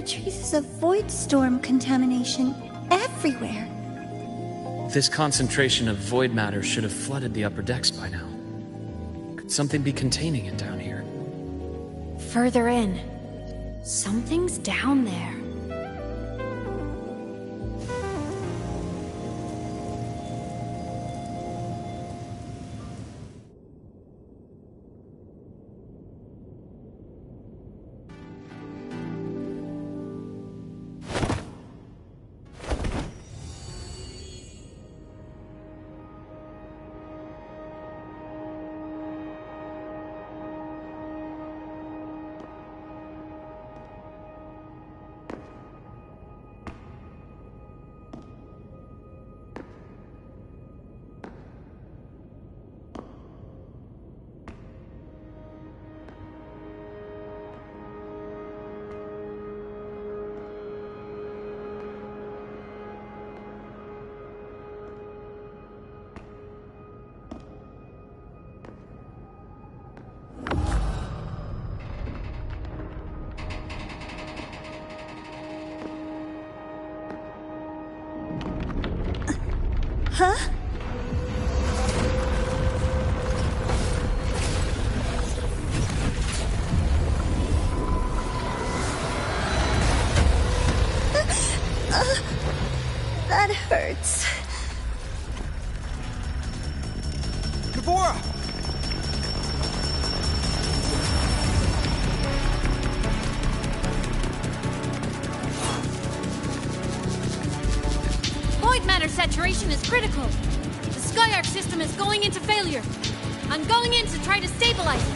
Traces of void storm contamination everywhere. This concentration of void matter should have flooded the upper decks by now. Could something be containing it down here? Further in. Something's down there. Huh? That hurts. Gabora! Void matter saturation is critical. The Skyark system is going into failure. I'm going in to try to stabilize it.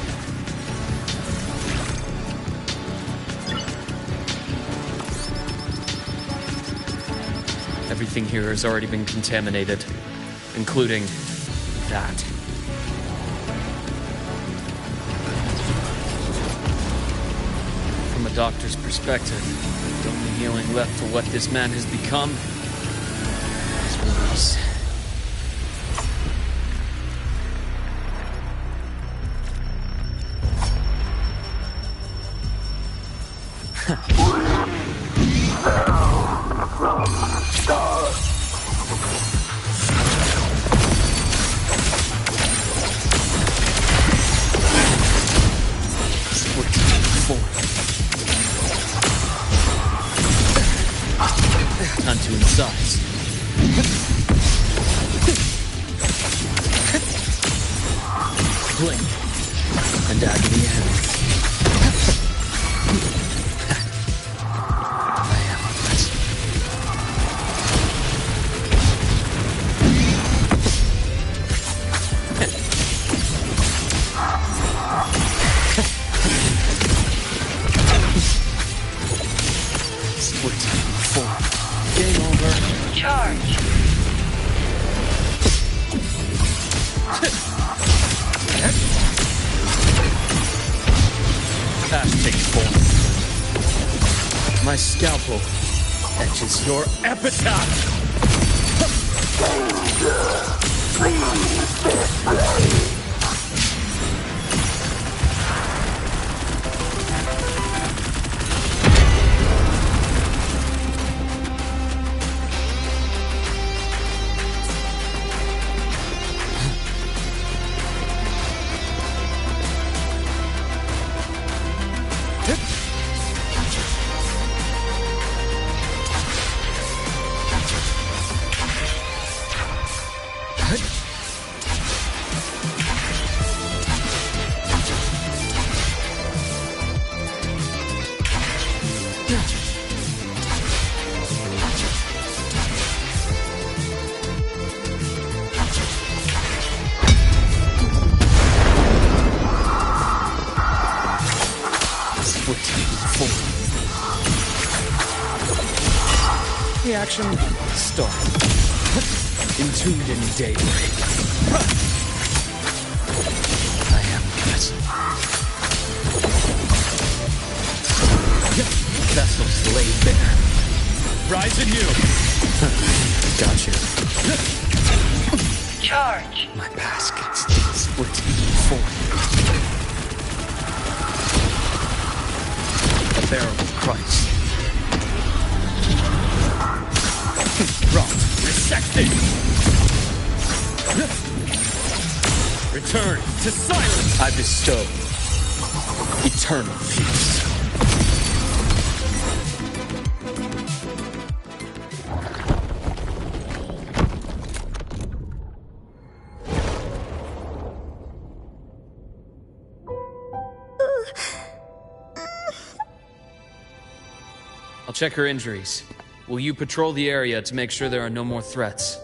Everything here has already been contaminated, including that. From a doctor's perspective, the only healing left for what this man has become is release. Time to incise. Blink and agony end. I am this. Split four. Game over. Charge. Pass takes form. My scalpel etches your epitaph. The action started. Entombed in daybreak. I am good. Vessels laid bare. Rise anew. Gotcha. Charge. My baskets split form. The barrel of Christ. Rot, resected! Return to silence! I bestow eternal peace. I'll check her injuries. Will you patrol the area to make sure there are no more threats?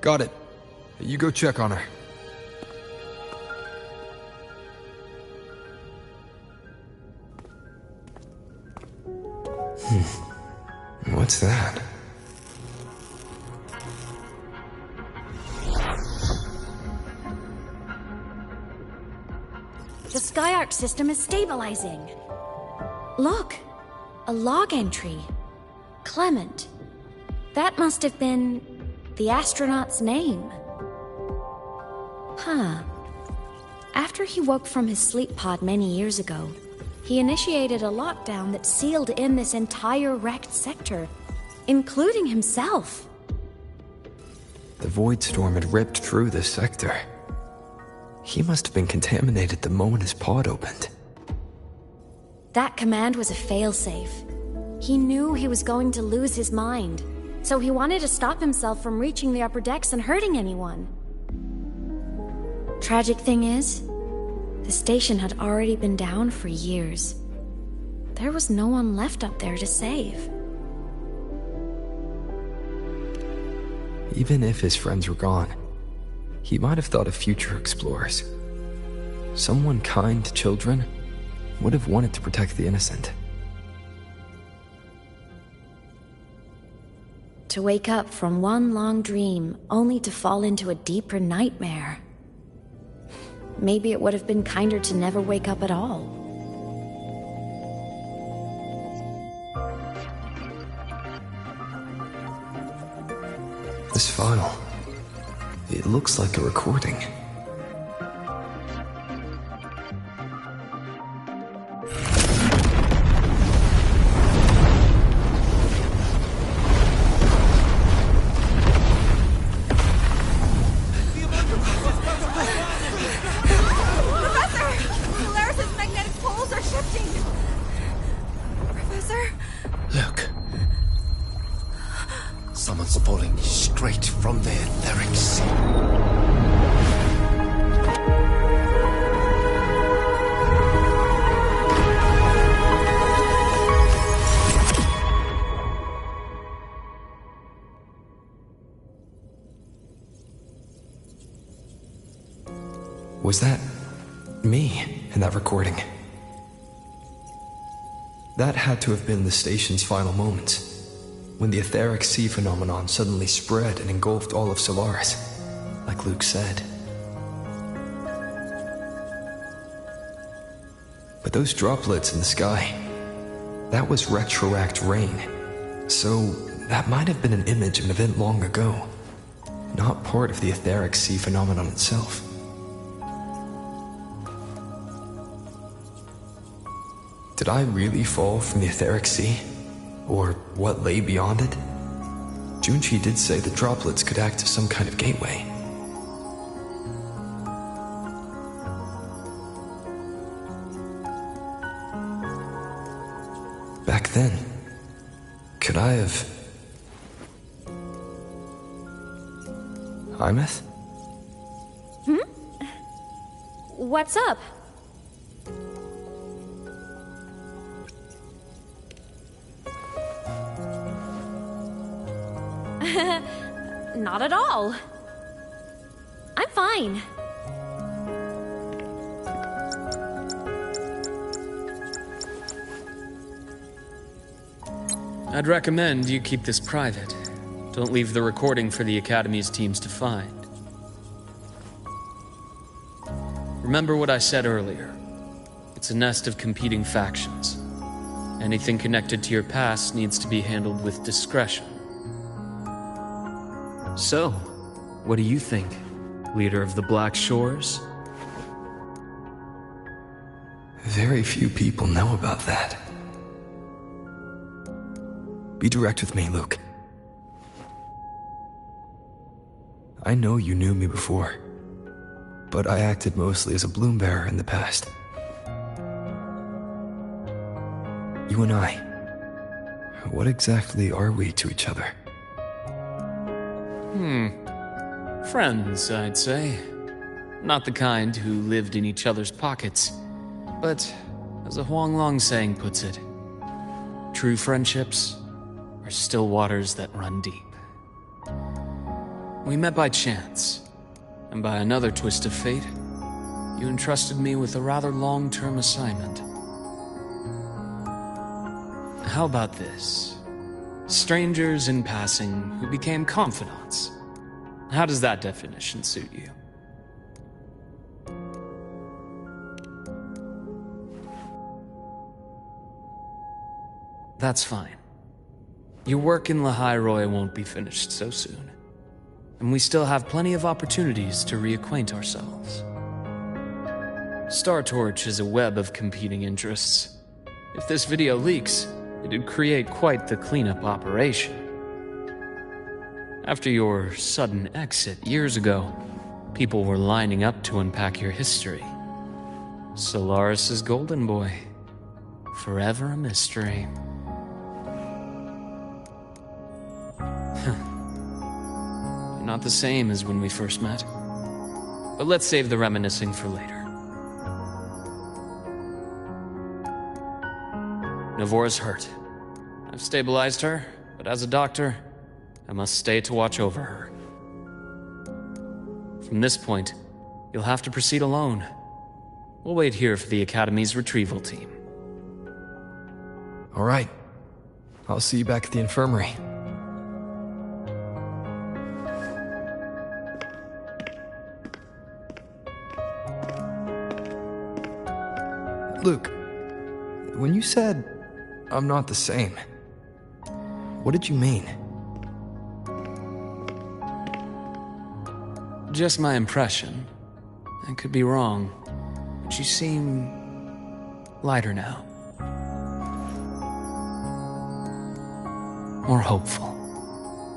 Got it. You go check on her. What's that? The Skyark system is stabilizing. Look, a log entry. Clement. That must have been the astronaut's name. Huh. After he woke from his sleep pod many years ago, he initiated a lockdown that sealed in this entire wrecked sector, including himself. The void storm had ripped through this sector. He must have been contaminated the moment his pod opened. That command was a failsafe. He knew he was going to lose his mind, so he wanted to stop himself from reaching the upper decks and hurting anyone. Tragic thing is, the station had already been down for years. There was no one left up there to save. Even if his friends were gone, he might have thought of future explorers. Someone kind to children would have wanted to protect the innocent. To wake up from one long dream, only to fall into a deeper nightmare. Maybe it would have been kinder to never wake up at all. This file, it looks like a recording. Was that me in that recording? That had to have been the station's final moments, when the etheric sea phenomenon suddenly spread and engulfed all of Solaris, like Luke said. But those droplets in the sky, that was retroact rain, so that might have been an image of an event long ago, not part of the etheric sea phenomenon itself. Did I really fall from the etheric sea? Or what lay beyond it? Junchi did say the droplets could act as some kind of gateway. Back then, could I have... Imeth? What's up? Not at all. I'm fine. I'd recommend you keep this private. Don't leave the recording for the Academy's teams to find. Remember what I said earlier. It's a nest of competing factions. Anything connected to your past needs to be handled with discretion. So, what do you think, leader of the Black Shores? Very few people know about that. Be direct with me, Luke. I know you knew me before, but I acted mostly as a bloom bearer in the past. You and I, what exactly are we to each other? Friends, I'd say. Not the kind who lived in each other's pockets, but, as a Huanglong saying puts it, true friendships are still waters that run deep. We met by chance, and by another twist of fate, you entrusted me with a rather long-term assignment. How about this? Strangers in passing who became confidants. How does that definition suit you? That's fine. Your work in Lahai won't be finished so soon. And we still have plenty of opportunities to reacquaint ourselves. Star Torch is a web of competing interests. If this video leaks, it'd create quite the cleanup operation. After your sudden exit years ago, people were lining up to unpack your history. Solaris's golden boy. Forever a mystery. You're not the same as when we first met. But let's save the reminiscing for later. Navora's hurt. I've stabilized her, but as a doctor, I must stay to watch over her. From this point, you'll have to proceed alone. We'll wait here for the Academy's retrieval team. All right. I'll see you back at the infirmary. Luke, when you said, I'm not the same, what did you mean? Just my impression. I could be wrong, but you seem lighter now. More hopeful.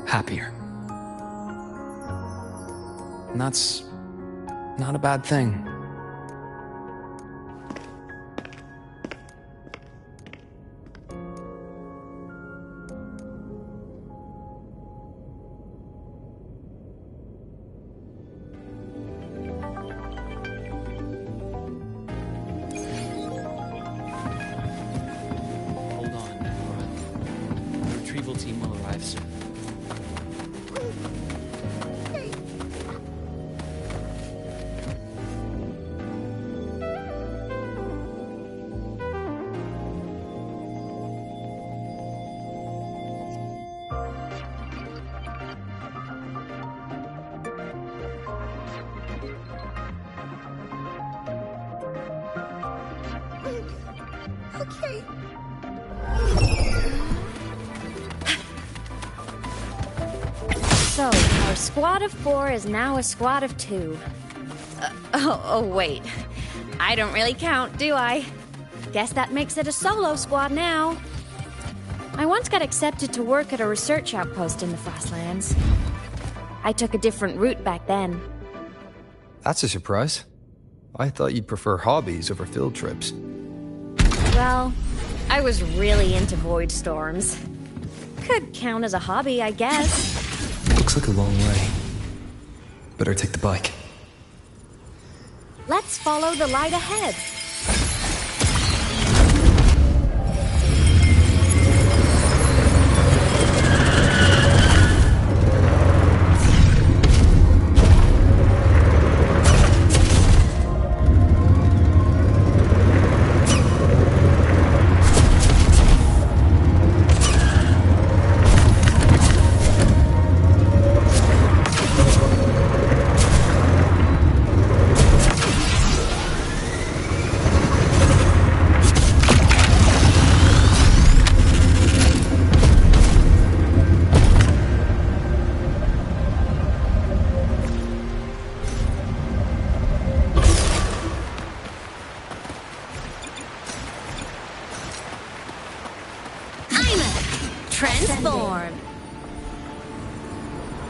Happier. And that's not a bad thing. Okay. So, our squad of 4 is now a squad of 2. Wait. I don't really count, do I? Guess that makes it a solo squad now. I once got accepted to work at a research outpost in the Frostlands. I took a different route back then. That's a surprise. I thought you'd prefer hobbies over field trips. Well, I was really into void storms. Could count as a hobby, I guess. Looks like a long way. Better take the bike. Let's follow the light ahead. Transform.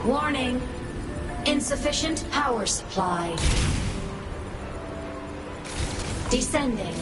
Warning. Insufficient power supply. Descending.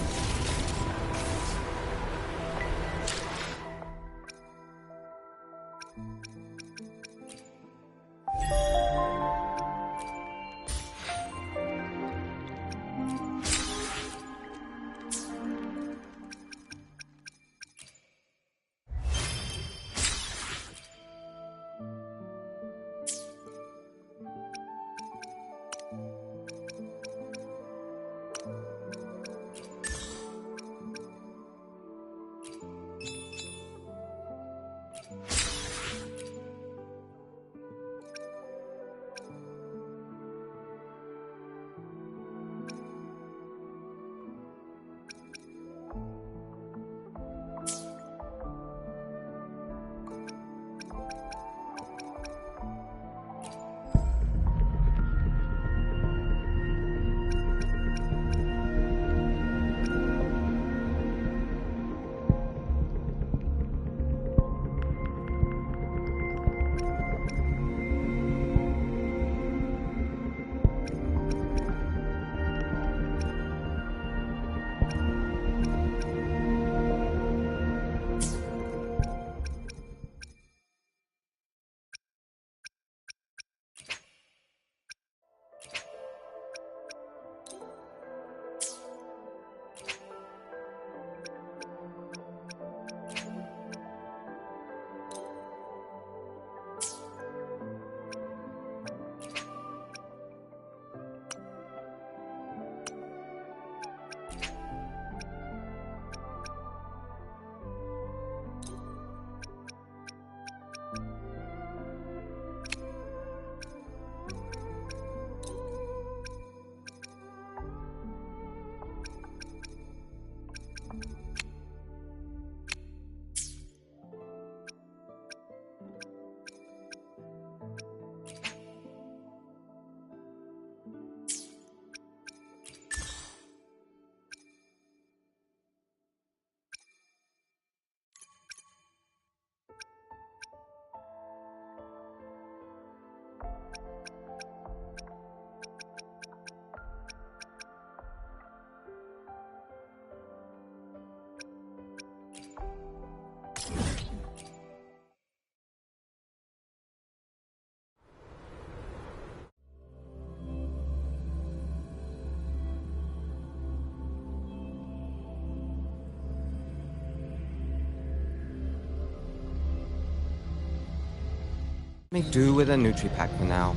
Make do with a Nutri-Pack for now.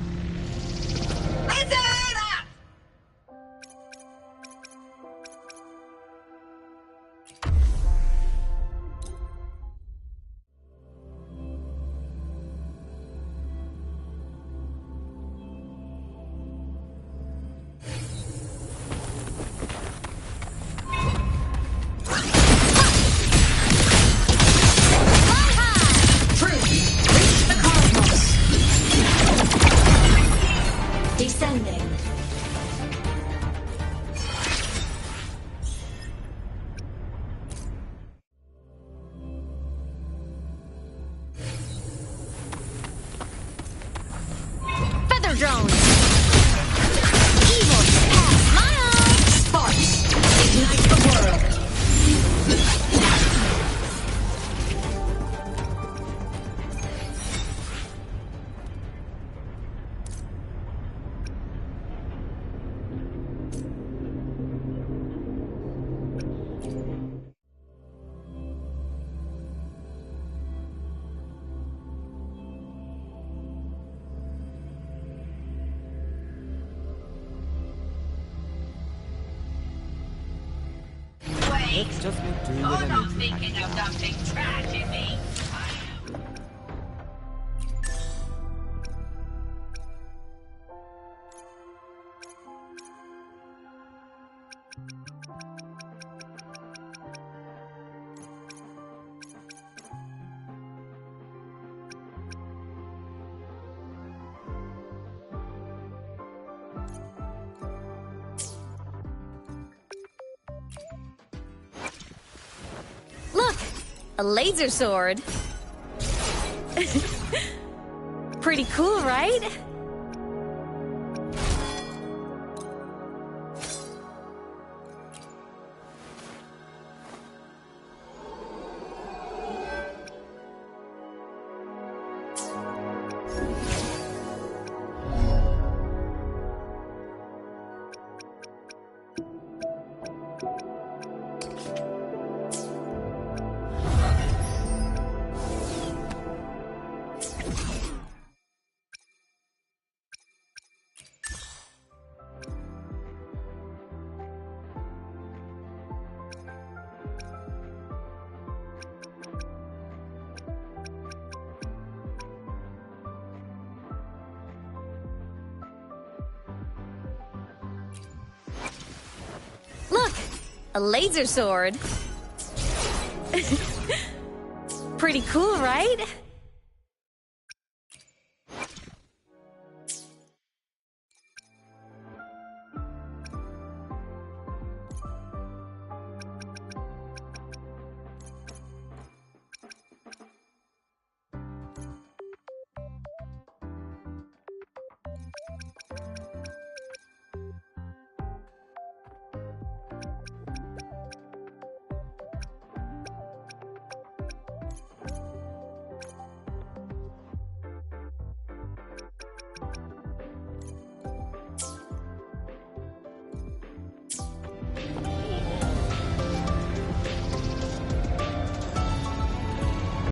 Let's just make do with a not thinking of dumping trash in me. A laser sword? Pretty cool, right? A laser sword? Pretty cool, right?